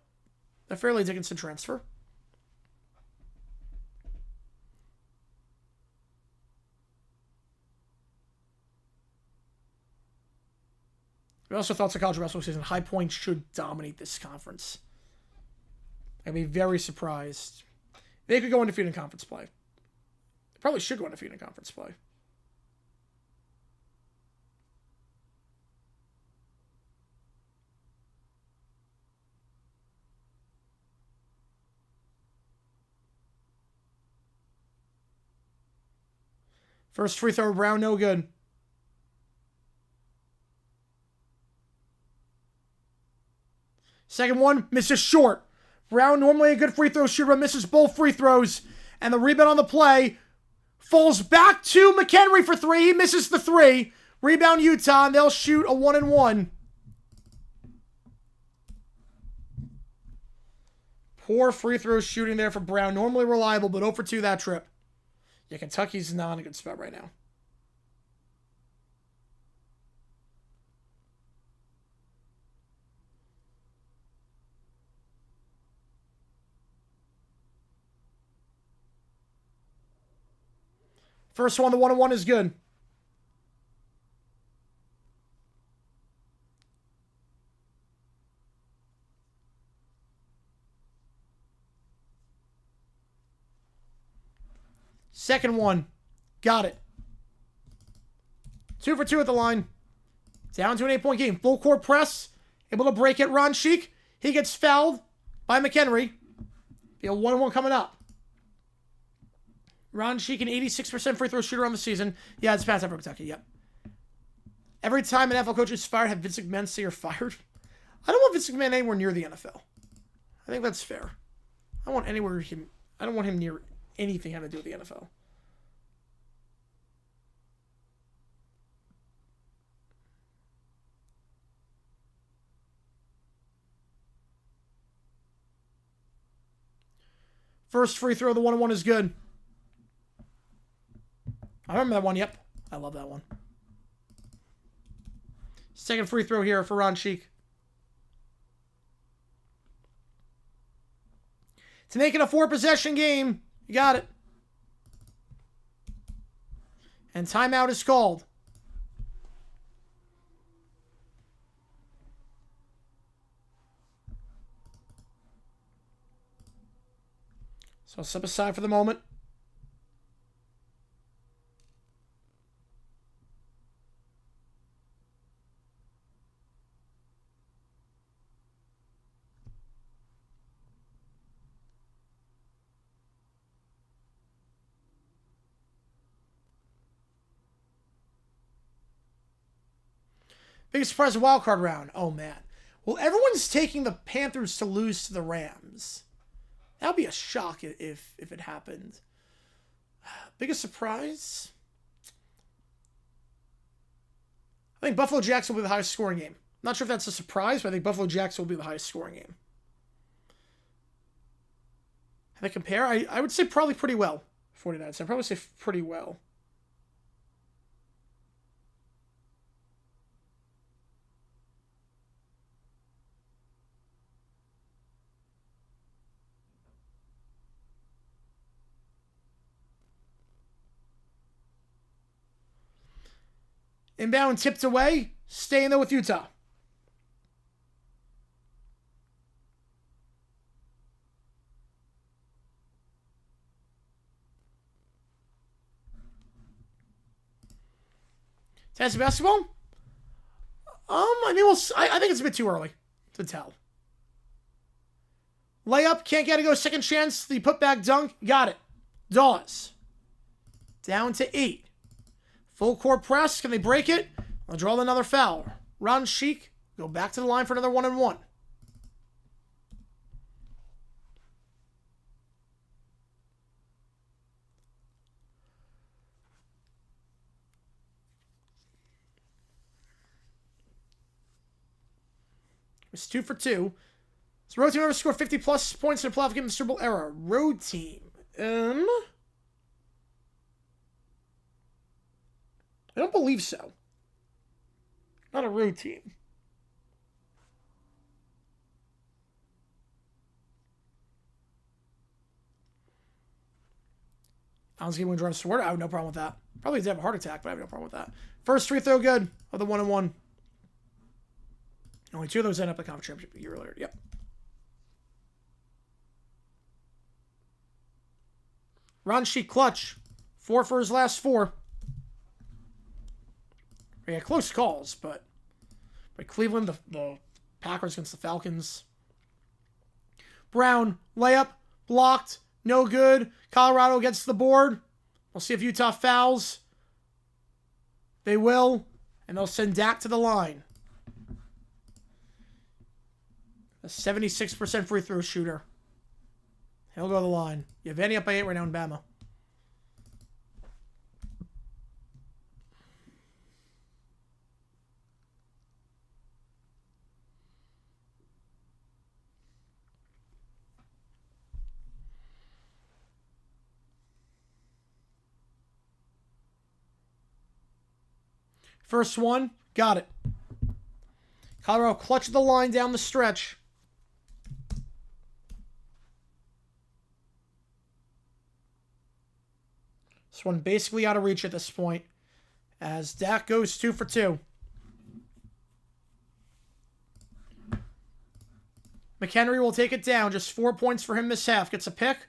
A Fairleigh Dickinson transfer. We also thought the college wrestling season, High Point should dominate this conference. I'd be very surprised. They could go undefeated in conference play. They probably should go undefeated in conference play. First free throw, Brown, no good. Second one, misses short. Brown, normally a good free throw shooter, misses both free throws. And the rebound on the play falls back to McHenry for three. He misses the three. Rebound Utah, and they'll shoot a 1-and-1. Poor free throw shooting there for Brown. Normally reliable, but 0 for 2 that trip. Yeah, Kentucky's not in a good spot right now. First one, the 1-and-1 is good. Second one, got it. 2 for 2 at the line. Down to an 8-point game. Full court press. Able to break it. Ron Sheik. He gets fouled by McHenry. Be a 1-1 coming up. Ron Sheik, an 86% free throw shooter on the season. Yeah, it's past for Kentucky. Yep. Every time an NFL coach is fired, have Vince McMahon say you're fired. I don't want Vince McMahon anywhere near the NFL. I think that's fair. I don't want him near anything having to do with the NFL. First free throw, the 1-and-1 is good. I remember that one, yep. I love that one. Second free throw here for Ron Sheik. To make it a 4-possession game, you got it. And timeout is called. So I'll step aside for the moment. Biggest surprise of wild card round. Oh, man. Well, everyone's taking the Panthers to lose to the Rams. That would be a shock if it happened. Biggest surprise? I think Buffalo Jacks will be the highest scoring game. Not sure if that's a surprise, but I think Buffalo Jacks will be the highest scoring game. How they compare? I would say probably pretty well. 49. So I'd probably say pretty well. Inbound tipped away. Staying there with Utah. Tennessee basketball? I mean, I think it's a bit too early to tell. Layup, can't get it, go second chance. The putback dunk, got it. Dawes. Down to 8. Full court press, can they break it? I'll draw another foul. Ron Sheik, go back to the line for another 1-and-1. It's 2 for 2. So road team ever scored 50 plus points in a playoff game in the Super Bowl era. Road team. I don't believe so. Not a road team. Allen's game when drives to I have no problem with that. Probably did have a heart attack, but I have no problem with that. First free throw good of the 1-and-1. Only 2 of those end up at the conference championship a year earlier. Yep. Ron Sheik clutch. 4 for his last 4. Yeah, close calls, but Cleveland, the Packers against the Falcons. Brown, layup, blocked, no good. Colorado gets the board. We'll see if Utah fouls. They will, and they'll send Dak to the line. A 76% free throw shooter. He'll go to the line. You have Vandy up by 8 right now in Bama. First one, got it. Colorado clutched the line down the stretch. This one basically out of reach at this point, as Dak goes 2 for 2. McHenry will take it down. Just 4 points for him this half. Gets a pick.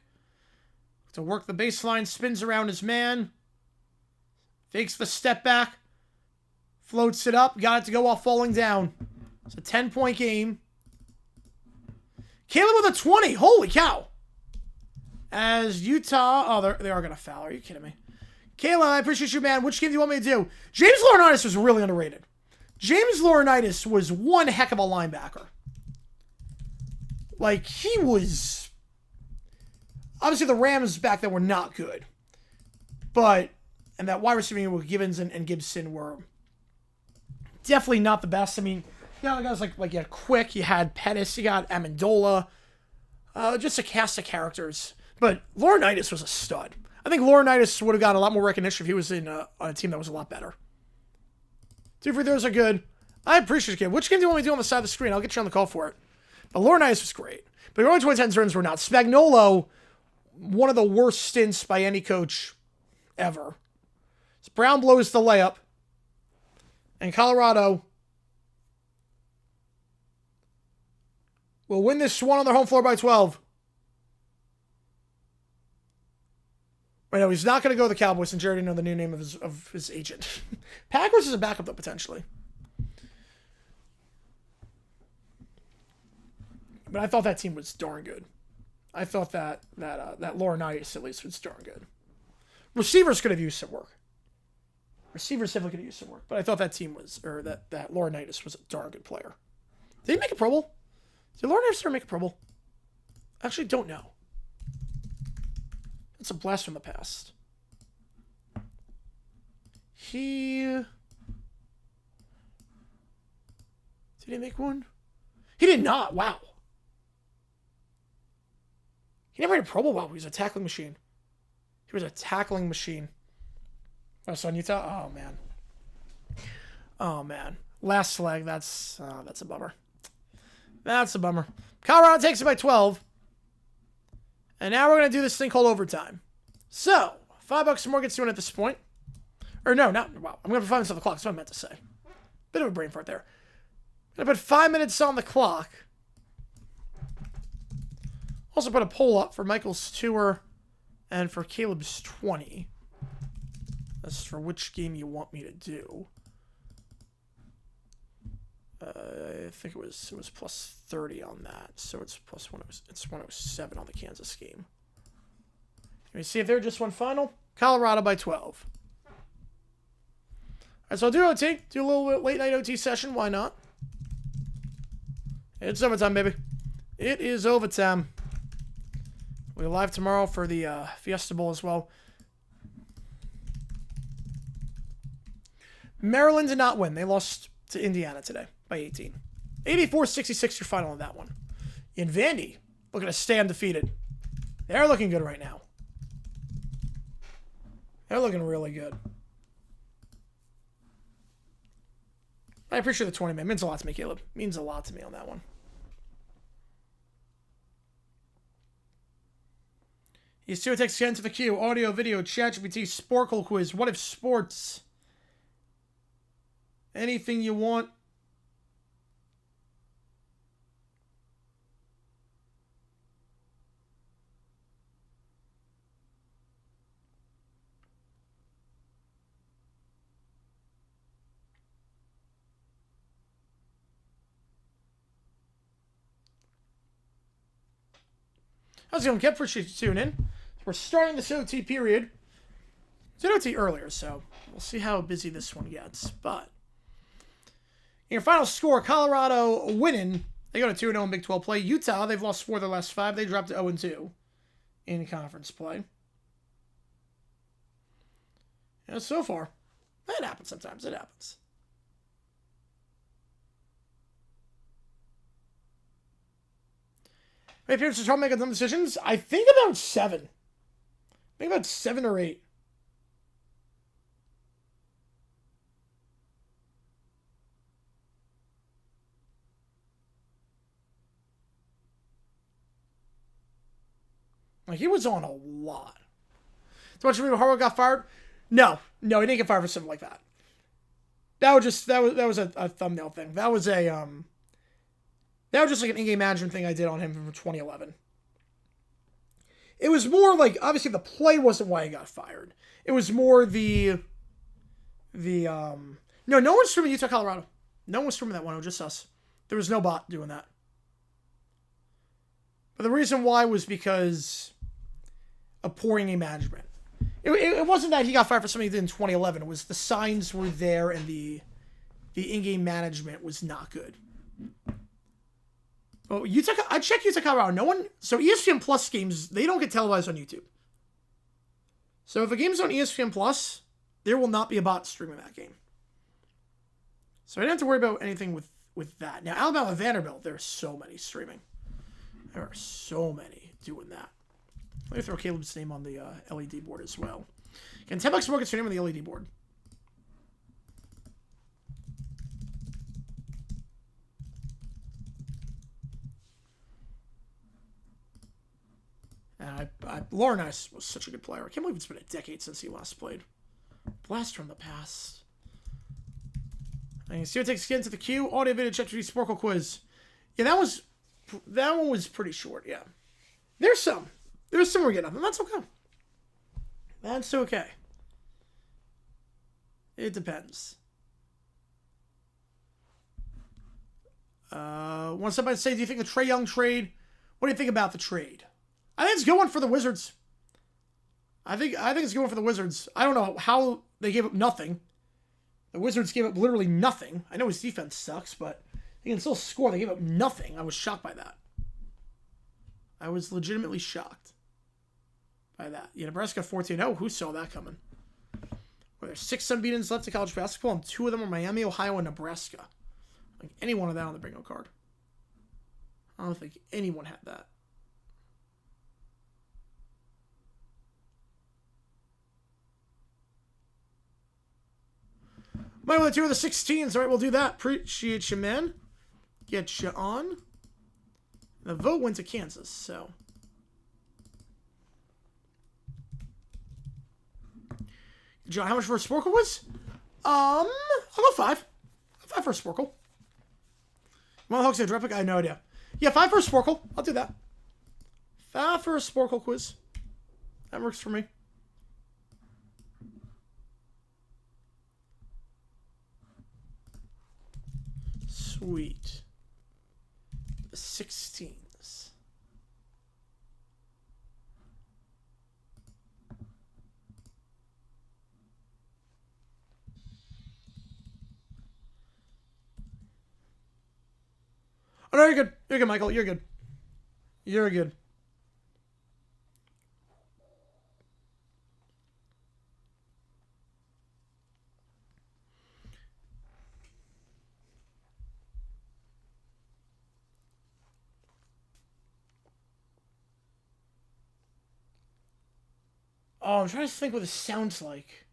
To work the baseline, spins around his man. Fakes the step back. Floats it up. Got it to go while falling down. It's a 10-point game. Caleb with a 20. Holy cow. As Utah... Oh, they are going to foul. Are you kidding me? Caleb, I appreciate you, man. Which game do you want me to do? James Laurinaitis was really underrated. James Laurinaitis was one heck of a linebacker. Like, he was... Obviously, the Rams back then were not good. But... And that wide receiver with Givens and Gibson were... definitely not the best. I mean, you know, guys like you had Quick, you had Pettis, you got Amendola. Just a cast of characters. But Laurinaitis was a stud. I think Laurinaitis would have gotten a lot more recognition if he was on a team that was a lot better. 2 free throws are good. I appreciate it. Which game do you want me to do on the side of the screen? I'll get you on the call for it. But Laurinaitis was great. But your only 2010 turns were not. Spagnuolo, one of the worst stints by any coach ever. So Brown blows the layup. And Colorado will win this one on their home floor by 12. Wait, no, he's not going to go to the Cowboys, since you already know the new name of his agent. Packers is a backup, though, potentially. But I thought that team was darn good. I thought that Laurinaitis, at least, was darn good. Receivers could have used some work. Receivers definitely could have used some work. But I thought that team was, or that Laurinaitis was a darn good player. Did he make a Pro Bowl? Did Laurinaitis ever make a Pro Bowl? I actually don't know. It's a blast from the past. Did he make one? He did not. Wow. He never made a Pro Bowl. Wow, he was a tackling machine. He was a tackling machine. Oh, so on Utah? Oh, man. Oh, man. Last leg. That's a bummer. That's a bummer. Colorado takes it by 12. And now we're going to do this thing called overtime. So, $5 more gets you in at this point. Or no, not, wow. I'm going to put 5 minutes on the clock. That's what I meant to say. Bit of a brain fart there. I'm going to put 5 minutes on the clock. Also put a poll up for Michael's tour and for Caleb's 20. That's for which game you want me to do. I think it was plus 30 on that, so it's plus 107 on the Kansas game. Let me see if they're just one final. Colorado by 12. All right, so I'll do OT. Do a little late night OT session. Why not? It's overtime, baby. It is overtime. We'll be live tomorrow for the Fiesta Bowl as well. Maryland did not win. They lost to Indiana today by 18. 84-66 your final on that one. In Vandy, looking to stay undefeated. They're looking good right now. They're looking really good. I appreciate the 20, man. It means a lot to me, Caleb. It means a lot to me on that one. He's 2 takes again to the queue. Audio, video, chat, GPT, Sporkle quiz. What if sports? Anything you want. How's it going, Kev? Appreciate you tuning in. We're starting this OT period. Did OT earlier, so we'll see how busy this one gets. But in your final score, Colorado winning. They go to 2-0 in Big 12 play. Utah, they've lost 4 of their last 5. They dropped to 0-2 in conference play. And so far, that happens sometimes. It happens. Hey, appearances to make some decisions. I think about 7. I think about 7 or 8. Like, he was on a lot. So much of Harbaugh got fired? No, he didn't get fired for something like that. That was a thumbnail thing. That was just like an in-game management thing I did on him from 2011. It was more like, obviously the play wasn't why he got fired. It was more no one's streaming Utah, Colorado. No one was streaming that one. It was just us. There was no bot doing that. But the reason why was because of poor in-game management. It wasn't that he got fired for something he did in 2011. It was the signs were there and the in-game management was not good. Oh, I checked Utah, Colorado. So ESPN Plus games, they don't get televised on YouTube. So if a game's on ESPN Plus, there will not be a bot streaming that game. So I didn't have to worry about anything with that. Now, Alabama, Vanderbilt, there are so many streaming. There are so many doing that. Let me throw Caleb's name on the LED board as well. Can $10 more get your name on the LED board? And Laurinaitis was such a good player. I can't believe it's been a decade since he last played. Blast from the past. And see what takes skin to the queue. Audio video check to the Sporkle quiz. Yeah, that one was pretty short, yeah. There's some we're getting up, and that's okay. That's okay. It depends. Want somebody to say, do you think the Trae Young trade? What do you think about the trade? I think it's a good one for the Wizards. I think it's a good one for the Wizards. I don't know how they gave up nothing. The Wizards gave up literally nothing. I know his defense sucks, but they can still score. They gave up nothing. I was shocked by that. I was legitimately shocked by that. Yeah, Nebraska 14-0. Who saw that coming? Well, there's 6 unbeatens left in college basketball, and 2 of them are Miami, Ohio, and Nebraska. Like any one of that on the bingo card. I don't think anyone had that. Might want to do the 16s. All right, we'll do that. Appreciate you, man. Get you on. The vote went to Kansas, so. John, how much for a Sporkle was? I'll go 5. 5 for a Sporkle. Well, Hawks, a drop pick? I have no idea. Yeah, 5 for a Sporkle. I'll do that. 5 for a Sporkle quiz. That works for me. Sweet. The 16s. Oh, no, you're good. You're good, Michael. You're good. You're good. Oh, I'm trying to think what this sounds like.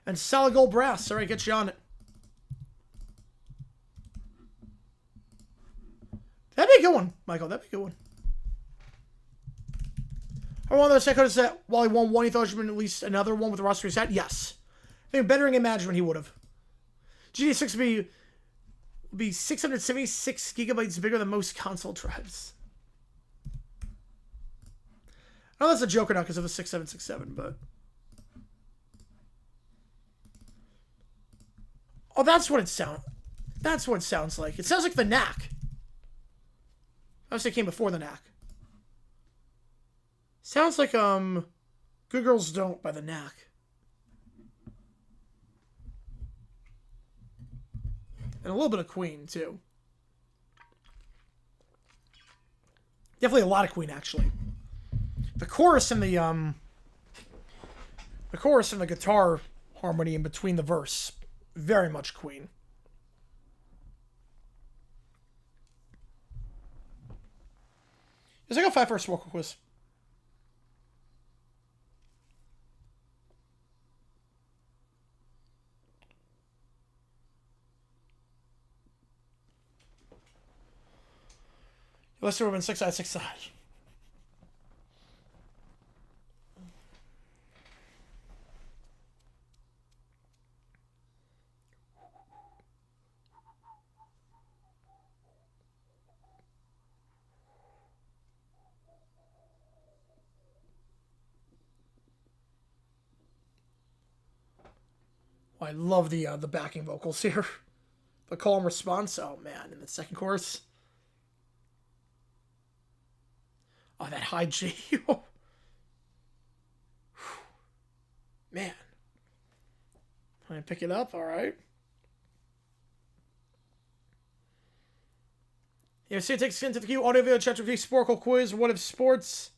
And solid gold brass. All right, get you on it. That'd be a good one, Michael. That'd be a good one. I wonder if Seiko said while he won one, he thought there should have been at least another one with the roster he's at. Yes. I think bettering in management, he would have. GD6 would be 676 gigabytes bigger than most console drives. I know that's a joke or not because of the 6767, but. Oh, that's what it sounds like. It sounds like the NAC. Obviously, it came before the NAC. Sounds like, Good Girls Don't by the Knack. And a little bit of Queen, too. Definitely a lot of Queen, actually. The chorus and the guitar harmony in between the verse, very much Queen. Is I go 5 for a Smoker quiz? Let's do it in 6 side, 6 side. I love the backing vocals here. The call and response. Oh man, in the second chorus. Oh, that high G. Man. Can I pick it up? All right. Yeah, see, it takes into the queue. Audio, video, chat, review, Sporkle quiz. What if sports?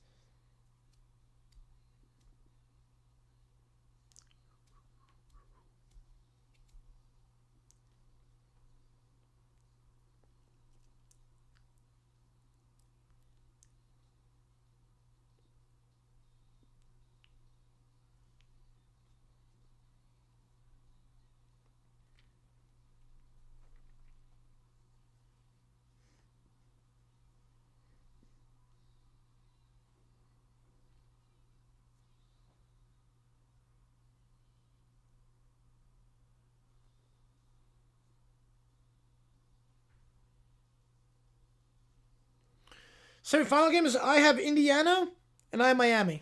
Semi-final game is I have Indiana and I have Miami.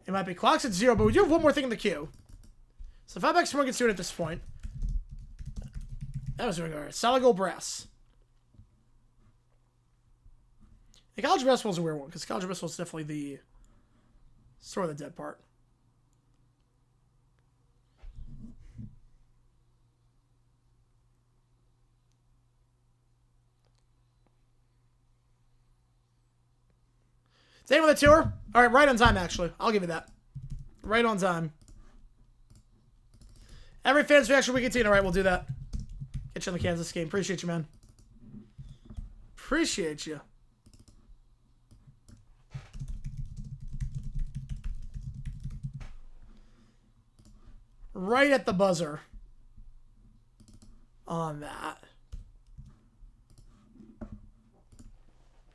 It might be clocks at 0, but we do have one more thing in the queue. So 5x1 gets to it at this point. That was doing alright. Solid gold brass. The college basketball is a weird one, because college basketball is definitely the sort of the dead part. Same with the tour. All right, right on time, actually. I'll give you that. Right on time. Every fan's reaction we continue. All right, we'll do that. Get you in the Kansas game. Appreciate you, man. Appreciate you. Right at the buzzer on that.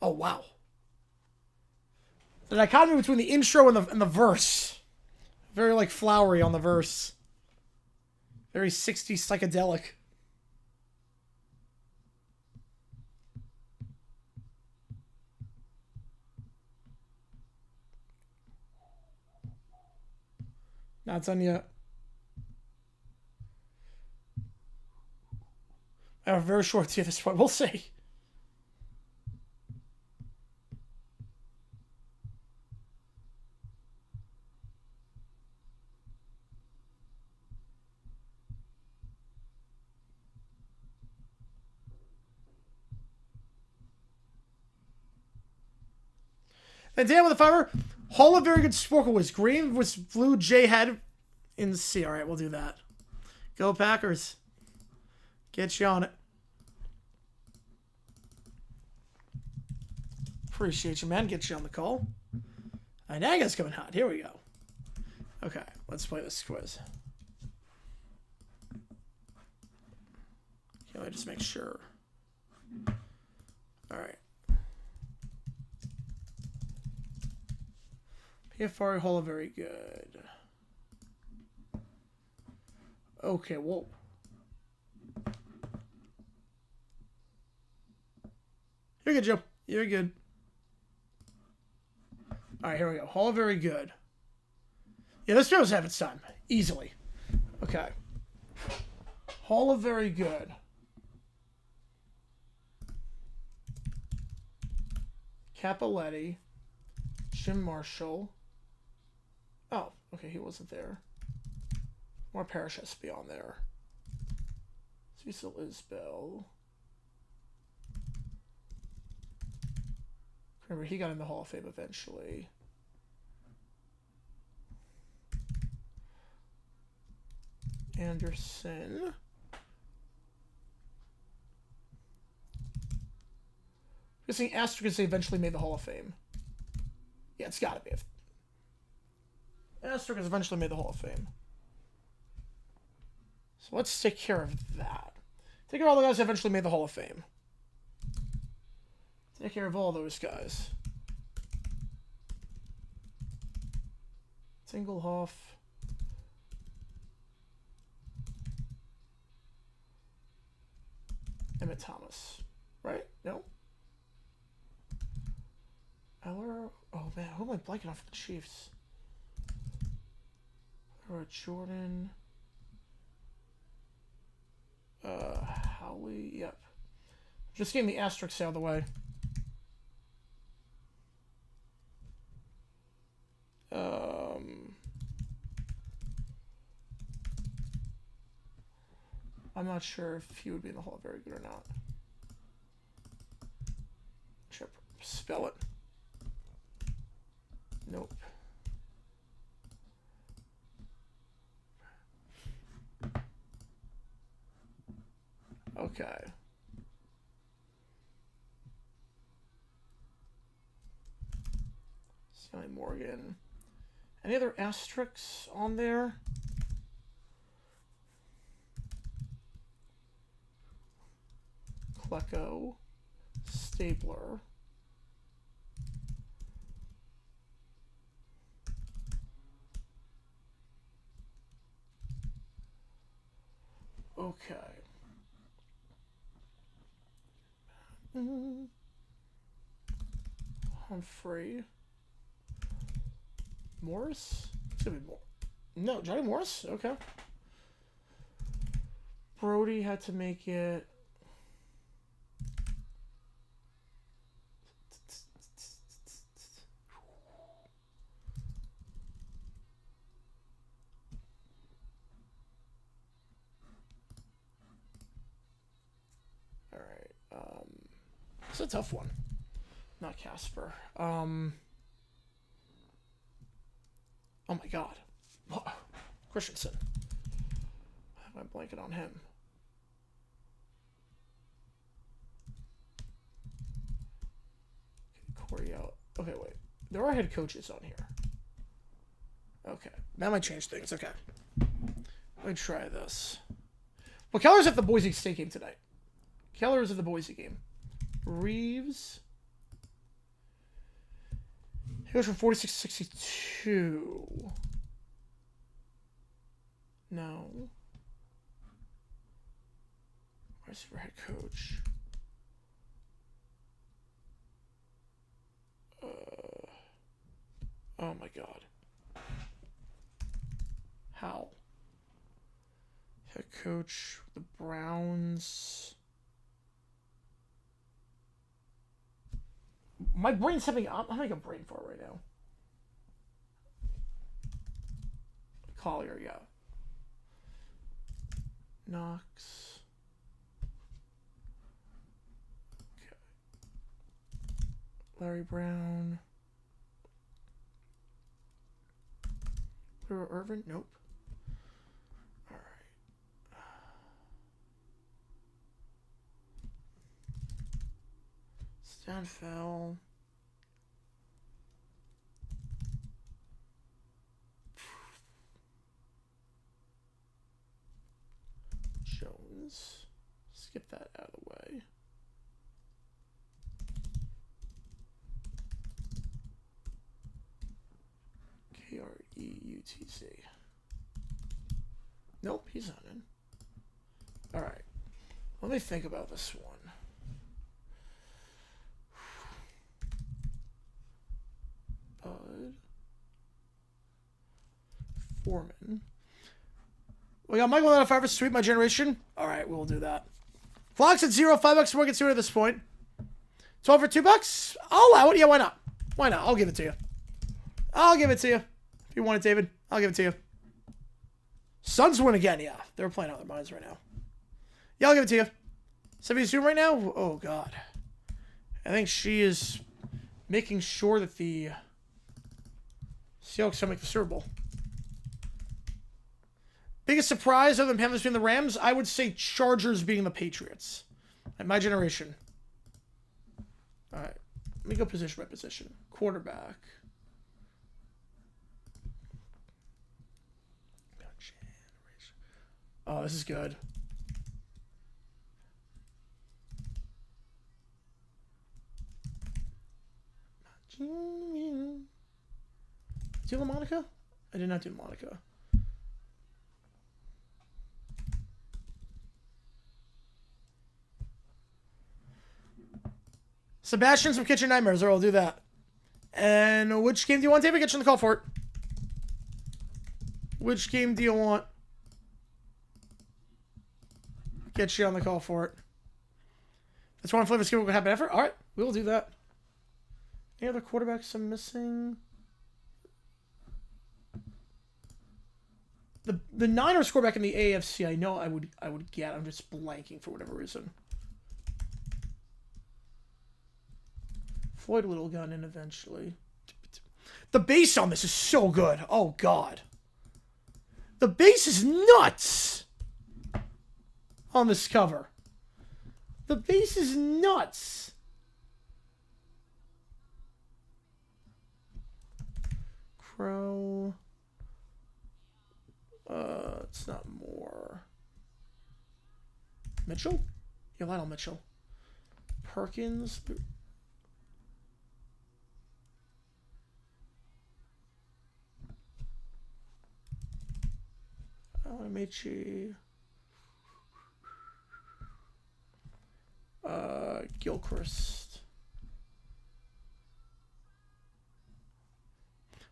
Oh, wow. The dichotomy between the intro and the verse. Very, like, flowery on the verse. Very 60s psychedelic. Not done yet. I have a very short tea at this point. We'll see. And Dan with the fiber. Hall of very good Sporkle was green was blue J head in C. All right, we'll do that. Go Packers. Get you on it. Appreciate you, man. Get you on the call. All right, now you guys coming hot. Here we go. Okay, let's play this quiz. Okay, let me just make sure. All right. PFR Hall of very good. Okay, whoa. You're good, Joe. You're good. All right, here we go. Hall of Very Good. Yeah, this does have its time. Easily. Okay. Hall of Very Good. Capoletti. Jim Marshall. Oh, okay, he wasn't there. More Parrish has to be on there. Cecil Isbell. Remember, he got in the Hall of Fame eventually. Anderson. I'm guessing Asterisk eventually made the Hall of Fame. Yeah, it's gotta be. Asterisk has eventually made the Hall of Fame. So let's take care of that. Take care of all the guys that eventually made the Hall of Fame. Take care of all those guys. Singlehoff. Emmett Thomas. Right? No? Eller? Oh man, who am I blanking on for the Chiefs? Or Jordan. Howie, yep. Just getting the asterisks out of the way. I'm not sure if he would be in the Hall of Very Good or not. Should I spell it? Nope. Okay. Stanley Morgan. Any other asterisks on there? Klecko. Stabler. Okay. Humphrey. Morris? It's gonna be more. No, Johnny Morris? Okay. Brody had to make it. It's a tough one. Not Casper. Oh my God. Christensen. Why am I blanking on him? Corey out. Okay, wait. There are head coaches on here. Okay. That might change things. Okay. Let me try this. Well, Keller's at the Boise State game tonight. Keller's at the Boise game. Reeves. He goes from 46 to 62. No. Where's your head coach? Oh my God. How? Head coach, the Browns. My brain's having. I'm having a brain fart right now. Collier, yeah. Knox. Okay. Larry Brown. Irvin? Nope. All right. Stanfell. Jones. Skip that out of the way. KREUTC. Nope, he's not in. All right. Let me think about this one. Bud. Foreman. We got Michael out of 5 for Sweep My Generation. All right, we'll do that. Fox at 0, $5 more considered at this point. 12 for $2. I'll allow it. Yeah, why not? Why not? I'll give it to you. I'll give it to you. If you want it, David, I'll give it to you. Suns win again. Yeah, they're playing out their minds right now. Yeah, I'll give it to you. 70 Zoom right now? Oh, God. I think she is making sure that the Seahawks don't make the Super Bowl. Biggest surprise other than Panthers being the Rams, I would say Chargers being the Patriots. At my generation. All right. Let me go position by position. Quarterback. Oh, this is good. Do you have a Monica? I did not do Monica. Sebastian's from Kitchen Nightmares. Or I'll do that. And which game do you want, David? Get you on the call for it. Which game do you want? Get you on the call for it. That's one flavor scheme will happen effort. All right, we will do that. Any other quarterbacks I'm missing? The Niners quarterback in the AFC, I know I would get. I'm just blanking for whatever reason. Floyd Little got in eventually. The base on this is so good. Oh, God. The base is nuts on this cover. The base is nuts. Crow. It's not more. Mitchell? Yeah, Lionel Mitchell. Perkins. Amici. Gilchrist.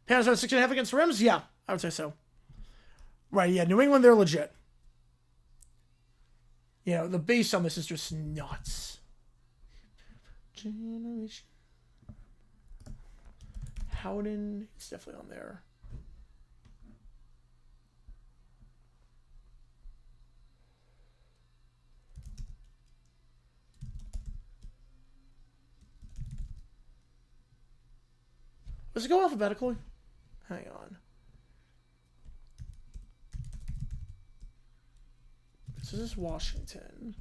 Panthers are 6.5 against the Rams? Yeah, I would say so. Right, yeah, New England, they're legit. You know, the base on this is just nuts. Generation. Howden, it's definitely on there. Does it go alphabetically? Hang on. This is Washington.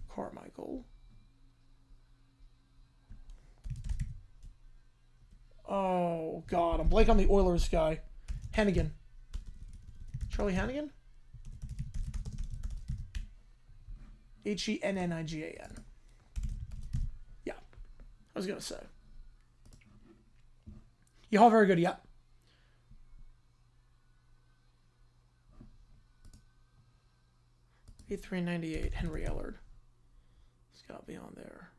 Carmichael. Oh, God. I'm blank on the Oilers guy. Hennigan. Charlie Hennigan? Hennigan. Yeah. I was going to say. You all very good, yeah. $8,398, Henry Ellard. It's got to be on there.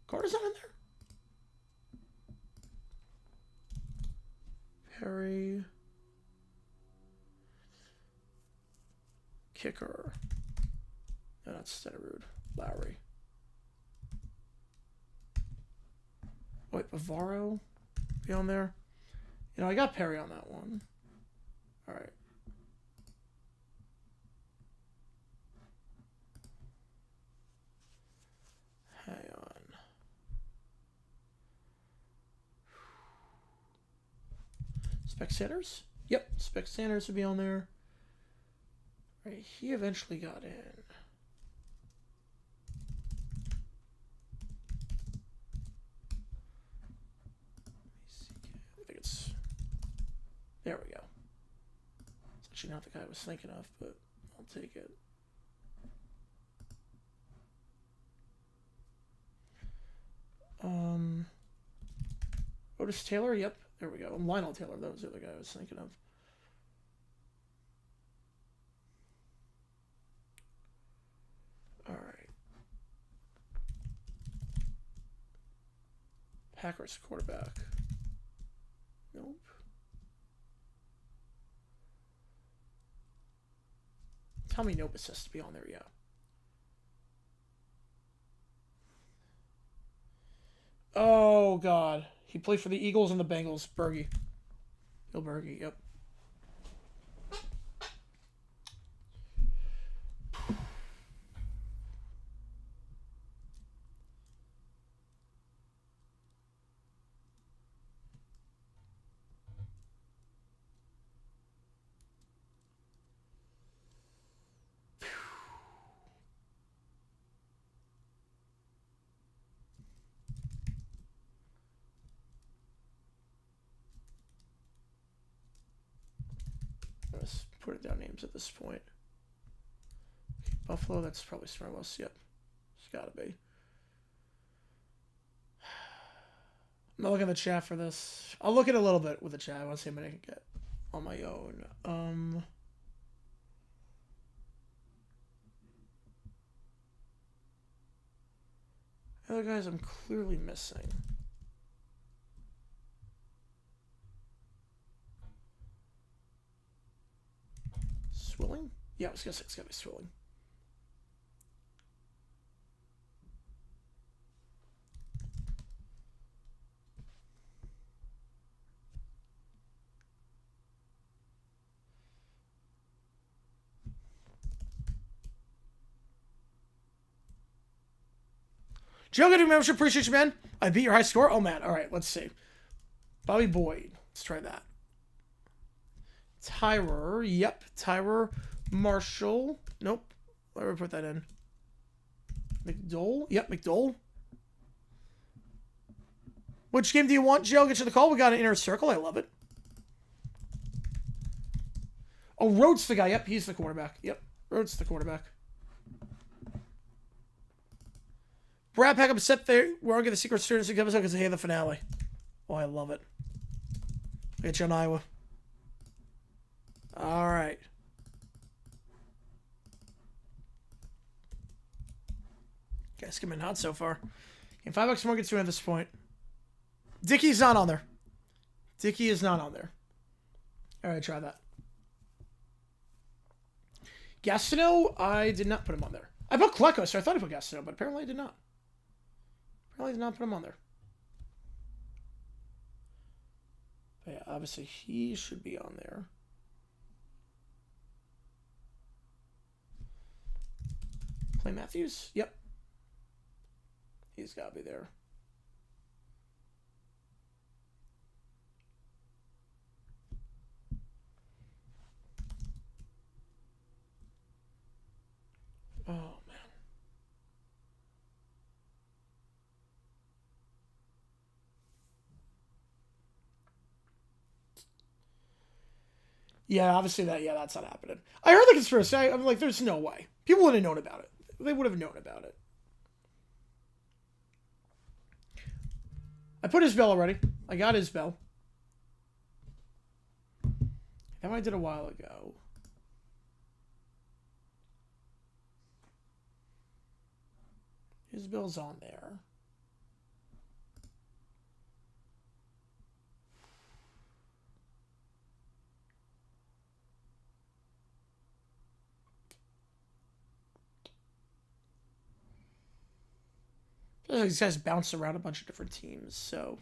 Carter's not in there? Perry. Kicker. No, that's Stenerud. Lowry. Wait, Bavaro? Be on there? You know, I got Perry on that one. All right. Hang on. Spec Sanders? Yep, Spec Sanders would be on there. Right, he eventually got in. I think it's... There we go. It's actually not the guy I was thinking of, but I'll take it. Otis Taylor, yep, there we go. And Lionel Taylor, that was the other guy I was thinking of. All right. Packers quarterback. Nope. Tell me Nopus has to be on there, yeah. Oh, God. He played for the Eagles and the Bengals. Berge. Bill Berge, yep. Let's put it down names at this point. Buffalo, that's probably Smirlos. Yep. It's gotta be. I'm not looking at the chat for this. I'll look at a little bit with the chat. I want to see how many I can get on my own. Other guys I'm clearly missing. Swilling? Yeah, I was gonna say it's gotta be Swilling. Joe, good membership. Appreciate you, man. I beat your high score. Oh, man. All right, let's see. Bobby Boyd. Let's try that. Tyrer. Yep. Tyrer. Marshall. Nope. Where do we put that in? McDole. Yep, McDole. Which game do you want, Joe? Get you the call. We got an inner circle. I love it. Oh, Rhodes the guy. Yep, he's the quarterback. Yep, Rhodes the quarterback. Brad Pack upset there. We're going to get the secret students episode because they hate the finale. Oh, I love it. Get you in Iowa. All right. Guys, coming hot so far. And $5 more gets you at this point. Dickey's not on there. Dickey is not on there. All right, try that. Gastineau, I did not put him on there. I put Klecko, so I thought I put Gastineau, but apparently I did not. Apparently I did not put him on there. But yeah, obviously he should be on there. Clay Matthews? Yep. He's got to be there. Oh, man. Yeah, obviously that's not happening. I heard the conspiracy. I'm like, there's no way. People would have known about it. They would have known about it. I put Isbell already. I got Isbell. That one I did a while ago. Isbell's on there. These guys bounce around a bunch of different teams, so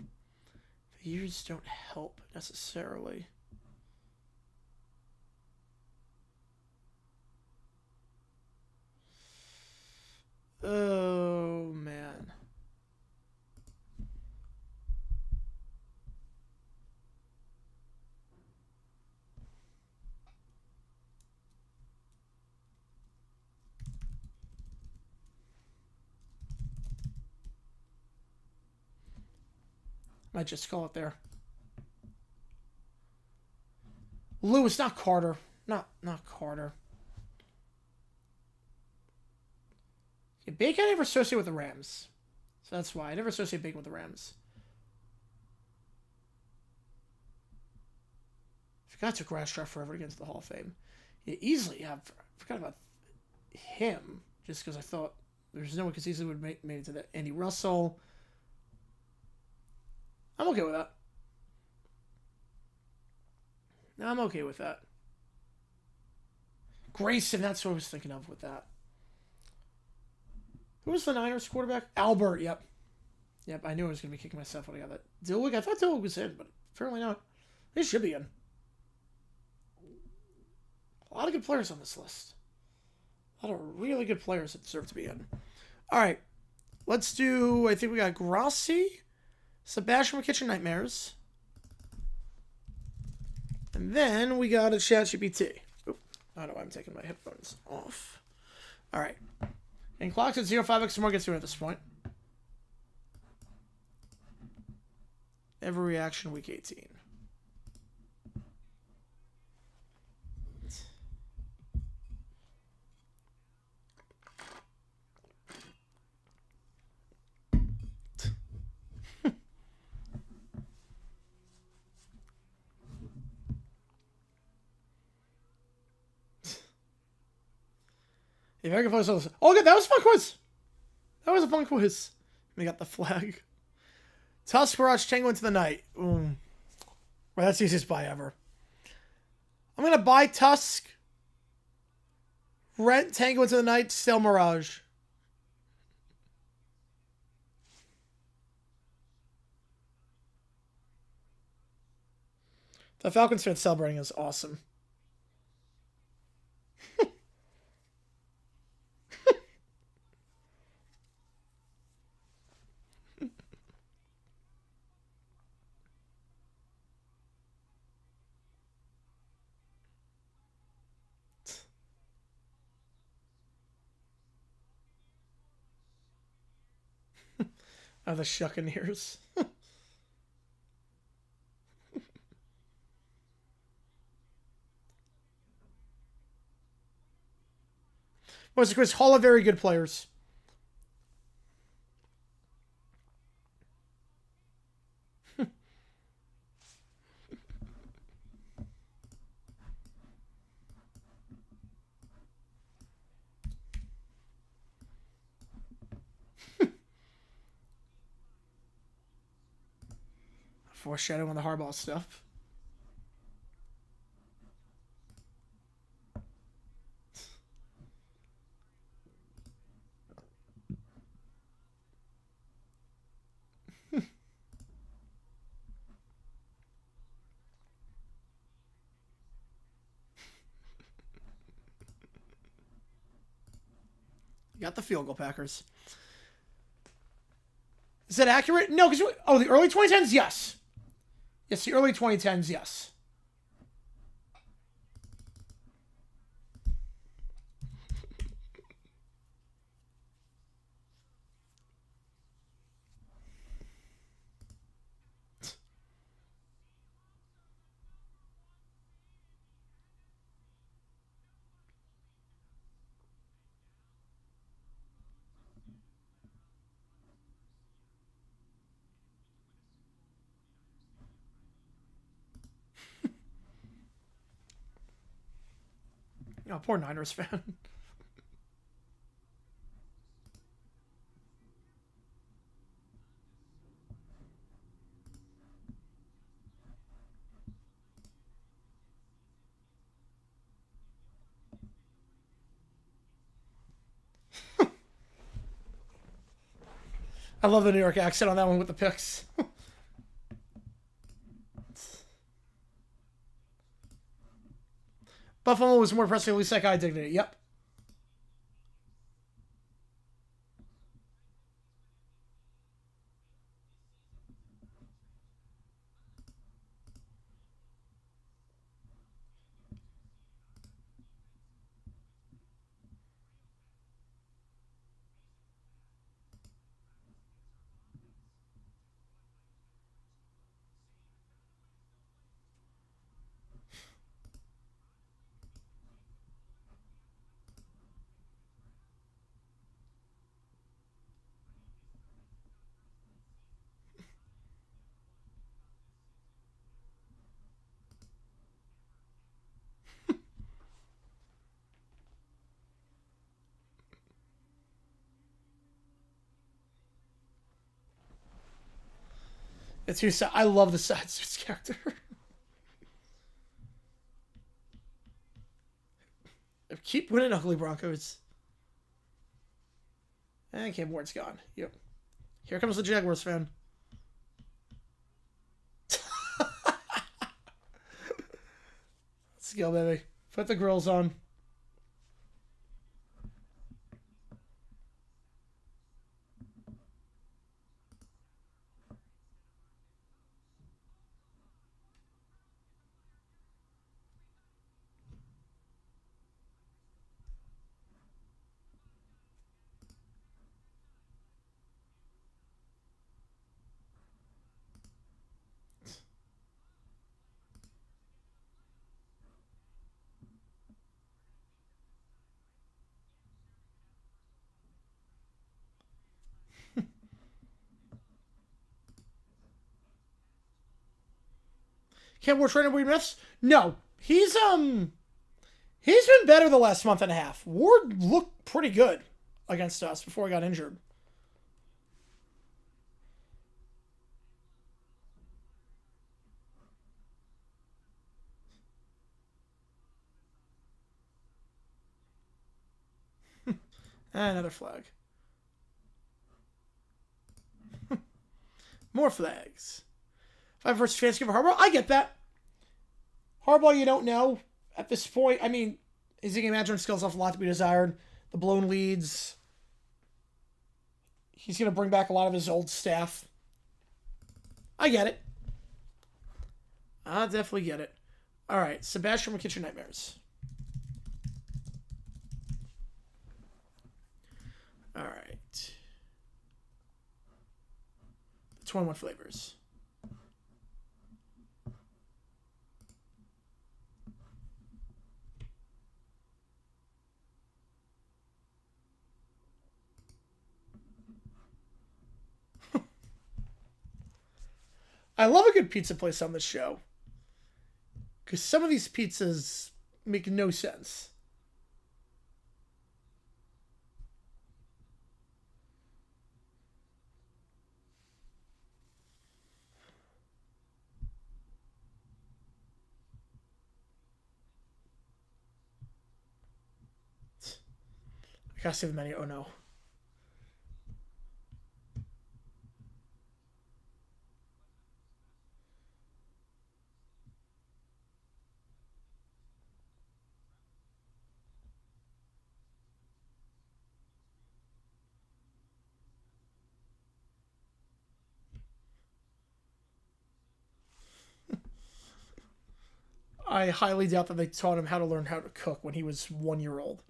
the years don't help necessarily. Oh, man. Might just call it there. Lewis, not Carter. Not Carter. Yeah, Bacon I never associate with the Rams. So that's why. I never associate Bacon with the Rams. I forgot it took Rastrap forever to get into the Hall of Fame. Yeah, easily. Yeah, I forgot about him. Just because I thought there's no one who easily would have made it to that. Andy Russell. I'm okay with that. I'm okay with that. Grayson, that's what I was thinking of with that. Who was the Niners quarterback? Albert, yep. Yep, I knew I was going to be kicking myself when I got that. Dilwig, I thought Dilwig was in, but apparently not. He should be in. A lot of good players on this list. A lot of really good players that deserve to be in. All right. Let's do, I think we got Grassi, Sebastian from Kitchen Nightmares. And then we got a ChatGPT. Oop, I don't know why I'm taking my headphones off. All right. And clock's at 05x more gets through at this point. Every reaction week 18. If I can find something. Oh, good. That was a fun quiz. That was a fun quiz. We got the flag. Tusk Barrage Tango into the night. Well, that's the easiest buy ever. I'm going to buy Tusk. Rent Tango into the night. Sell Mirage. The Falcons fan celebrating is awesome. Oh, the Shuckaneers. What's the quiz? Hall of very good players. Foreshadowing on the Harbaugh stuff. You got the field goal Packers. Is that accurate? No, because the early 2010s, yes. Yes, the early 2010s, yes. Oh, poor Niners fan. I love the New York accent on that one with the picks. Buffalo was more impressive, at least that guy dignity. Yep. It's who I love the side suits character. Keep winning, Ugly Broncos. And keyboard's gone. Yep. Here comes the Jaguars fan. Let's go, baby. Put the grills on. Can't Ward trainer Wade Myths? No. He's been better the last month and a half. Ward looked pretty good against us before he got injured. Another flag. More flags. 5 versus fantasy for Harbaugh. I get that. Harbaugh, you don't know at this point. I mean, his game management skills have a lot to be desired. The blown leads. He's going to bring back a lot of his old staff. I get it. I definitely get it. All right, Sebastian from Kitchen Nightmares. All right. 21 flavors. I love a good pizza place on this show. Because some of these pizzas make no sense. I gotta save the menu. Oh no. I highly doubt that they taught him how to learn how to cook when he was 1 year old.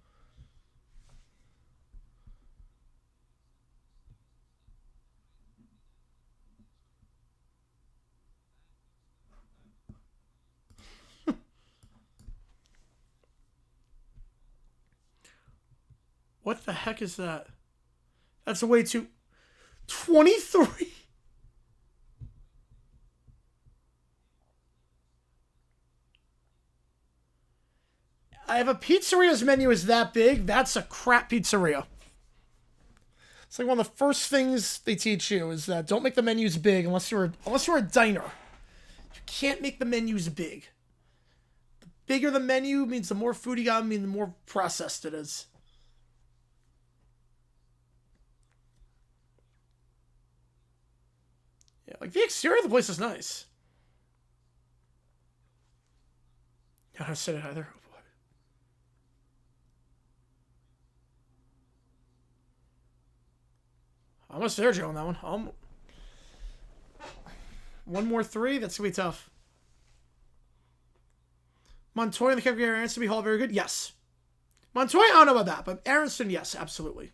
What the heck is that? That's a way too... 23? I have a pizzeria's menu is that big. That's a crap pizzeria. It's like one of the first things they teach you is that don't make the menus big unless you're a diner. You can't make the menus big. The bigger the menu means the more food you got, means the more processed it is. Yeah, like the exterior of the place is nice. I don't know how to say it either. Oh boy. Almost there, Joe, on that one. One more 3. That's going to be tough. Montoya and the Kevin Aronson be Hall very good? Yes. Montoya, I don't know about that, but Aronson, yes, absolutely.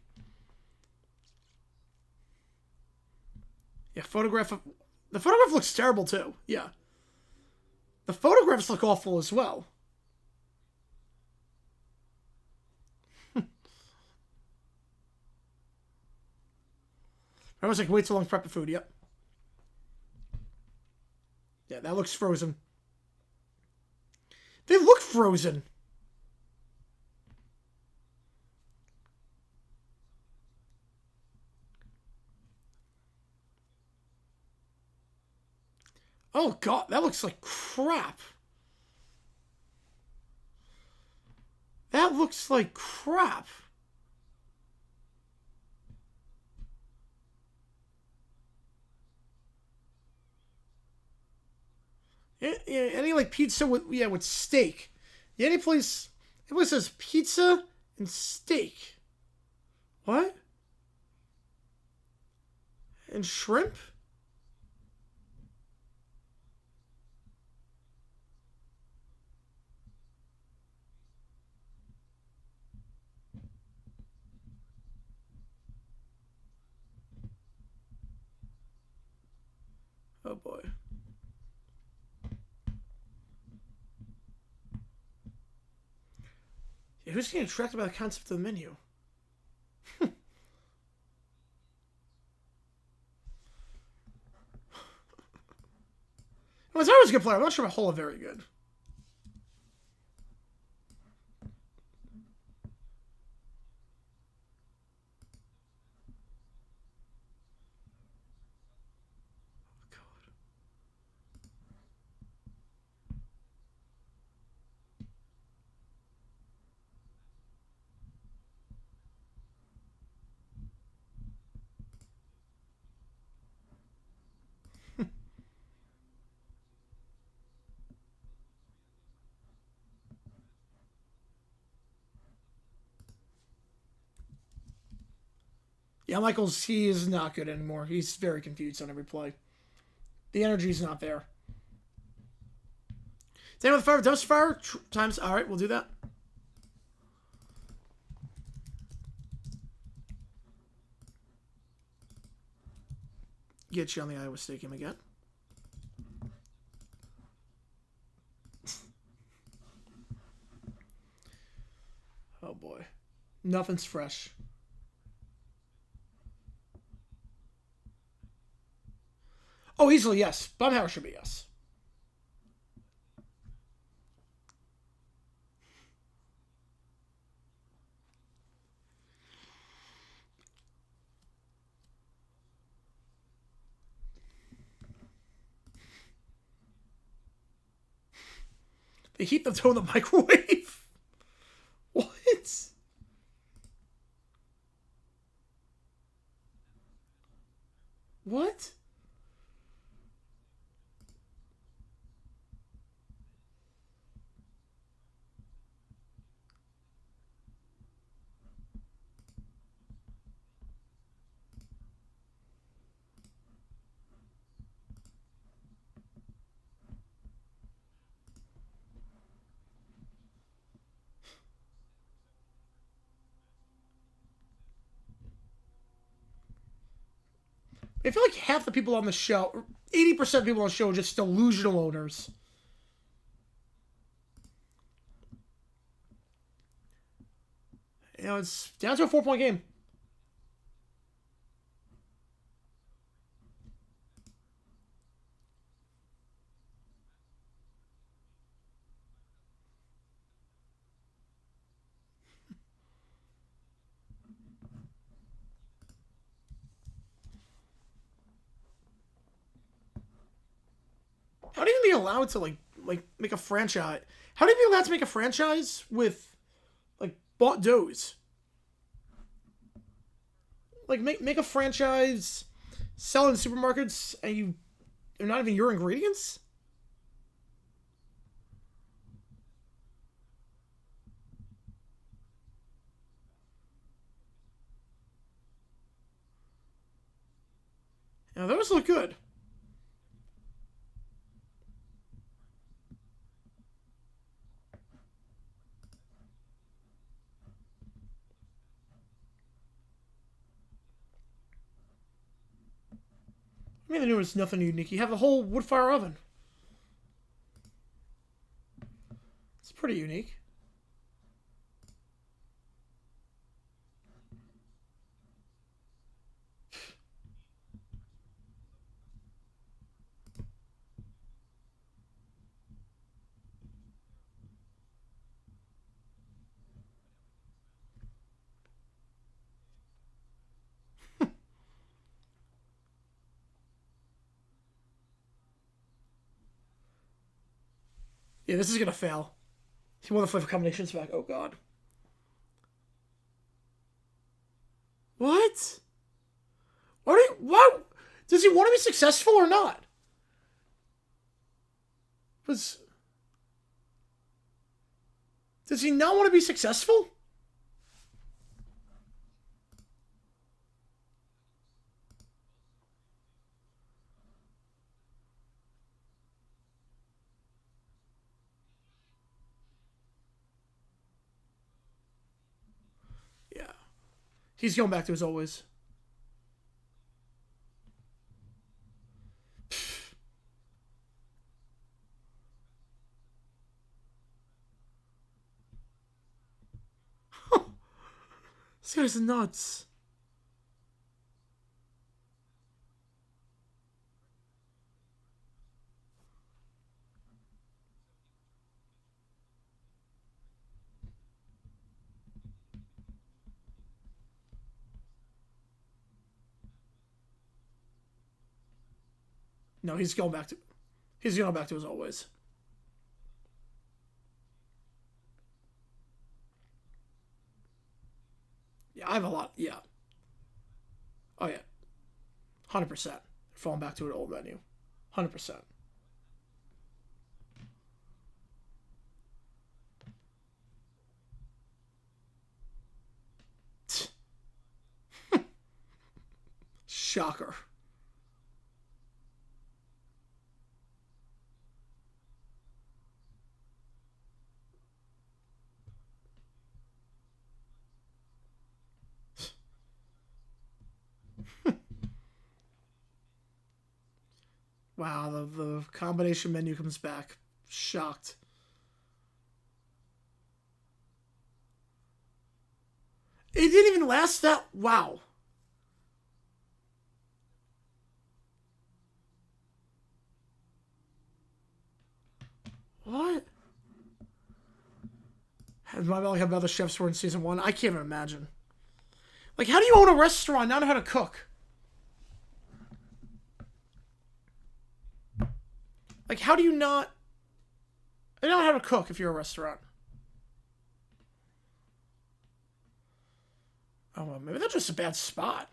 Yeah, the photograph looks terrible too. Yeah. The photographs look awful as well. I was like, wait so long to prep the food. Yep. Yeah, that looks frozen. They look frozen. Oh god, that looks like crap. That looks like crap. Any like pizza with with steak. Yeah, any place says pizza and steak. What? And shrimp? Oh boy. Yeah, who's getting attracted by the concept of the menu? Well, Zara's a good player. I'm not sure about Hola very good. Yeah, Michaels, he is not good anymore. He's very confused on every play. The energy's not there. Same with fire, dumpster fire times. All right, we'll do that. Get you on the Iowa State game again. Oh boy, nothing's fresh. Oh, easily yes. Bumhauer should be yes. They heat the dough in the microwave. What? What? I feel like half the people on the show, 80% of people on the show, are just delusional owners. You know, it's down to a 4-point game. How do you even be allowed to like make a franchise? How do you be allowed to make a franchise with like bought doughs? Like make a franchise, sell in supermarkets, and they're not even your ingredients. Now those look good. I mean, the new is nothing unique. You have the whole wood fire oven. It's pretty unique. Yeah, this is gonna fail. He won the flavor combinations back. Oh god. What? What? Does he want to be successful or not? Does he not want to be successful? Yeah. He's going back to his always. This guy's nuts. No, he's going back to his always. Yeah, I have a lot. Yeah. Oh yeah. 100%. Falling back to an old menu. 100%. Shocker. Wow, the combination menu comes back. Shocked. It didn't even last that. Wow. What? Have my like how other chefs were in season 1? I can't even imagine. Like, how do you own a restaurant, not know how to cook? Like, how do you not... I don't know how to cook if you're a restaurant. Oh, well, maybe that's just a bad spot.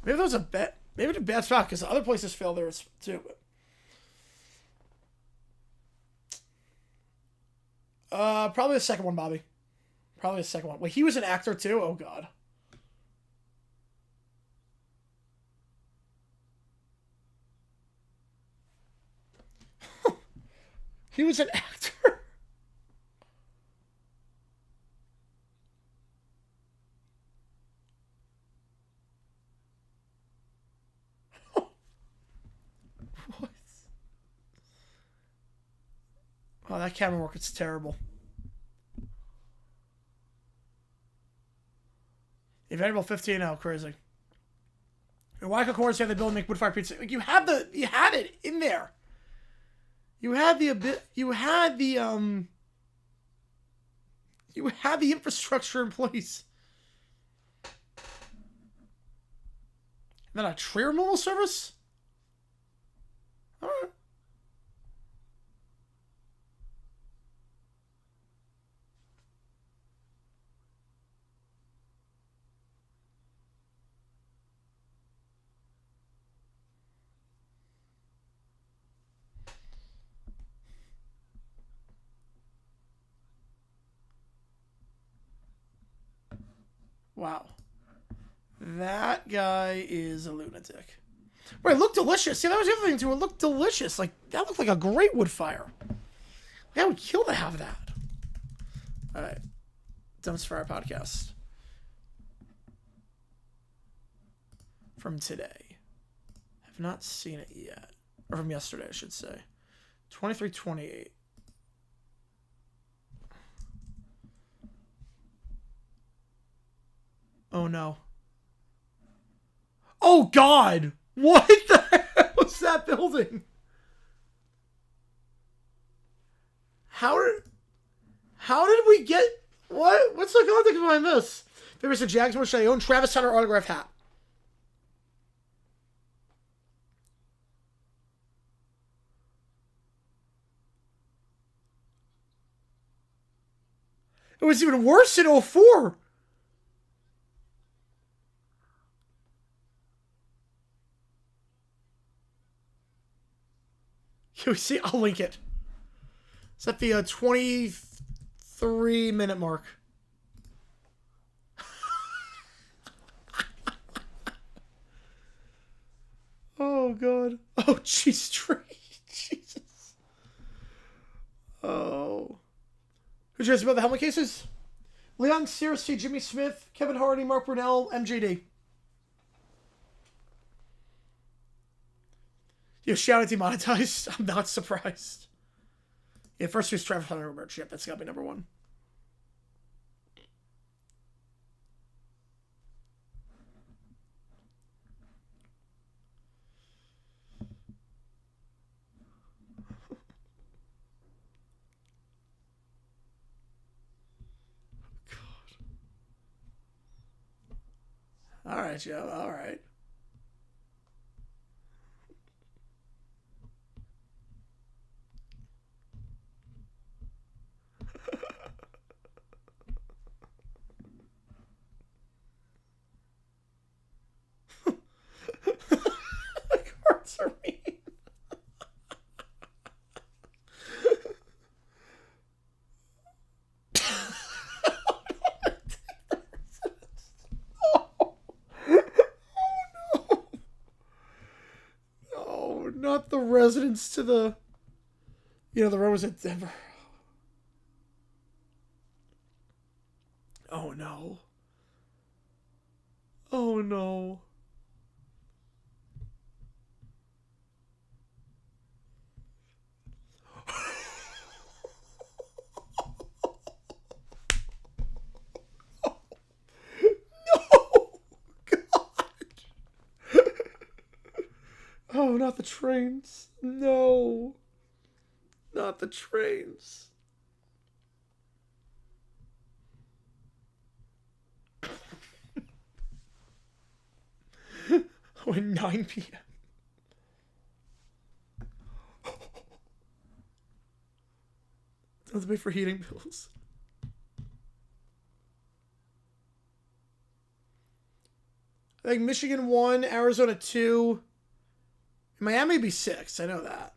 Maybe that was a bad... Maybe it's a bad spot, because other places fail there too. Probably the second one, Bobby. Probably the second one. Wait, he was an actor too? Oh, God. He was an actor? What? Oh, that camera work is terrible. Eventable 15 out, crazy. And why, of course, you have the ability to make wood fire pizza? Like, you had it in there. You had the infrastructure in place. And then a tree removal service? Alright. Wow. That guy is a lunatic. But it looked delicious. See, that was the other thing, too. It looked delicious. Like, that looked like a great wood fire. I would kill to have that. All right. Dumbest Fire podcast. From today. Have not seen it yet. Or from yesterday, I should say. 23/28. Oh, no. Oh, God! What the hell was that building? How did we get... What? What's the context behind this? Favorite Jags, what should I own? Travis Hunter autographed hat. It was even worse in 04. You see, I'll link it. It's at the 23-minute mark. Oh, God. Oh, jeez, Trey. Jesus. Oh. Who's yours about the helmet cases? Leon Searcy, Jimmy Smith, Kevin Hardy, Mark Brunell, MJD. Yo, shout out demonetized. I'm not surprised. Yeah, first year's Travis Hunter merch. Yep, that's got to be number one. All right, Joe. All right. The cards are mean. Not the residents to the, the Rose at Denver. Oh no. Oh no. No, God. Oh, not the trains. No. Not the trains. Oh, at 9 p.m. Don't pay for heating bills. I think Michigan 1, Arizona 2. Miami be 6. I know that.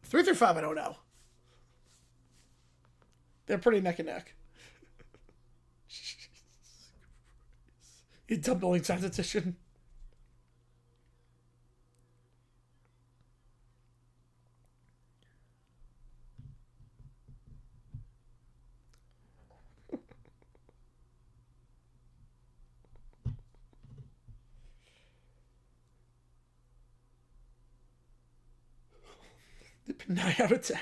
3 through 5, I don't know. They're pretty neck and neck. You dumb building science edition. They've been 9 out of 10.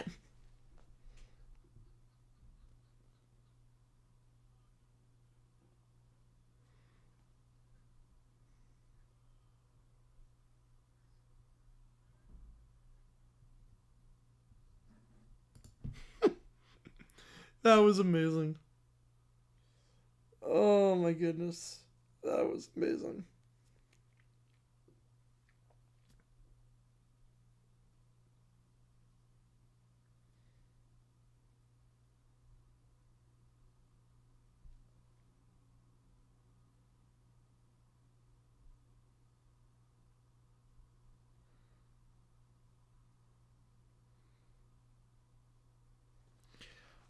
That was amazing. Oh my goodness. That was amazing.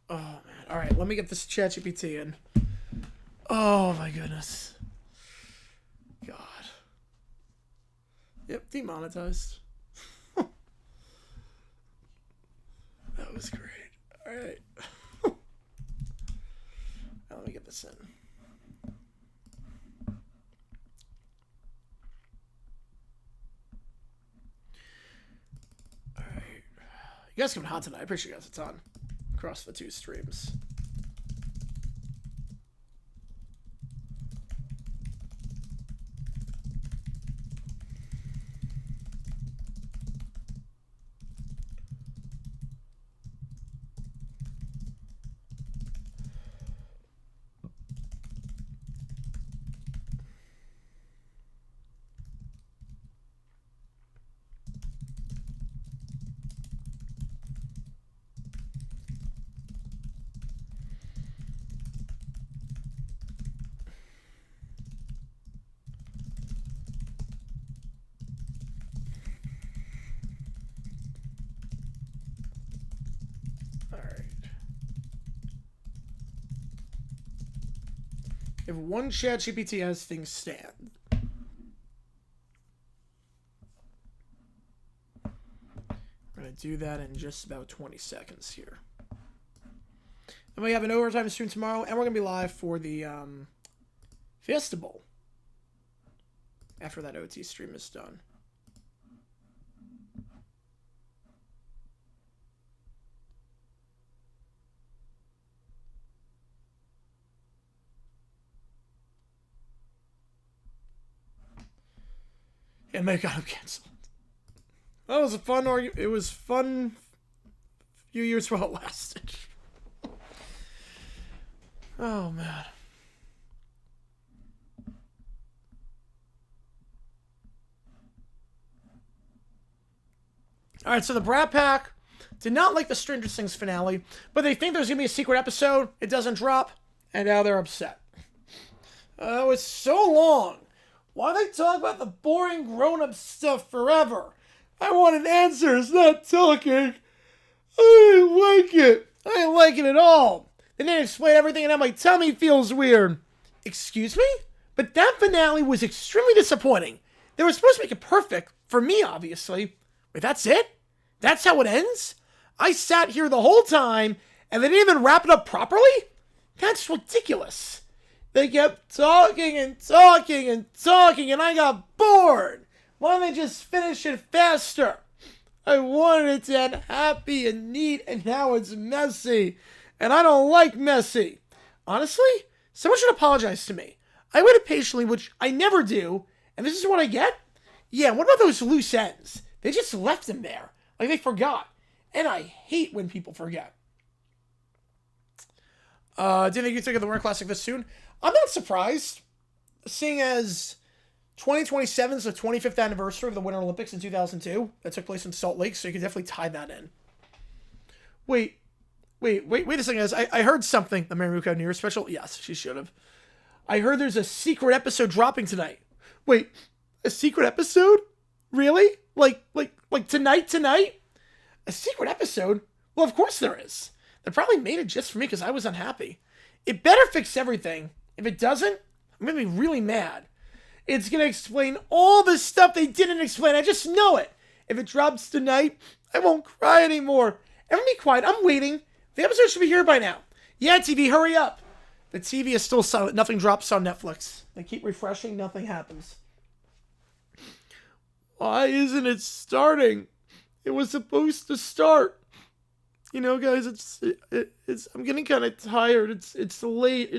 Oh man. All right, let me get this ChatGPT in. Oh my goodness. God. Yep, demonetized. That was great. All right. Now let me get this in. All right. You guys coming hot tonight. I appreciate you guys a ton across the 2 streams. if one ChatGPT as things stand. We're going to do that in just about 20 seconds here. And we have an overtime stream tomorrow, and we're going to be live for the Fiesta Bowl after that OT stream is done. And Mike got him canceled. That was a fun argument. It was fun few years while it lasted. Oh, man. All right, so the Brat Pack did not like the Stranger Things finale, but they think there's going to be a secret episode. It doesn't drop, and now they're upset. Oh, it's so long. Why do they talk about the boring grown-up stuff forever? I wanted answers, not talking. I didn't like it. I didn't like it at all. They didn't explain everything, and now my tummy feels weird. Excuse me? But that finale was extremely disappointing. They were supposed to make it perfect, for me, obviously. Wait, that's it? That's how it ends? I sat here the whole time, and they didn't even wrap it up properly? That's ridiculous. They kept talking and talking and talking, and I got bored. Why don't they just finish it faster? I wanted it to end happy and neat, and now it's messy. And I don't like messy. Honestly, someone should apologize to me. I waited patiently, which I never do, and this is what I get? Yeah, what about those loose ends? They just left them there. Like they forgot. And I hate when people forget. Didn't think you'd think of the Winter Classic this soon? I'm not surprised, seeing as 2027 is the 25th anniversary of the Winter Olympics in 2002. That took place in Salt Lake, so you can definitely tie that in. Wait a second, guys. I heard something. The Marimuka New Year's special? Yes, she should have. I heard there's a secret episode dropping tonight. Wait, a secret episode? Really? Like tonight? A secret episode? Well, of course there is. They probably made it just for me because I was unhappy. It better fix everything. If it doesn't, I'm going to be really mad. It's going to explain all the stuff they didn't explain. I just know it. If it drops tonight, I won't cry anymore. Everyone be quiet. I'm waiting. The episode should be here by now. Yeah, TV, hurry up. The TV is still silent. Nothing drops on Netflix. They keep refreshing. Nothing happens. Why isn't it starting? It was supposed to start. You know, guys, it's I'm getting kind of tired. It's late.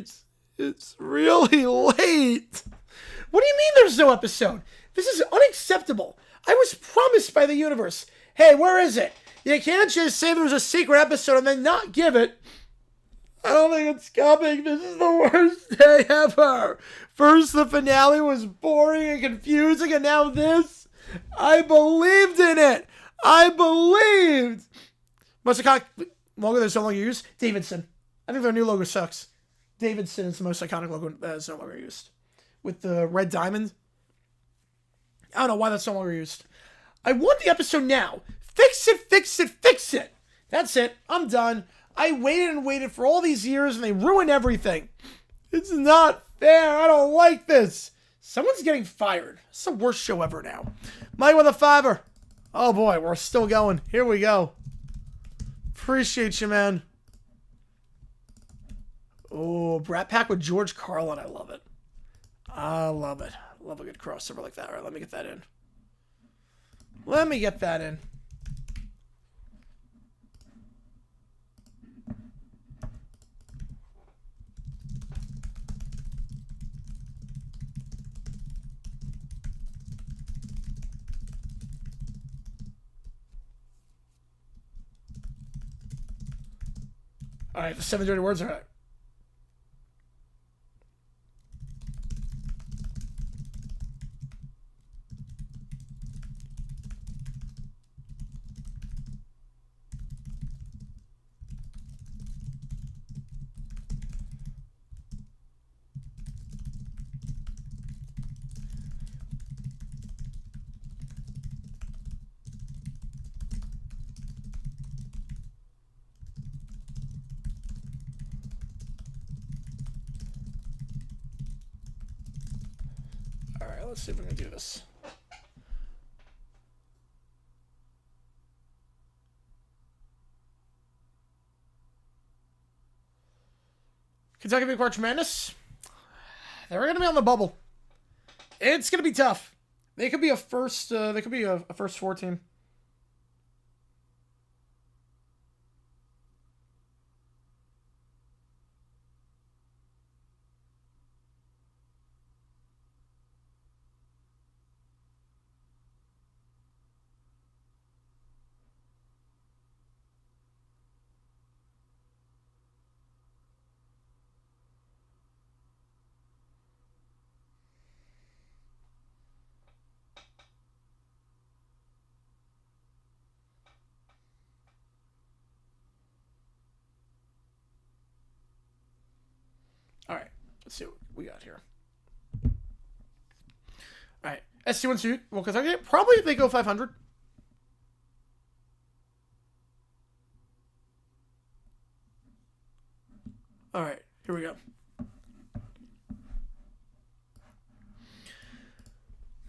It's really late. What do you mean there's no episode? This is unacceptable. I was promised by the universe. Hey, where is it? You can't just say there's a secret episode and then not give it. I don't think it's coming. This is the worst day ever. First, the finale was boring and confusing, and now this. I believed in it. I believed. Most iconic logo that's no longer used? Davidson. I think their new logo sucks. Davidson is the most iconic logo that's no longer used. With the red diamond. I don't know why that's no longer used. I want the episode now. Fix it, fix it, fix it. That's it. I'm done. I waited and waited for all these years and they ruined everything. It's not fair. I don't like this. Someone's getting fired. It's the worst show ever now. Mike with a $5. Oh boy, we're still going. Here we go. Appreciate you, man. Oh, Brat Pack with George Carlin. I love it. I love it. Love a good crossover like that. All right, let me get that in. Let me get that in. All right, the 7 dirty words are right. let's see if we can do this. Kentucky Big March Madness. They're going to be on the bubble. It's going to be tough. They could be a first. They could be a first 4 team. All right, let's see what we got here. All right, SC1 suit. Well, Kentucky probably if they go 500. All right, here we go.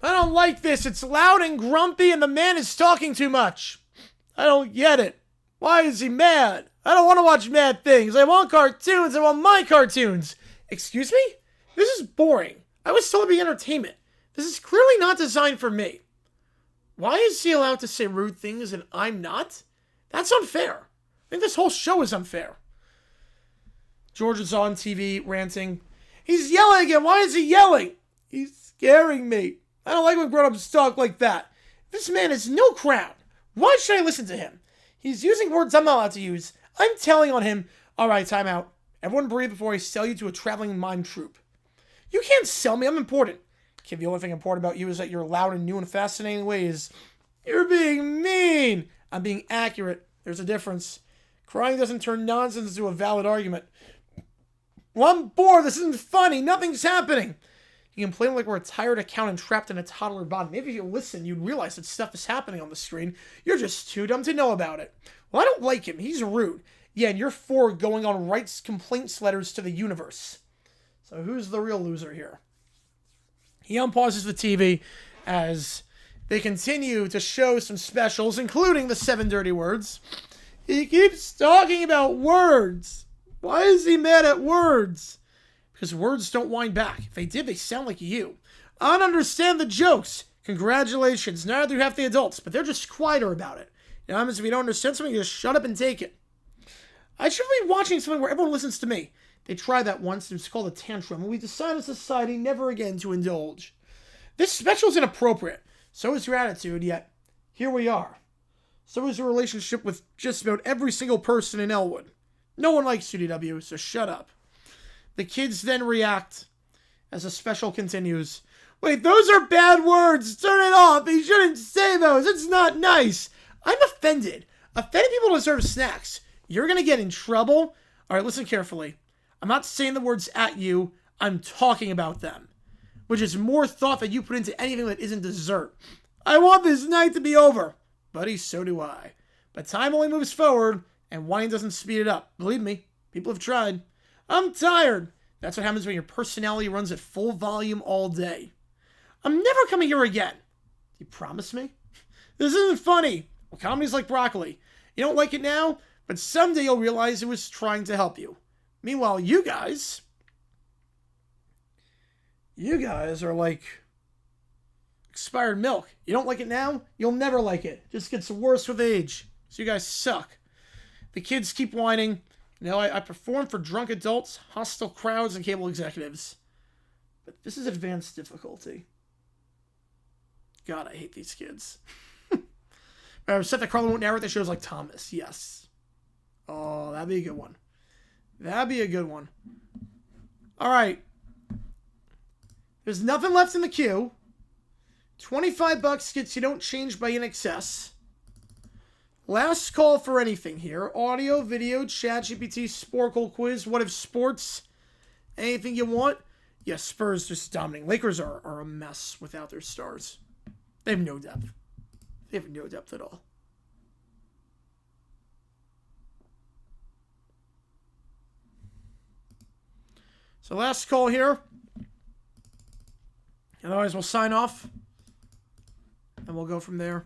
I don't like this. It's loud and grumpy, and the man is talking too much. I don't get it. Why is he mad? I don't want to watch mad things. I want cartoons. I want my cartoons. Excuse me? This is boring. I was told to be entertainment. This is clearly not designed for me. Why is he allowed to say rude things and I'm not? That's unfair. I think this whole show is unfair. George is on TV ranting. He's yelling again. Why is he yelling? He's scaring me. I don't like when grown-ups talk like that. This man has no crown. Why should I listen to him? He's using words I'm not allowed to use. I'm telling on him. All right, timeout. Everyone breathe before I sell you to a traveling mime troupe. You can't sell me. I'm important. Kid, the only thing important about you is that you're loud in new and fascinating ways. You're being mean. I'm being accurate. There's a difference. Crying doesn't turn nonsense into a valid argument. Well, I'm bored. This isn't funny. Nothing's happening. You complain like we're a tired accountant trapped in a toddler body. Maybe if you listen, you'd realize that stuff is happening on the screen. You're just too dumb to know about it. Well, I don't like him. He's rude. Yeah, and you're for going on rights complaints letters to the universe. So who's the real loser here? He unpauses the TV as they continue to show some specials, including the 7 dirty words. He keeps talking about words. Why is he mad at words? Because words don't whine back. If they did, they sound like you. I don't understand the jokes. Congratulations. Neither do half the adults, but they're just quieter about it. You know, if you don't understand something, you just shut up and take it. I should be watching something where everyone listens to me. They tried that once, and it's called a tantrum, and we decided as a society never again to indulge. This special is inappropriate. So is your attitude, yet here we are. So is your relationship with just about every single person in Elwood. No one likes UDW, so shut up. The kids then react as the special continues. Wait, those are bad words. Turn it off. He shouldn't say those. It's not nice. I'm offended. Offended people deserve snacks. You're going to get in trouble. All right, listen carefully. I'm not saying the words at you. I'm talking about them. Which is more thought that you put into anything that isn't dessert. I want this night to be over. Buddy, so do I. But time only moves forward, and wine doesn't speed it up. Believe me, people have tried. I'm tired. That's what happens when your personality runs at full volume all day. I'm never coming here again. You promise me? This isn't funny. Well, comedy's like broccoli. You don't like it now, but someday you'll realize it was trying to help you. Meanwhile, you guys are like expired milk. You don't like it now, you'll never like it. It just gets worse with age. So you guys suck. The kids keep whining. You know, I perform for drunk adults, hostile crowds, and cable executives. But this is advanced difficulty. God, I hate these kids. I'm upset that Carla won't narrate the shows like Thomas. Yes. Oh, that'd be a good one. That'd be a good one. All right. There's nothing left in the queue. $25 gets you don't change by in excess. Last call for anything here. Audio, video, chat, GPT, Sporkle quiz. What if sports? Anything you want? Yes, Spurs just dominating. Lakers are a mess without their stars. They have no depth. They have no depth at all. So last call here. Otherwise, we'll sign off. And we'll go from there.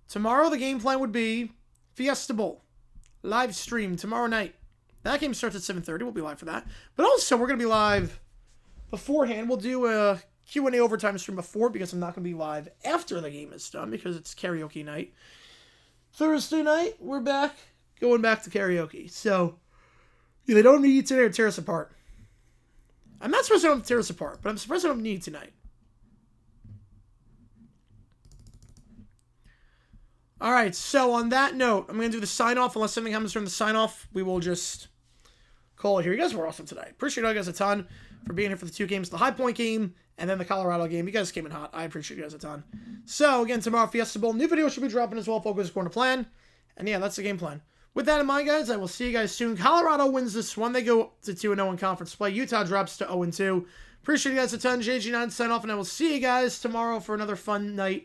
Tomorrow, the game plan would be Fiesta Bowl. Live stream tomorrow night. That game starts at 7:30. We'll be live for that. But also, we're going to be live beforehand. We'll do a Q&A overtime stream before because I'm not going to be live after the game is done because it's karaoke night. Thursday night, we're back. Going back to karaoke. So, they don't need today to tear us apart. I'm not surprised they don't tear us apart, but I'm surprised they don't need tonight. All right, so on that note, I'm going to do the sign-off. Unless something happens during the sign-off, we will just call it here. You guys were awesome today. Appreciate you guys a ton for being here for the two games, the High Point game and then the Colorado game. You guys came in hot. I appreciate you guys a ton. So, again, tomorrow, Fiesta Bowl. New video should be dropping as well, focus according to plan. And, yeah, that's the game plan. With that in mind, guys, I will see you guys soon. Colorado wins this one. They go to 2-0 in conference play. Utah drops to 0-2. Appreciate you guys a ton. JG9 sign off, and I will see you guys tomorrow for another fun night